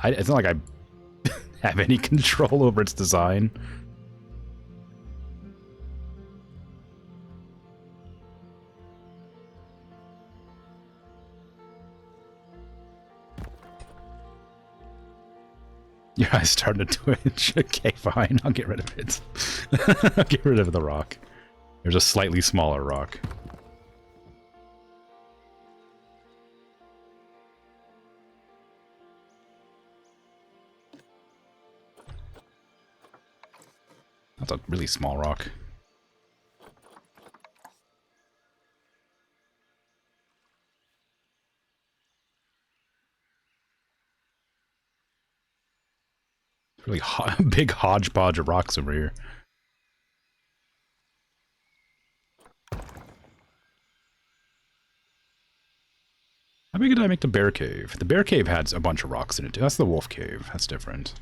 It's not like I have any control over its design. Your eyes starting to twitch. Okay, fine. I'll get rid of it. I'll get rid of the rock. There's a slightly smaller rock. That's a really small rock. Really big hodgepodge of rocks over here. How big did I make the bear cave? The bear cave had a bunch of rocks in it too. That's the wolf cave. That's different.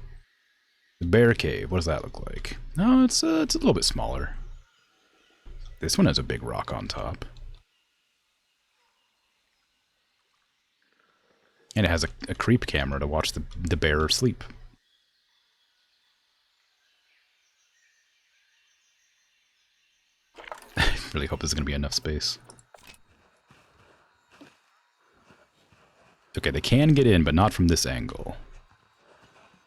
The bear cave, what does that look like? No, it's a little bit smaller. This one has a big rock on top. And it has a creep camera to watch the bear sleep. I really hope there's going to be enough space. Okay, they can get in, but not from this angle.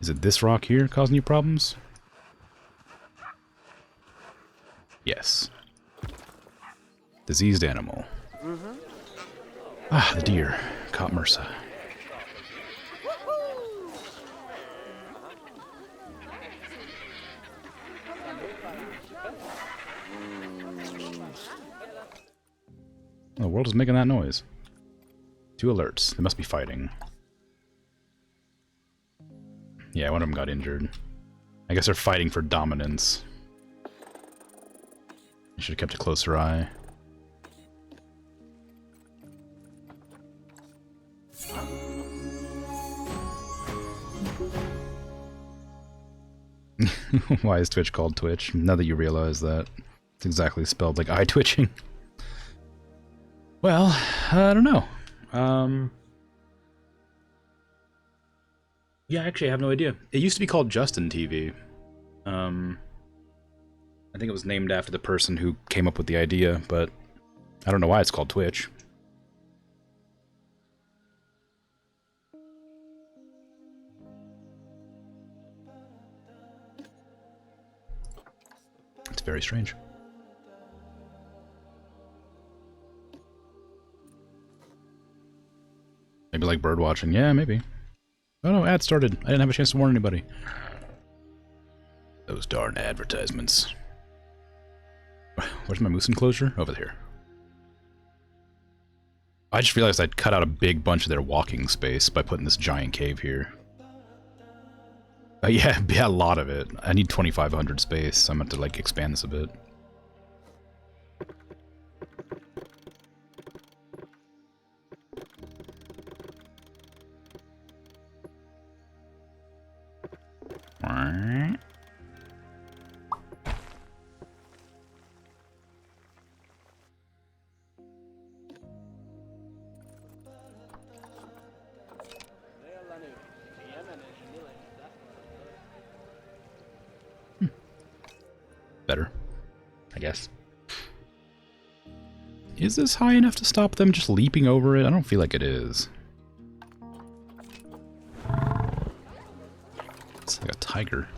Is it this rock here causing you problems? Yes. Diseased animal. Ah, the deer. Caught MRSA. The world is making that noise. 2 alerts. They must be fighting. Yeah, one of them got injured. I guess they're fighting for dominance. I should have kept a closer eye. Why is Twitch called Twitch? Now that you realize that. It's exactly spelled like eye twitching. Well, I don't know. Yeah, actually, I have no idea. It used to be called Justin TV. I think it was named after the person who came up with the idea, but I don't know why it's called Twitch. It's very strange. Maybe like bird watching. Yeah, maybe. Oh no, ad started. I didn't have a chance to warn anybody. Those darn advertisements. Where's my moose enclosure? Over here. I just realized I'd cut out a big bunch of their walking space by putting this giant cave here. Yeah, a lot of it. I need 2,500 space, so I'm going to like expand this a bit. better, I guess. Is this high enough to stop them just leaping over it? I don't feel like it is. It's like a tiger.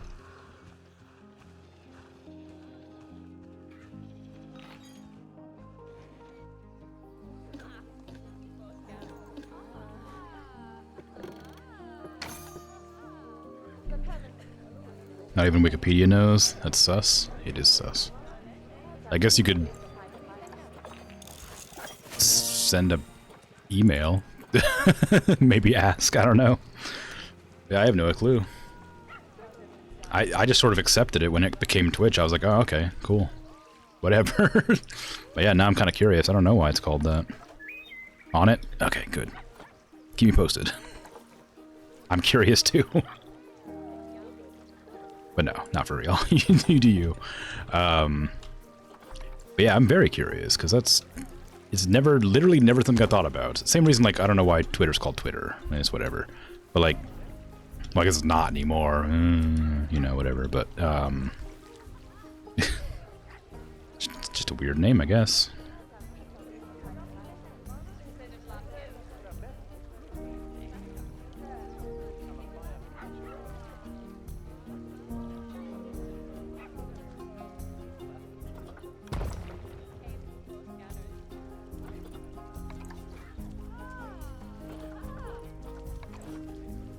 Not even Wikipedia knows. That's sus. It is sus. I guess you could send a email. Maybe ask. I don't know. Yeah, I have no clue. I just sort of accepted it when it became Twitch. I was like, oh, okay, cool. Whatever. But yeah, now I'm kind of curious. I don't know why it's called that. On it? Okay, good. Keep me posted. I'm curious too. But no, not for real. You do you. But yeah, I'm very curious, because it's literally never something I thought about. Same reason, like, I don't know why Twitter's called Twitter. I mean, it's whatever. But like, well, I guess it's not anymore. You know, whatever. But, it's just a weird name, I guess.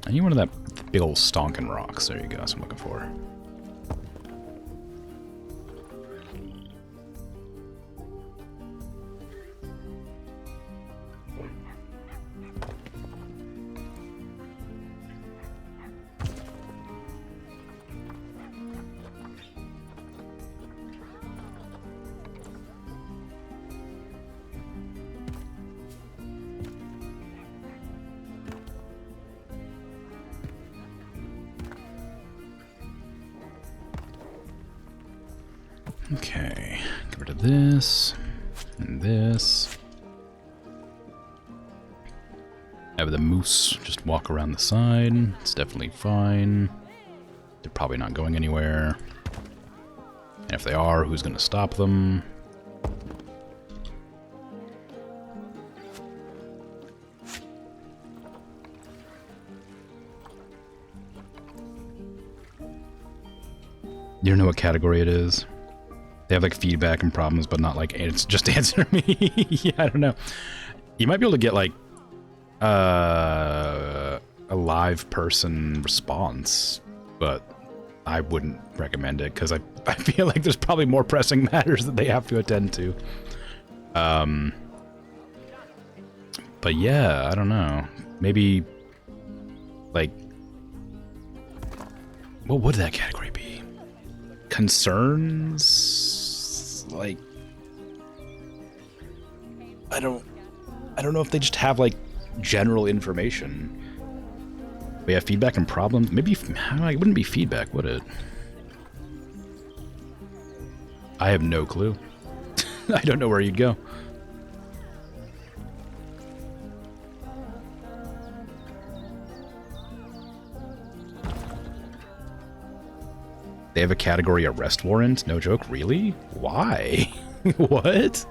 I need one of that big old stonking rocks. There you go. That's what I'm looking for. Okay, get rid of this, and this. Have the moose just walk around the side. It's definitely fine. They're probably not going anywhere. And if they are, who's going to stop them? You don't know what category it is? They have like feedback and problems, but not like it's just answer me. Yeah, I don't know. You might be able to get like a live person response, but I wouldn't recommend it because I feel like there's probably more pressing matters that they have to attend to. But yeah, I don't know. Maybe like what would that category be? Concerns? Like I don't know if they just have like general information. But yeah, feedback and problems. Maybe it wouldn't be feedback, would it? I have no clue. I don't know where you'd go. They have a category arrest warrant? No joke, really? Why? What?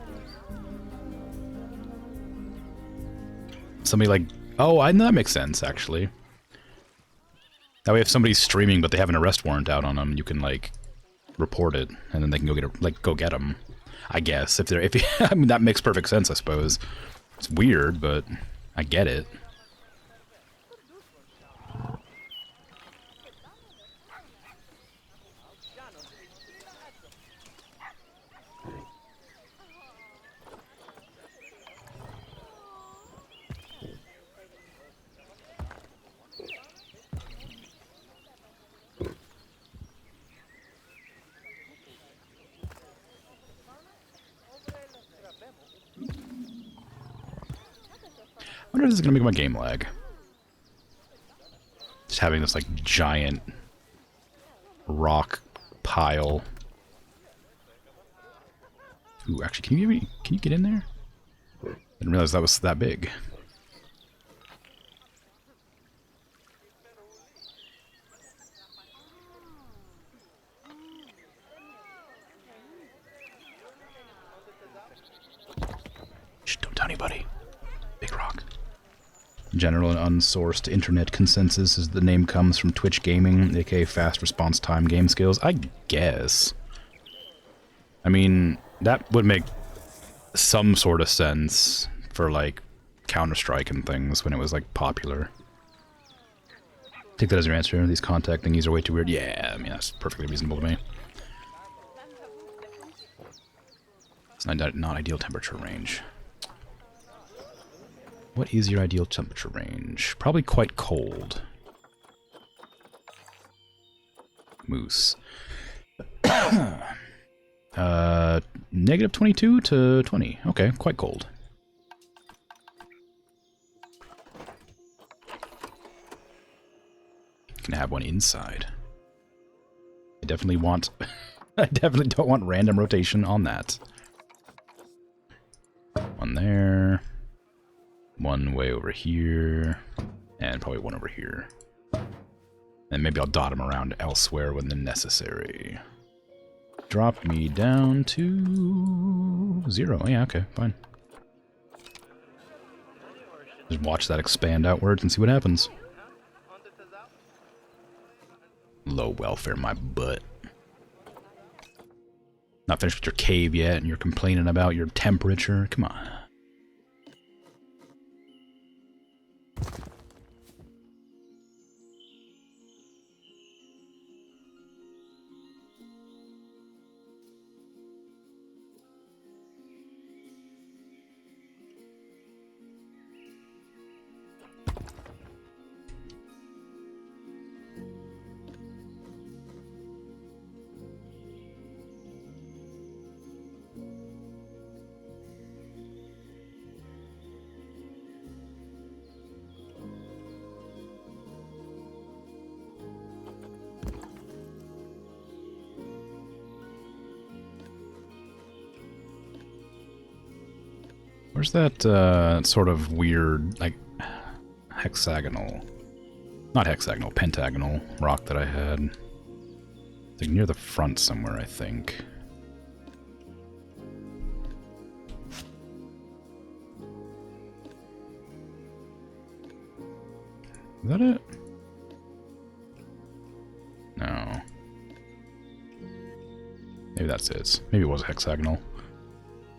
Somebody like... Oh, I know that makes sense, actually. That way if somebody's streaming but they have an arrest warrant out on them, you can, like, report it, and then they can go get them. I guess. I mean, that makes perfect sense, I suppose. It's weird, but I get it. I wonder if this is gonna make my game lag. Just having this like giant rock pile. Ooh, actually, can you get in there? I didn't realize that was that big. General and unsourced internet consensus is the name comes from Twitch Gaming, aka fast response time game skills. I guess. I mean, that would make some sort of sense for, like, Counter-Strike and things when it was, like, popular. Take that as your answer. These contact thingies are way too weird. Yeah, I mean, that's perfectly reasonable to me. It's not ideal temperature range. What is your ideal temperature range? Probably quite cold. Moose. Negative 22 to 20. Okay, quite cold. Can have one inside. I definitely want... I definitely don't want random rotation on that. One there. One way over here. And probably one over here. And maybe I'll dot them around elsewhere when they're necessary. Drop me down to 0. Yeah, okay, fine. Just watch that expand outwards and see what happens. Low welfare, my butt. Not finished with your cave yet, and you're complaining about your temperature. Come on. Where's that sort of weird, like, hexagonal, not hexagonal, pentagonal rock that I had? It's like near the front somewhere, I think. Is that it? No. Maybe that's it. Maybe it was hexagonal.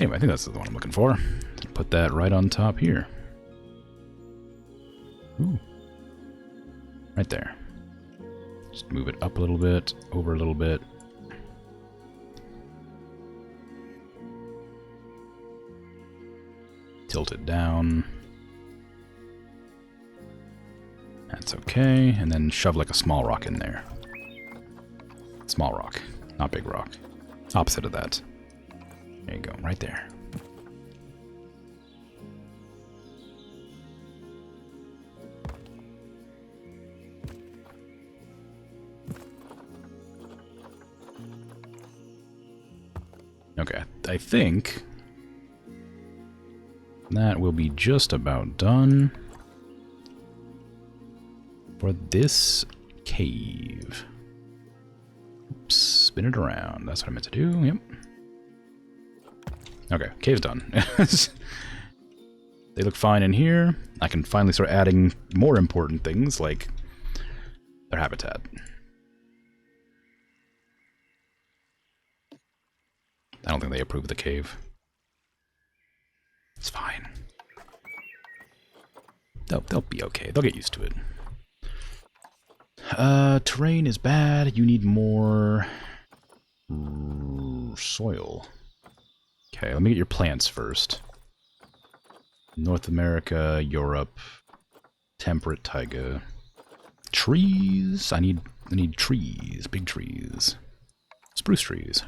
Anyway, I think that's the one I'm looking for. Put that right on top here. Ooh. Right there. Just move it up a little bit, over a little bit. Tilt it down. That's okay. And then shove like a small rock in there. Small rock, not big rock. Opposite of that. There you go, right there. Okay, I think that will be just about done for this cave. Oops, spin it around. That's what I meant to do. Yep. Okay, cave's done. They look fine in here. I can finally start adding more important things like their habitat. I don't think they approve of the cave. It's fine. They'll be okay. They'll get used to it. Terrain is bad. You need more soil. Okay, let me get your plants first. North America, Europe, temperate taiga. Trees. I need trees, big trees. Spruce trees.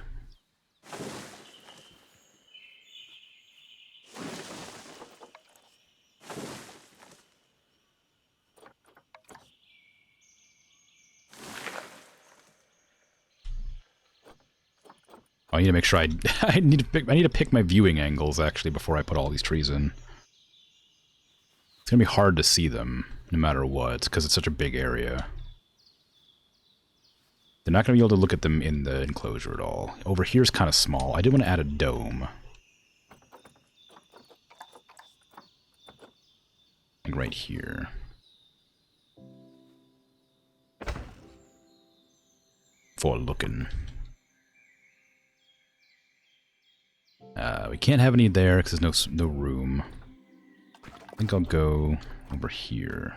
I need to make sure I need to pick my viewing angles actually before I put all these trees in. It's gonna be hard to see them no matter what because it's such a big area. They're not gonna be able to look at them in the enclosure at all. Over here's kind of small. I do want to add a dome. Like right here. For looking. We can't have any there because there's no room. I think I'll go over here.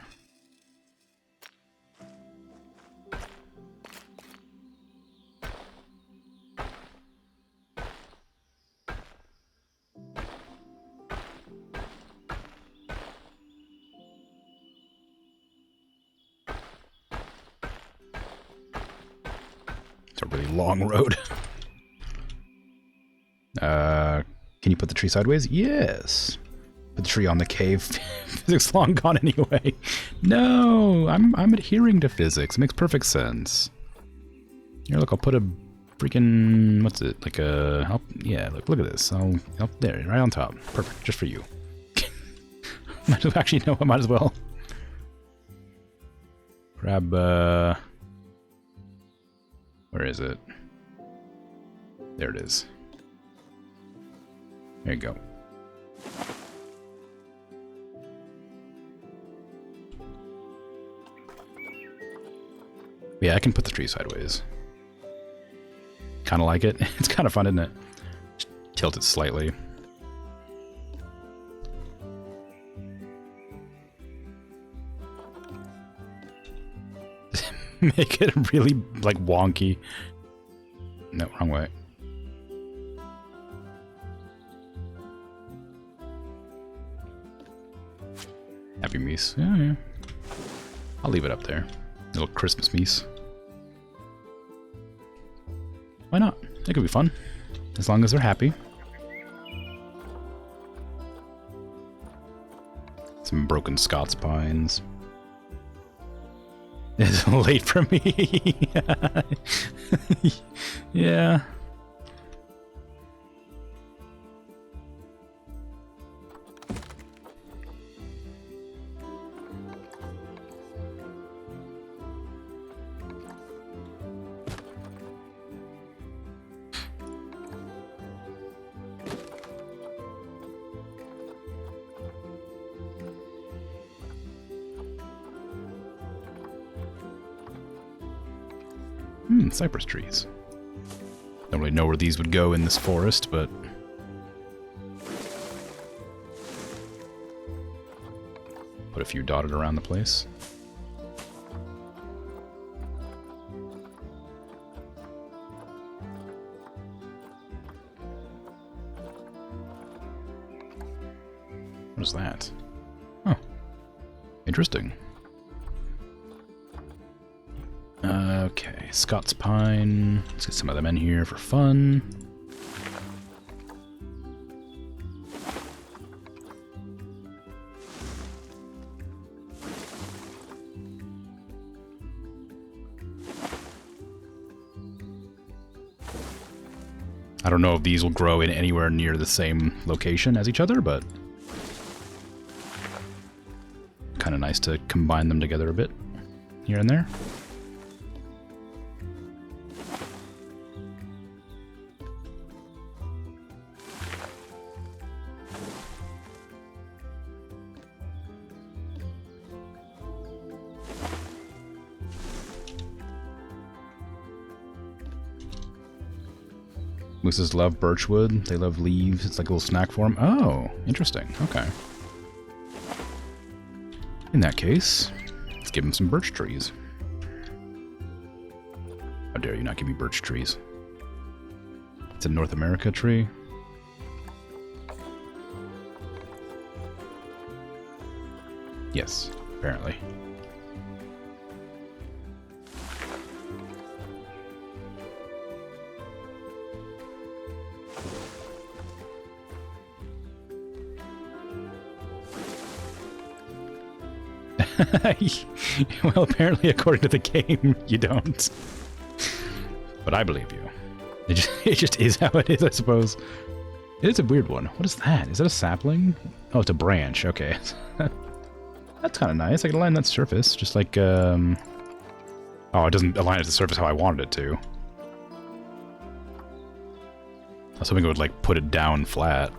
It's a really long road. Can you put the tree sideways? Yes. Put the tree on the cave. Physics long gone anyway. No, I'm adhering to physics. It makes perfect sense. Here, look, I'll put a freaking, what's it? Like a, yeah, look at this. I'll there, right on top. Perfect, just for you. Might as well, actually, no, I might as well. Grab, where is it? There it is. There you go. Yeah, I can put the tree sideways. Kind of like it. It's kind of fun, isn't it? Just tilt it slightly. Make it really, like, wonky. No, wrong way. Happy Meese. Yeah, yeah. I'll leave it up there. Little Christmas Meese. Why not? It could be fun. As long as they're happy. Some broken Scots pines. It's late for me. Yeah. Cypress trees. Don't really know where these would go in this forest, but... Put a few dotted around the place. What is that? Oh. Interesting. Okay, Scots pine. Let's get some of them in here for fun. I don't know if these will grow in anywhere near the same location as each other, but kind of nice to combine them together a bit here and there. Mooses love birchwood. They love leaves. It's like a little snack for them. Oh, interesting. Okay. In that case, let's give them some birch trees. How dare you not give me birch trees? It's a North America tree. Yes, apparently. Well, apparently, according to the game, you don't. But I believe you. It just is how it is, I suppose. It is a weird one. What is that? Is that a sapling? Oh, it's a branch. Okay. That's kind of nice. I can align that surface, just like, Oh, it doesn't align at the surface how I wanted it to. I was hoping it would, like, put it down flat.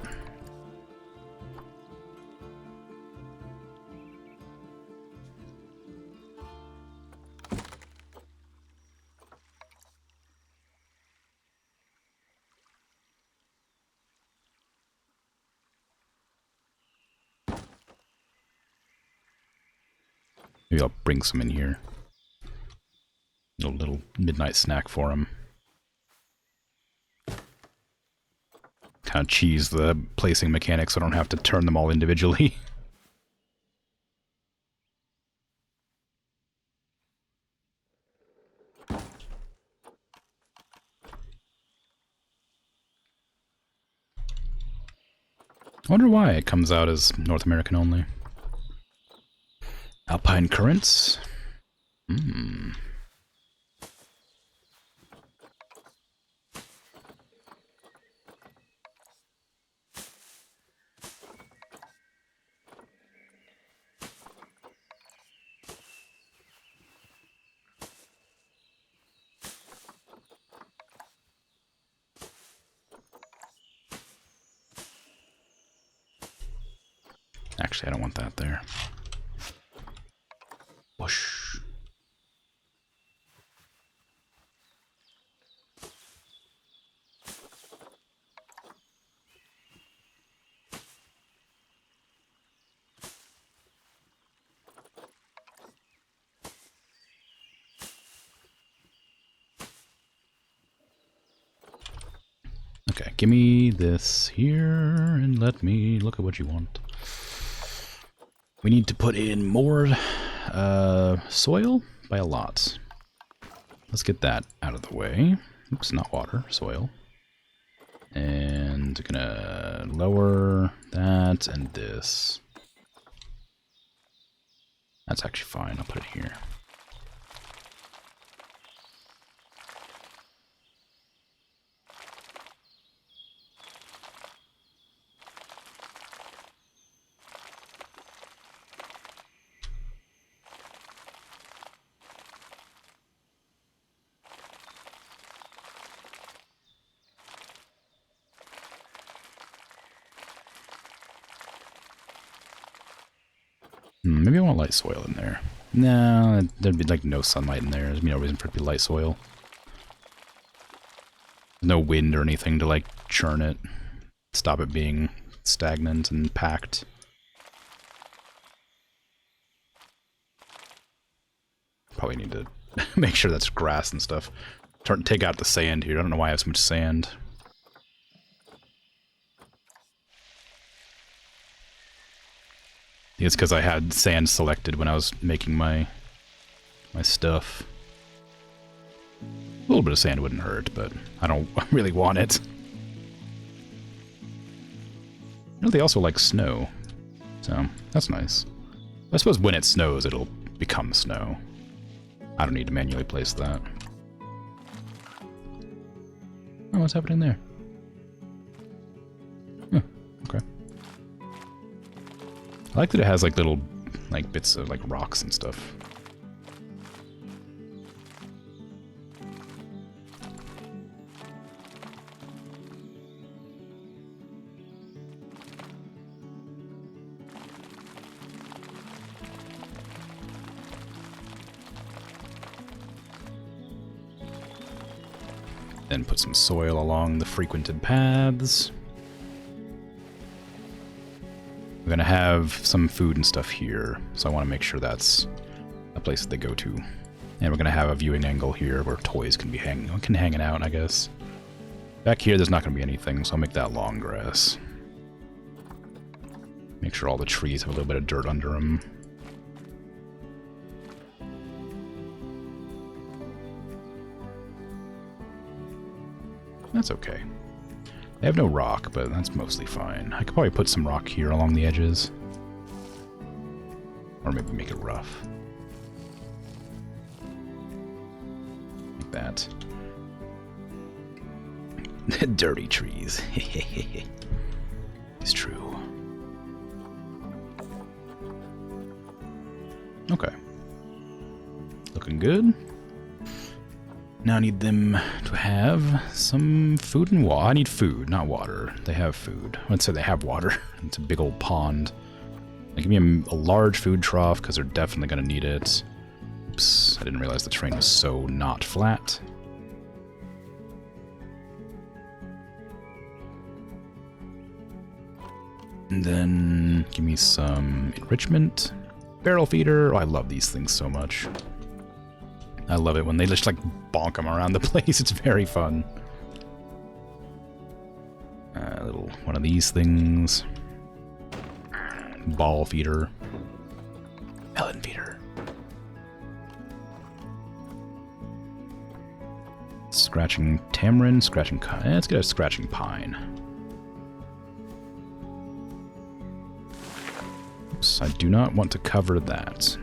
Maybe I'll bring some in here. A little midnight snack for him. Kind of cheese the placing mechanics so I don't have to turn them all individually. I wonder why it comes out as North American only. Alpine currents? Hmm. Actually, I don't want that there. Whoosh. Okay, give me this here and let me look at what you want. We need to put in more soil by a lot. Let's get that out of the way. Oops, not water, soil. And gonna lower that and this. That's actually fine, I'll put it here. Maybe I want light soil in there. No, there'd be like no sunlight in there. There's no reason for it to be light soil. No wind or anything to like churn it. Stop it being stagnant and packed. Probably need to make sure that's grass and stuff. Take out the sand here. I don't know why I have so much sand. It's because I had sand selected when I was making my stuff. A little bit of sand wouldn't hurt, but I don't really want it. You know, they also like snow, so that's nice. I suppose when it snows, it'll become snow. I don't need to manually place that. Oh, what's happening there? Huh, okay. I like that it has like little bits of like rocks and stuff. Then put some soil along the frequented paths. We're gonna have some food and stuff here, so I want to make sure that's a place that they go to. And we're gonna have a viewing angle here where toys can be hanging out, I guess. Back here, there's not gonna be anything, so I'll make that long grass. Make sure all the trees have a little bit of dirt under them. That's okay. They have no rock, but that's mostly fine. I could probably put some rock here along the edges. Or maybe make it rough. Like that. Dirty trees. It's true. Okay. Looking good. Now I need them to have some food and water. I need food, not water. They have food. Let's say they have water. It's a big old pond. Give me a large food trough, because they're definitely going to need it. Oops, I didn't realize the terrain was so not flat. And then give me some enrichment. Barrel feeder. Oh, I love these things so much. I love it when they just like bonk them around the place. It's very fun. A little one of these things. Ball feeder. Melon feeder. Scratching tamarind, scratching... let's get a scratching pine. Oops, I do not want to cover that.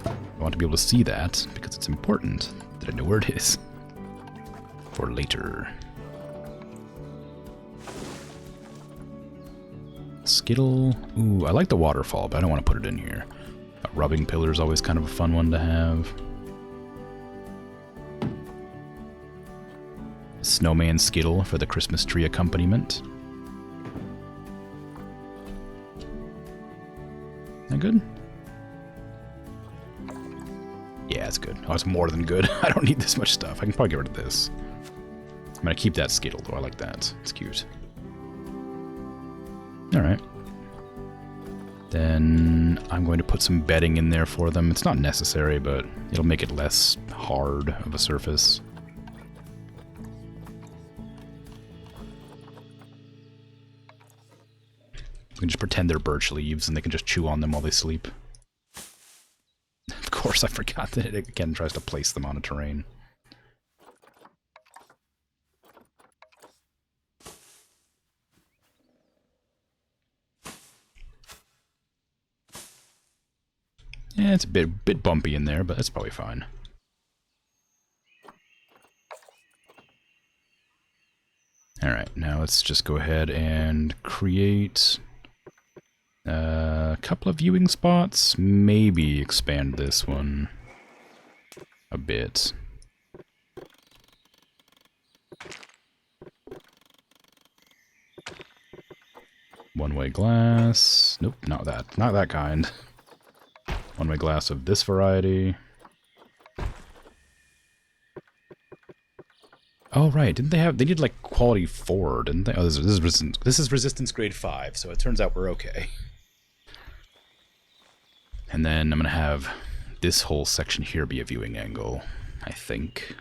I want to be able to see that, because it's important that I know where it is. For later. Skittle. Ooh, I like the waterfall, but I don't want to put it in here. A rubbing pillar is always kind of a fun one to have. Snowman Skittle for the Christmas tree accompaniment. That good? Yeah, it's good. Oh, it's more than good. I don't need this much stuff. I can probably get rid of this. I'm gonna keep that Skittle, though. I like that. It's cute. Alright. Then I'm going to put some bedding in there for them. It's not necessary, but it'll make it less hard of a surface. We can just pretend they're birch leaves and they can just chew on them while they sleep. Of course, I forgot that it again tries to place them on a terrain. Yeah, it's a bit bumpy in there, but that's probably fine. Alright, now let's just go ahead and create a couple of viewing spots. Maybe expand this one a bit. One-way glass. Nope, not that. Not that kind. One-way glass of this variety. Oh, right. Didn't they have... They did, like, quality 4, didn't they? Oh, this is resistance grade 5, so it turns out we're okay. And then I'm going to have this whole section here be a viewing angle, I think.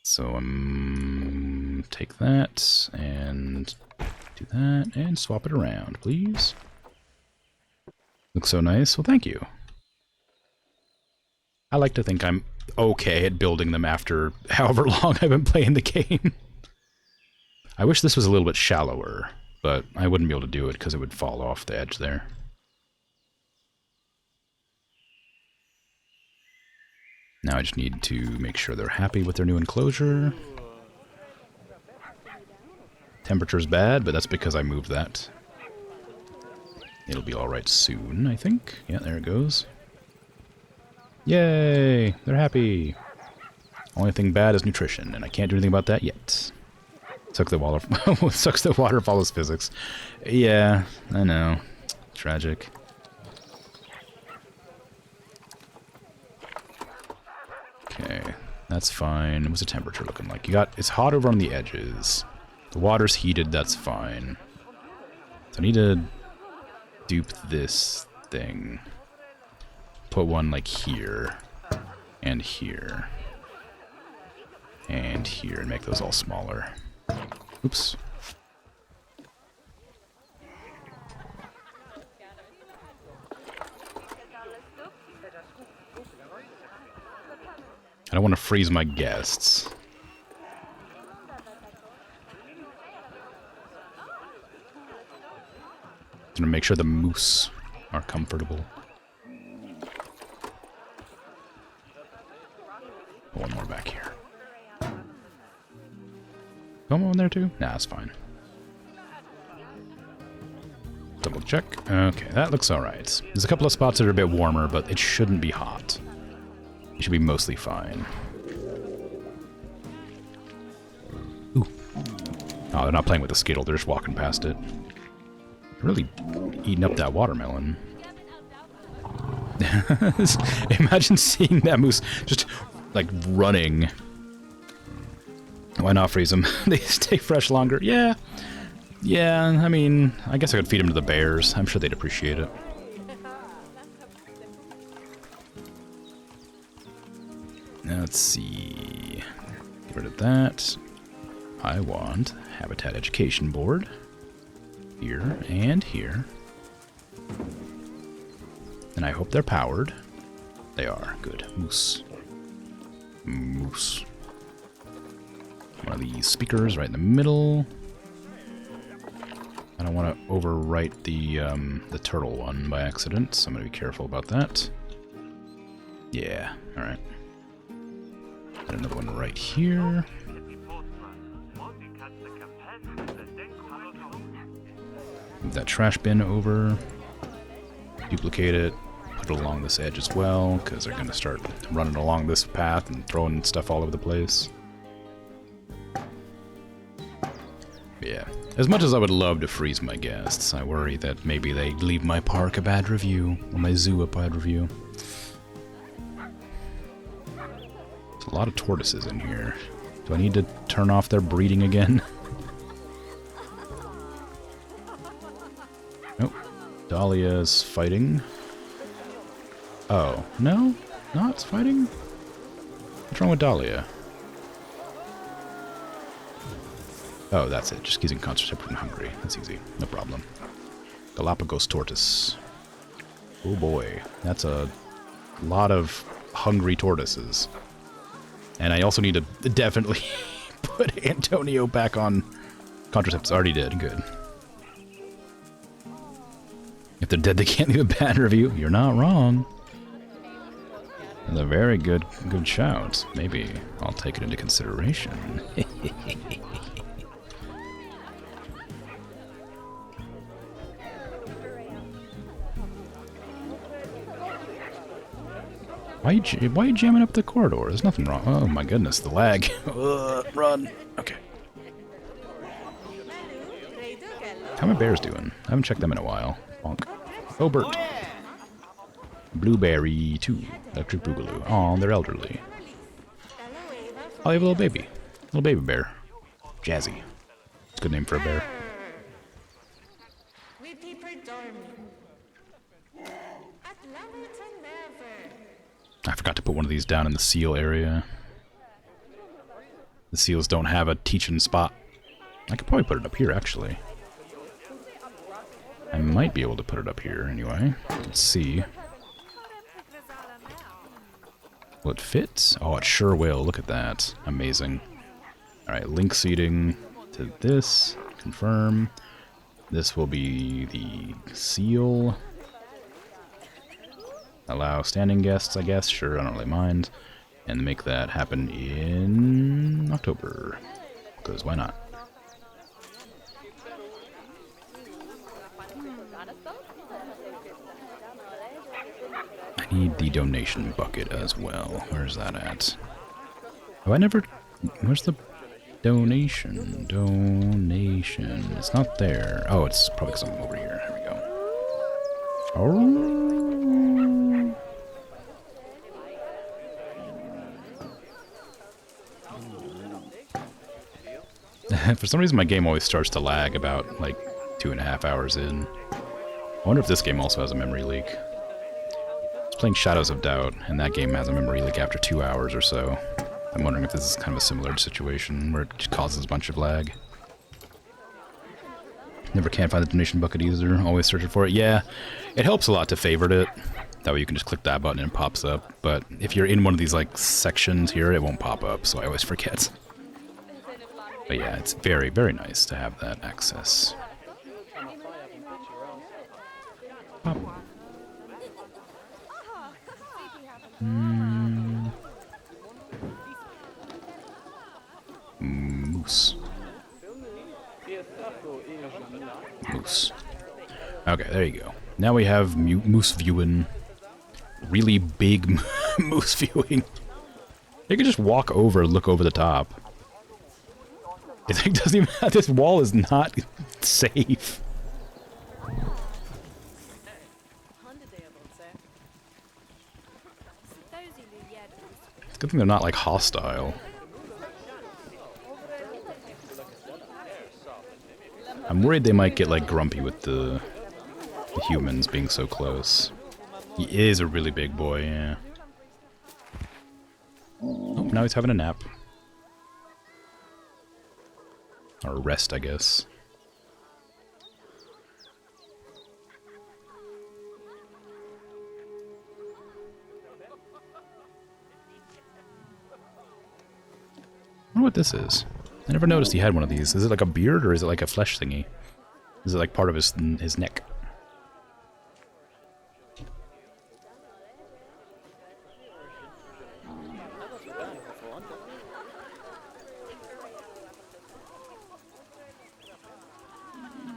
So take that, and do that, and swap it around, please. Looks so nice. Well, thank you. I like to think I'm okay at building them after however long I've been playing the game. I wish this was a little bit shallower, but I wouldn't be able to do it because it would fall off the edge there. Now I just need to make sure they're happy with their new enclosure. Temperature's bad, but that's because I moved that. It'll be alright soon, I think. Yeah, there it goes. Yay! They're happy! Only thing bad is nutrition, and I can't do anything about that yet. Sucks the water follows physics. Yeah, I know. Tragic. Okay, that's fine. What's the temperature looking like? It's hot over on the edges. The water's heated, that's fine. So I need to dupe this thing. Put one like here, and here, and here, and make those all smaller. Oops. I don't want to freeze my guests. I'm gonna make sure the moose are comfortable. One more back here. Come on there too? Nah, it's fine. Double check. Okay, that looks alright. There's a couple of spots that are a bit warmer, but it shouldn't be hot. It should be mostly fine. Ooh. Oh, they're not playing with the Skittle, they're just walking past it. They're really eating up that watermelon. Imagine seeing that moose just, like, running. Why not freeze them? They stay fresh longer. Yeah. Yeah, I mean, I guess I could feed them to the bears. I'm sure they'd appreciate it. Now let's see. Get rid of that. I want Habitat Education Board. Here and here. And I hope they're powered. They are. Good. Moose. Moose. One of these speakers right in the middle. I don't want to overwrite the turtle one by accident, so I'm going to be careful about that. Yeah, alright. Got another one right here. Move that trash bin over. Duplicate it. Put it along this edge as well, because they're going to start running along this path and throwing stuff all over the place. But yeah. As much as I would love to freeze my guests, I worry that maybe they leave my park a bad review, or my zoo a bad review. There's a lot of tortoises in here. Do I need to turn off their breeding again? Nope. Dahlia's fighting. Oh, no? Not fighting? What's wrong with Dahlia? Oh, that's it. Just using contraceptive when hungry. That's easy. No problem. Galapagos tortoise. Oh boy. That's a lot of hungry tortoises. And I also need to definitely put Antonio back on contraceptives. Already did. Good. If they're dead, they can't leave a bad review. You're not wrong. That's a very good shout. Maybe I'll take it into consideration. Why are you jamming up the corridor? There's nothing wrong. Oh my goodness, the lag. Run. Okay. How are my bears doing? I haven't checked them in a while. Bonk. Oh, Bert. Blueberry, too. Electric Boogaloo. Aw, they're elderly. Oh, they have a little baby. Little baby bear. Jazzy. It's a good name for a bear. I forgot to put one of these down in the seal area. The seals don't have a teaching spot. I could probably put it up here, actually. I might be able to put it up here, anyway. Let's see. Will it fit? Oh, it sure will. Look at that. Amazing. Alright, link seating to this. Confirm. This will be the seal. Allow standing guests, I guess. Sure, I don't really mind. And make that happen in October. Because why not? I need the donation bucket as well. Where's that at? Oh, I never... Where's the donation? Donation. It's not there. Oh, it's probably because I'm over here. There we go. Oh... For some reason my game always starts to lag about like 2.5 hours in. I wonder if this game also has a memory leak. I was playing Shadows of Doubt, and that game has a memory leak after 2 hours or so. I'm wondering if this is kind of a similar situation where it causes a bunch of lag. Never can find the donation bucket either, always searching for it. Yeah, it helps a lot to favorite it. That way you can just click that button and it pops up. But if you're in one of these like sections here, it won't pop up, so I always forget. But yeah, it's very, very nice to have that access. Pop. Moose. Moose. Okay, there you go. Now we have moose viewing. Really big moose viewing. You can just walk over and look over the top. It doesn't even. This wall is not safe. It's a good thing they're not like hostile. I'm worried they might get like grumpy with the humans being so close. He is a really big boy, yeah. Now he's having a nap. Or rest, I guess. I wonder what this is. I never noticed he had one of these. Is it like a beard or is it like a flesh thingy? Is it like part of his neck?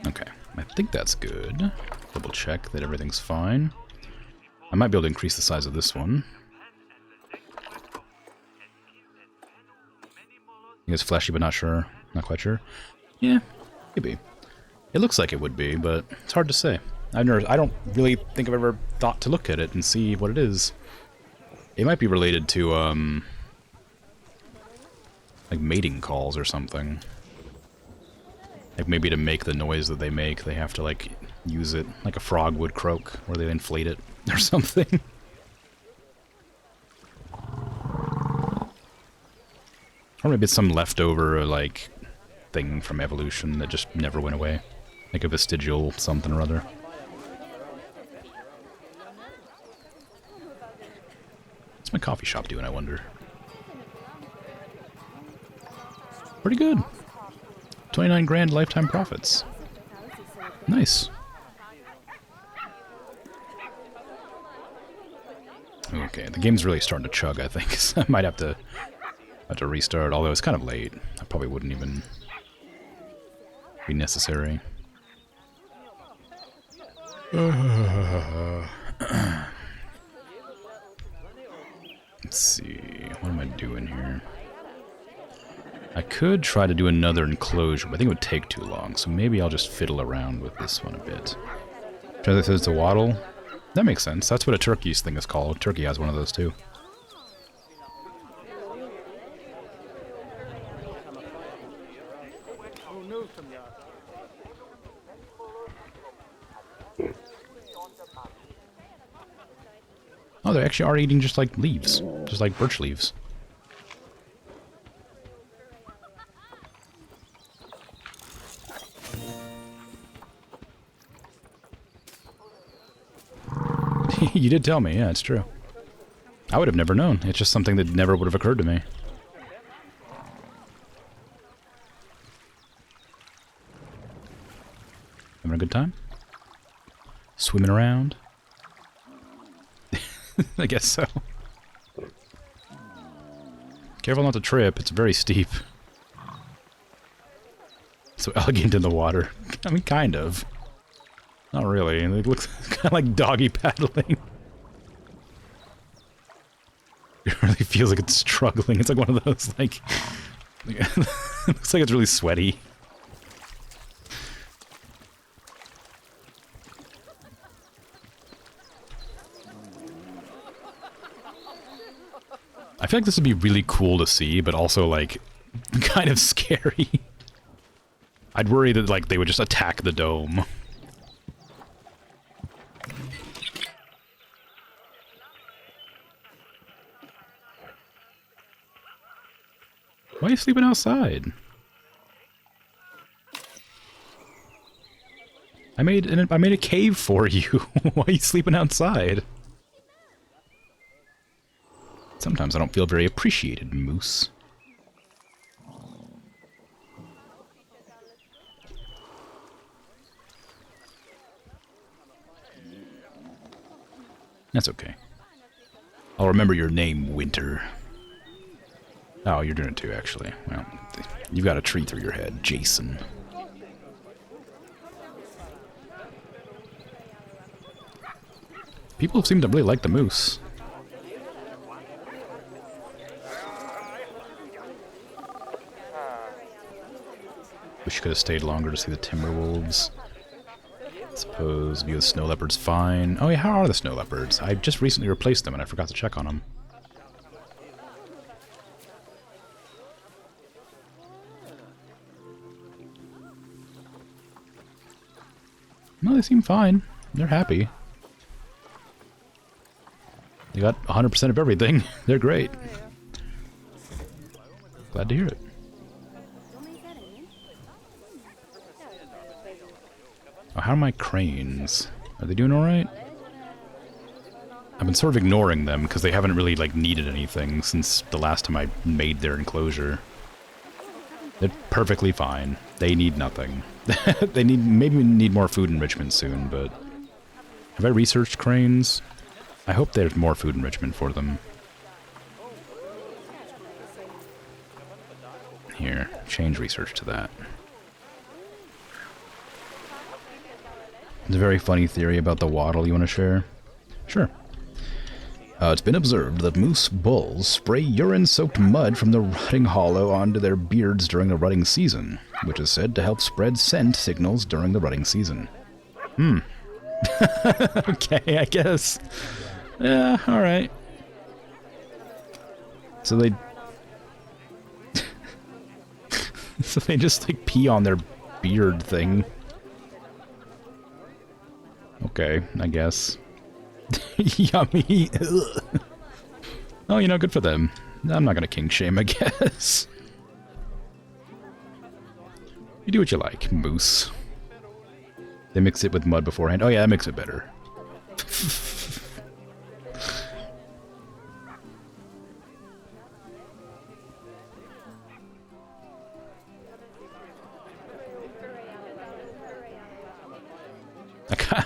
Okay, I think that's good. Double check that everything's fine. I might be able to increase the size of this one. It's fleshy, but not sure. Not quite sure. Yeah, maybe. It looks like it would be, but it's hard to say. I don't really think I've ever thought to look at it and see what it is. It might be related to, like mating calls or something. Like maybe to make the noise that they make, they have to like use it like a frog would croak, or they inflate it or something. Or maybe it's some leftover, like, thing from evolution that just never went away. Like a vestigial something or other. What's my coffee shop doing, I wonder? Pretty good. 29 grand lifetime profits. Nice. Okay, the game's really starting to chug, I think. So I might have to restart, although it's kind of late. I probably wouldn't even be necessary. Let's see, what am I doing here? I could try to do another enclosure, but I think it would take too long, so maybe I'll just fiddle around with this one a bit. Try this as a waddle. That makes sense. That's what a turkey's thing is called. Turkey has one of those too. Oh, they actually are eating just like leaves. Just like birch leaves. You did tell me, yeah, it's true. I would have never known. It's just something that never would have occurred to me. Having a good time? Swimming around? I guess so. Careful not to trip, it's very steep. So elegant in the water. I mean, kind of. Not really. It looks kind of like doggy paddling. It really feels like it's struggling. It's like one of those, like... it looks like it's really sweaty. I feel like this would be really cool to see, but also, like, kind of scary. I'd worry that, like, they would just attack the dome. Why are you sleeping outside? I made a cave for you. Why are you sleeping outside? Sometimes I don't feel very appreciated, Moose. That's okay. I'll remember your name, Winter. Oh, you're doing it too, actually. Well, you've got a tree through your head, Jason. People seem to really like the moose. Wish you could have stayed longer to see the timber wolves. Suppose view of the snow leopards fine. Oh yeah, how are the snow leopards? I just recently replaced them and I forgot to check on them. No, they seem fine. They're happy. They got 100% of everything. They're great. Glad to hear it. Oh, how are my cranes? Are they doing alright? I've been sort of ignoring them because they haven't really, like, needed anything since the last time I made their enclosure. They're perfectly fine. They need nothing. They maybe need more food enrichment soon, but... Have I researched cranes? I hope there's more food enrichment for them. Here, change research to that. There's a very funny theory about the waddle you want to share? Sure. It's been observed that moose bulls spray urine-soaked mud from the rutting hollow onto their beards during the rutting season, which is said to help spread scent signals during the rutting season. Okay, I guess. Yeah, alright. So they... so they just, like, pee on their beard thing. Okay, I guess. Yummy. Oh, you know, good for them. I'm not gonna king shame, I guess. You do what you like, moose. They mix it with mud beforehand. Oh yeah, that makes it better.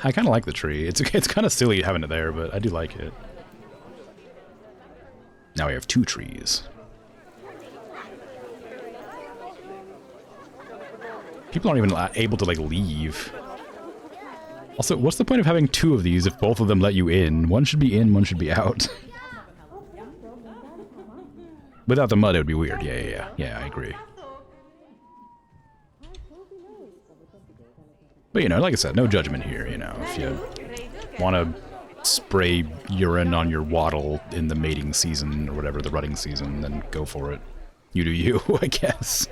I kind of like the tree. It's kind of silly having it there, but I do like it. Now we have 2 trees. People aren't even able to, like, leave. Also, what's the point of having 2 of these if both of them let you in? One should be in, one should be out. Without the mud, it would be weird. Yeah, I agree. But, you know, like I said, no judgment here, you know. If you want to spray urine on your waddle in the mating season, or whatever, the rutting season, then go for it. You do you, I guess.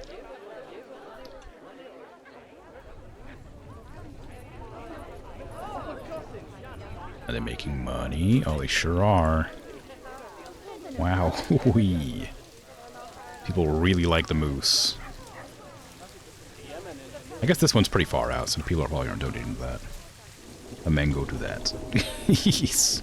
Are they making money? Oh, they sure are. Wow. People really like the moose. I guess this one's pretty far out, so people probably aren't donating to that. A mango to that. Yes.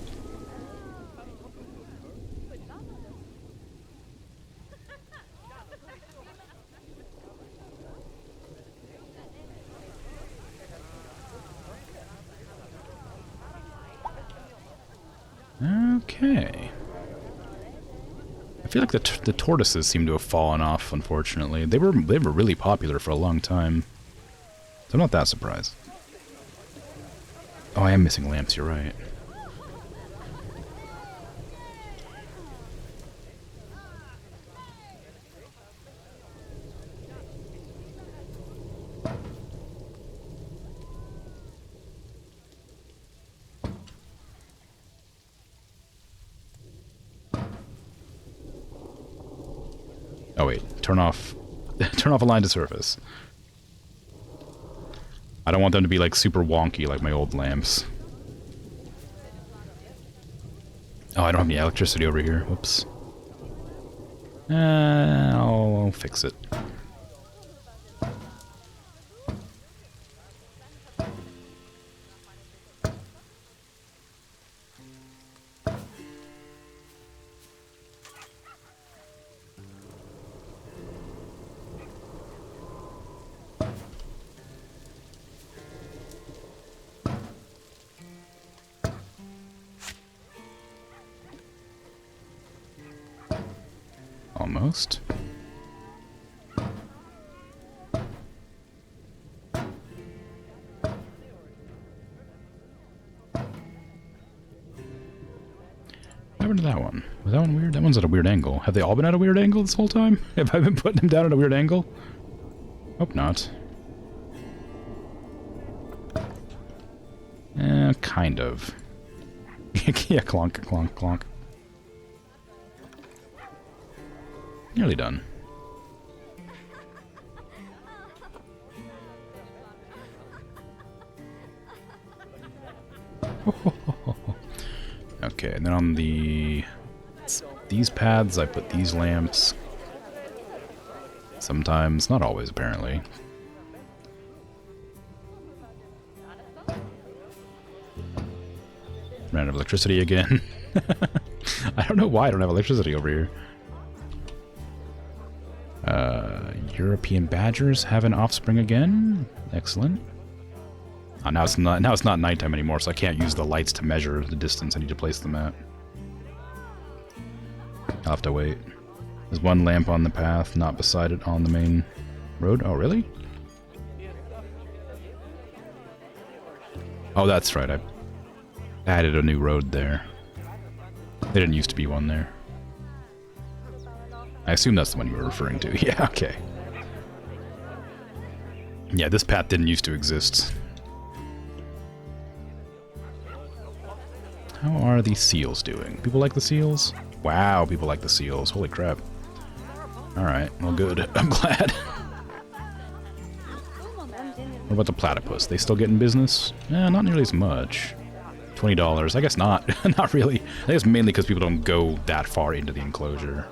Okay. I feel like the tortoises seem to have fallen off, unfortunately. They were really popular for a long time. So I'm not that surprised. Oh, I am missing lamps, you're right. Oh wait, turn off align to surface. I don't want them to be, like, super wonky like my old lamps. Oh, I don't have any electricity over here. Whoops. I'll fix it. Almost. What happened to that one? Was that one weird? That one's at a weird angle. Have they all been at a weird angle this whole time? Have I been putting them down at a weird angle? Hope not. Kind of. Yeah, clonk, clonk, clonk. Nearly done. Okay, and then on these paths, I put these lamps. Sometimes, not always, apparently. Ran out of electricity again. I don't know why I don't have electricity over here. European badgers have an offspring again. Excellent. Oh, now it's not nighttime anymore, so I can't use the lights to measure the distance I need to place them at. I'll have to wait. There's one lamp on the path, not beside it on the main road. Oh, really? Oh, that's right. I added a new road there. There didn't used to be one there. I assume that's the one you were referring to. Yeah, okay. Yeah, this path didn't used to exist. How are the seals doing? People like the seals? Wow, people like the seals. Holy crap. Alright, well good. I'm glad. What about the platypus? They still getting business? Not nearly as much. $20. I guess not. Not really. I think it's mainly because people don't go that far into the enclosure.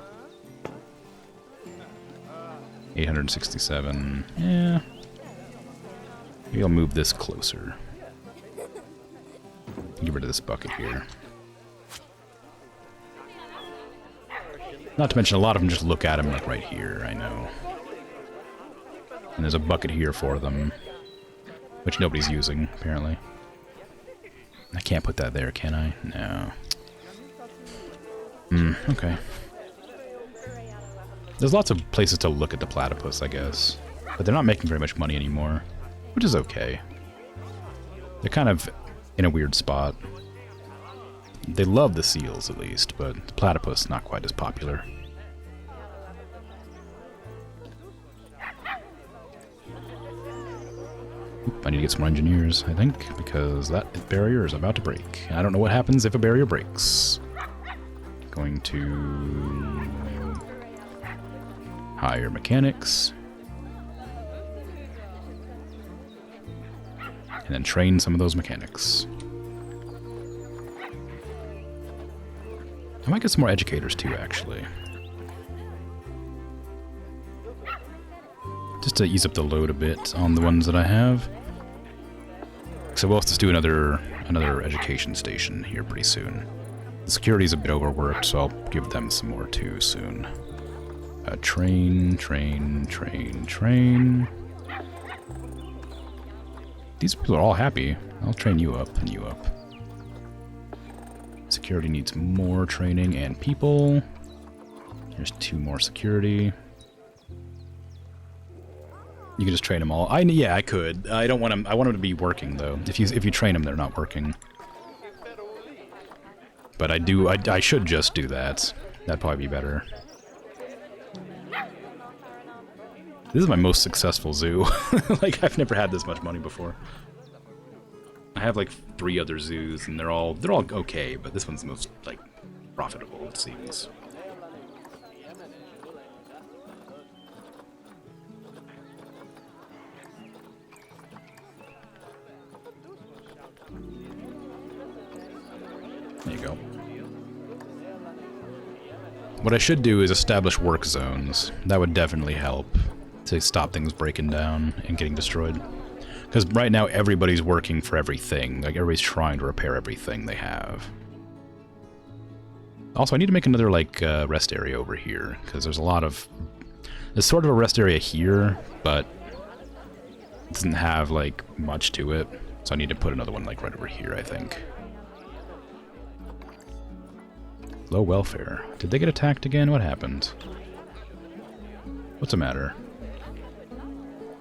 867. Yeah. Maybe I'll move this closer. Get rid of this bucket here. Not to mention, a lot of them just look at him like right here, I know. And there's a bucket here for them. Which nobody's using, apparently. I can't put that there, can I? No. Okay. There's lots of places to look at the platypus, I guess. But they're not making very much money anymore. Which is okay. They're kind of in a weird spot. They love the seals, at least, but the platypus not quite as popular. Oop, I need to get some more engineers, I think, because that barrier is about to break. I don't know what happens if a barrier breaks. Going to hire mechanics. And then train some of those mechanics. I might get some more educators too, actually. Just to ease up the load a bit on the ones that I have. So we'll have to do another education station here pretty soon. The security's a bit overworked, so I'll give them some more too soon. Train. These people are all happy. I'll train you up and you up. Security needs more training and people. There's 2 more security. You can just train them all. Yeah, I could. I don't want them. I want them to be working though. If you train them, they're not working. But I do. I should just do that. That'd probably be better. This is my most successful zoo. Like, I've never had this much money before. I have like 3 other zoos, and they're all okay, but this one's the most like profitable, it seems. There you go. What I should do is establish work zones. That would definitely help to stop things breaking down and getting destroyed. Because right now everybody's working for everything. Like, everybody's trying to repair everything they have. Also, I need to make another, like, rest area over here. Because there's a lot of... There's sort of a rest area here, but it doesn't have, like, much to it. So I need to put another one, like, right over here, I think. Low welfare. Did they get attacked again? What happened? What's the matter?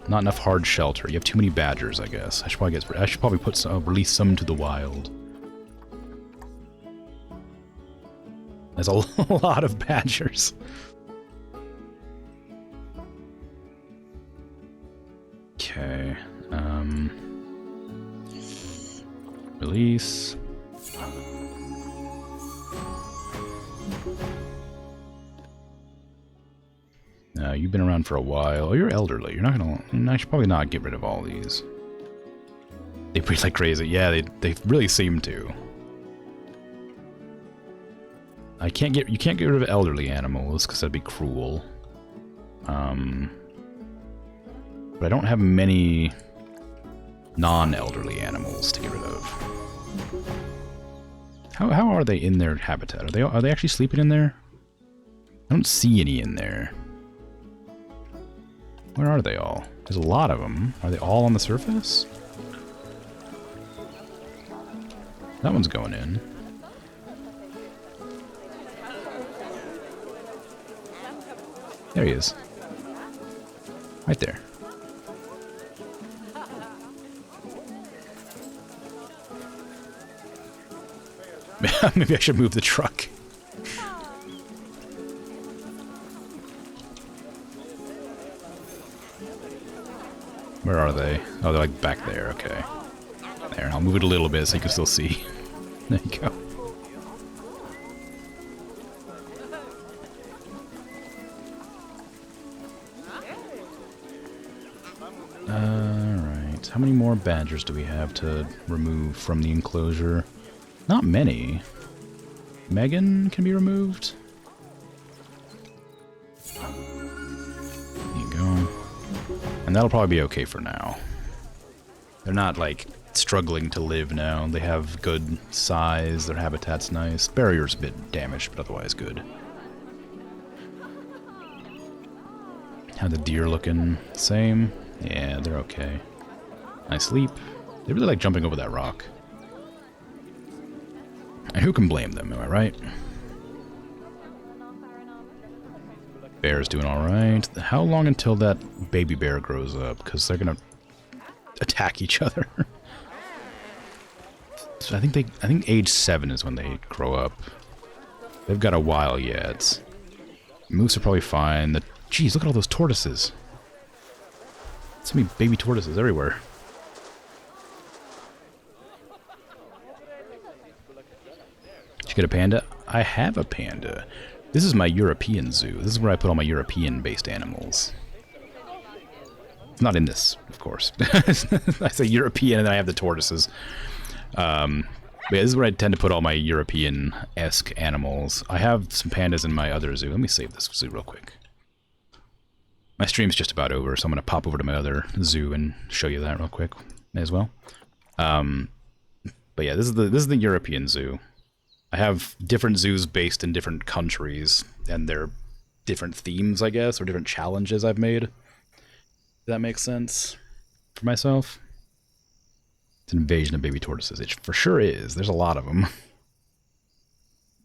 Not enough hard shelter. You have too many badgers, I guess. I should probably put release some to the wild. There's a lot of badgers. Okay. Release. You've been around for a while. Oh, you're elderly. You're not gonna... I should probably not get rid of all these. They breed like crazy. Yeah, they really seem to. You can't get rid of elderly animals, because that'd be cruel. But I don't have many non-elderly animals to get rid of. How are they in their habitat? Are they actually sleeping in there? I don't see any in there. Where are they all? There's a lot of them. Are they all on the surface? That one's going in. There he is. Right there. Maybe I should move the truck. Where are they? Oh, they're like back there. Okay. There, I'll move it a little bit so you can still see. There you go. Alright. How many more badgers do we have to remove from the enclosure? Not many. Megan can be removed. There you go. And that'll probably be okay for now. They're not, like, struggling to live now. They have good size, their habitat's nice. Barrier's a bit damaged, but otherwise good. How the deer looking? Same? Yeah, they're okay. Nice leap. They really like jumping over that rock. And who can blame them, am I right? Bear's doing alright. How long until that baby bear grows up? Because they're gonna attack each other. So I think age 7 is when they grow up. They've got a while yet. Moose are probably fine. Jeez, look at all those tortoises. So many baby tortoises everywhere. Did you get a panda? I have a panda. This is my European zoo. This is where I put all my European-based animals. It's not in this, of course. I say European and then I have the tortoises. But yeah, this is where I tend to put all my European-esque animals. I have some pandas in my other zoo. Let me save this zoo real quick. My stream's just about over, so I'm going to pop over to my other zoo and show you that real quick as well. But yeah, this is the European zoo. I have different zoos based in different countries, and they're different themes, I guess, or different challenges I've made. Does that make sense for myself? It's an invasion of baby tortoises. It for sure is. There's a lot of them.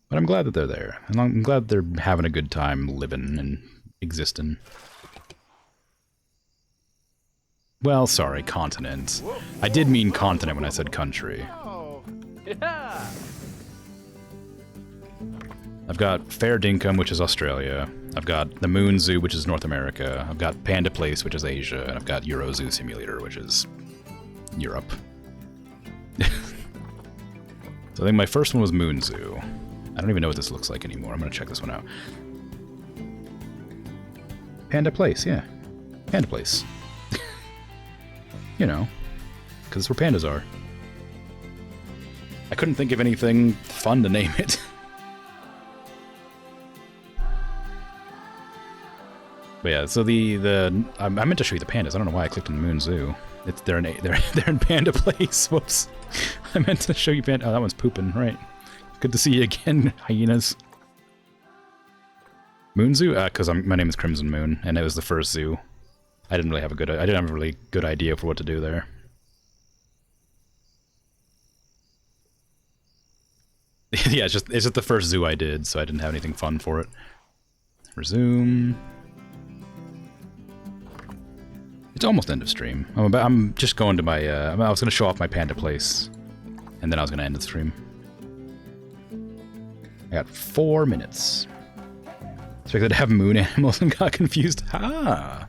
But I'm glad that they're there. And I'm glad they're having a good time living and existing. Well, sorry, continent. I did mean continent when I said country. Yeah. I've got Fair Dinkum, which is Australia. I've got the Moon Zoo, which is North America. I've got Panda Place, which is Asia. And I've got Euro Zoo Simulator, which is Europe. So I think my first one was Moon Zoo. I don't even know what this looks like anymore. I'm going to check this one out. Panda Place, yeah. Panda Place. You know, because it's where pandas are. I couldn't think of anything fun to name it. But yeah, so I meant to show you the pandas. I don't know why I clicked on the Moon Zoo. They're in Panda Place. Whoops. I meant to show you panda. Oh, that one's pooping. Right. Good to see you again, hyenas. Moon Zoo? Because my name is Crimson Moon, and it was the first zoo. I didn't have a really good idea for what to do there. Yeah, it's just the first zoo I did, so I didn't have anything fun for it. Resume. It's almost end of stream. I'm just going to my, I was going to show off my Panda Place, and then I was going to end the stream. I got 4 minutes. Expected to have moon animals and got confused. Ah!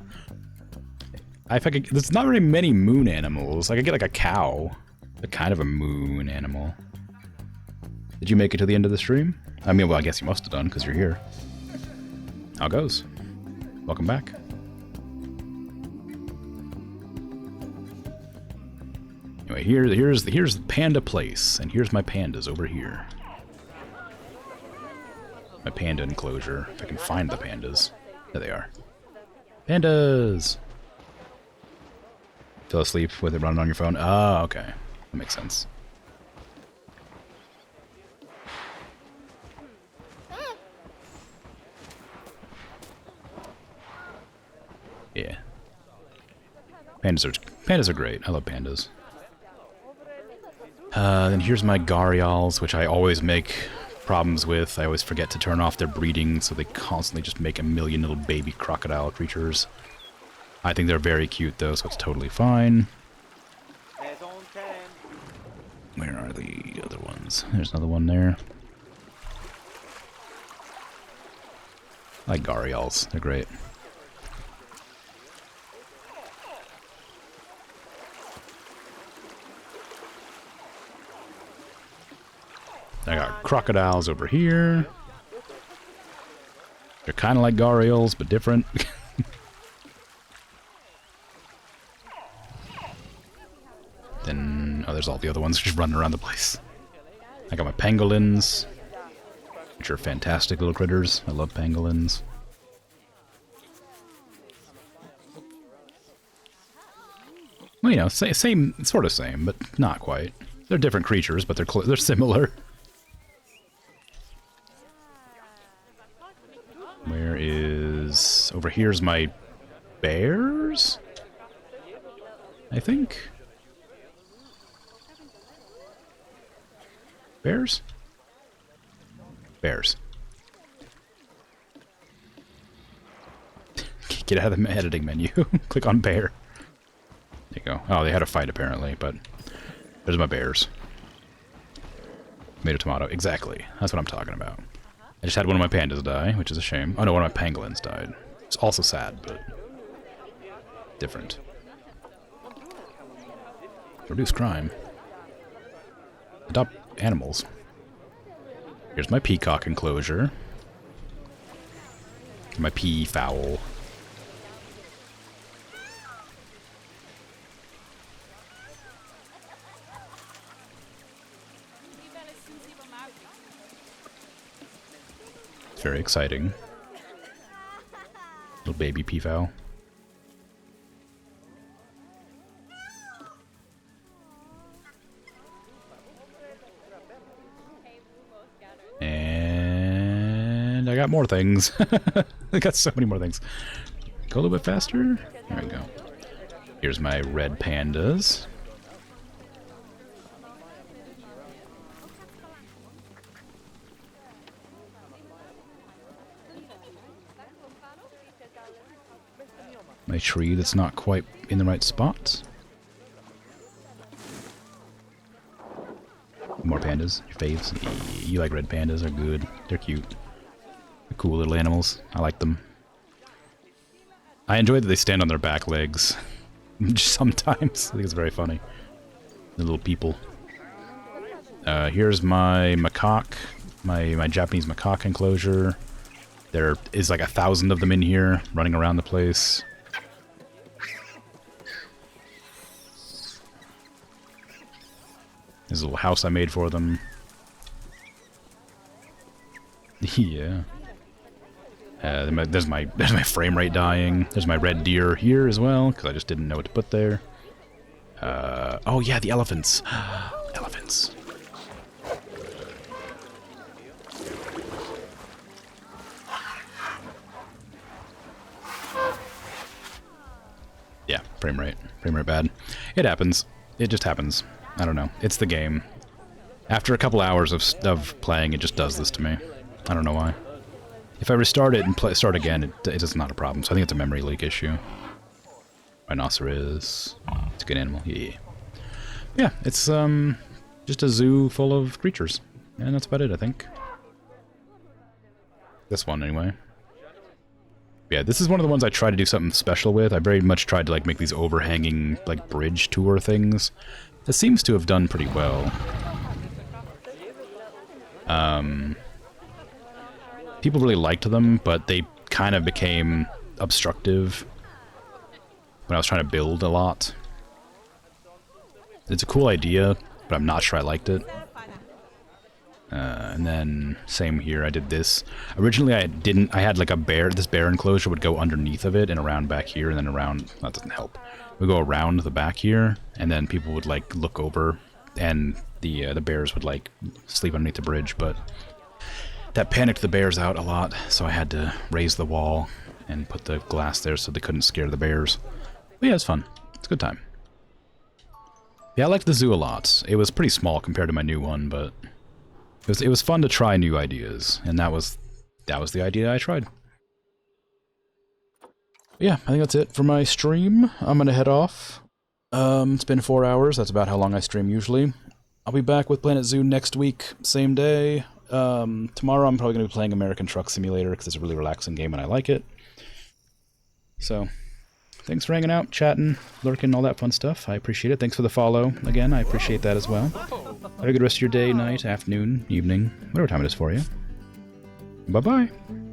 There's not very many moon animals. I could get like a cow. A kind of a moon animal. Did you make it to the end of the stream? I mean, well, I guess you must have done, because you're here. How goes? Welcome back. Anyway, here's Panda Place, and here's my pandas over here. My panda enclosure, if I can find the pandas. There they are. Pandas! Fell asleep with it running on your phone? Oh, okay. That makes sense. Yeah. Pandas are great. I love pandas. Then here's my Gharials, which I always make problems with. I always forget to turn off their breeding, so they constantly just make a million little baby crocodile creatures. I think they're very cute, though, so it's totally fine. Where are the other ones? There's another one there. I like Gharials. They're great. I got crocodiles over here. They're kind of like Gharials, but different. Then, oh, there's all the other ones just running around the place. I got my pangolins, which are fantastic little critters. I love pangolins. Well, you know, same, sort of same, but not quite. They're different creatures, but they're similar. Where is... Over here's my bears? I think? Bears? Bears. Get out of the editing menu. Click on bear. There you go. Oh, they had a fight apparently, but... There's my bears. Tomato, tomato. Exactly. That's what I'm talking about. I just had one of my pandas die, which is a shame. Oh no, one of my pangolins died. It's also sad, but different. Reduce crime. Adopt animals. Here's my peacock enclosure. My peafowl. It's very exciting. Little baby peafowl. And I got more things. I got so many more things. Go a little bit faster. There we go. Here's my red pandas. My tree that's not quite in the right spot. More pandas. Your faves. You like red pandas. They're good. They're cute. They're cool little animals. I like them. I enjoy that they stand on their back legs. Sometimes. I think it's very funny. The little people. Here's my macaque. My Japanese macaque enclosure. There is like 1,000 of them in here, running around the place. There's a little house I made for them. Yeah. There's my frame rate dying. There's my red deer here as well, because I just didn't know what to put there. Oh yeah, the elephants. Elephants. Yeah, frame rate bad. It happens. It just happens. I don't know. It's the game. After a couple hours of playing, it just does this to me. I don't know why. If I restart it and start again, it's not a problem. So I think it's a memory leak issue. Rhinoceros. It's a good animal. Yeah. Yeah, it's just a zoo full of creatures. And that's about it, I think. This one, anyway. Yeah, this is one of the ones I tried to do something special with. I very much tried to like make these overhanging like bridge tour things. It seems to have done pretty well. People really liked them, but they kind of became obstructive when I was trying to build a lot. It's a cool idea, but I'm not sure I liked it. And then same here, I did this. Originally I had like a bear, this bear enclosure would go underneath of it and around back here and then around, that doesn't help. We go around the back here and then people would like look over and the bears would like sleep underneath the bridge, but that panicked the bears out a lot, so I had to raise the wall and put the glass there so they couldn't scare the bears. But yeah, it's fun. It's a good time. Yeah, I liked the zoo a lot. It was pretty small compared to my new one, but it was fun to try new ideas, and that was the idea I tried. Yeah, I think that's it for my stream. I'm gonna head off. It's been 4 hours. That's about how long I stream usually. I'll be back with Planet Zoo next week, same day. Tomorrow I'm probably gonna be playing American Truck Simulator because it's a really relaxing game and I like it. So, thanks for hanging out, chatting, lurking, all that fun stuff. I appreciate it. Thanks for the follow. Again, I appreciate that as well. Have a good rest of your day, night, afternoon, evening, whatever time it is for you. Bye-bye.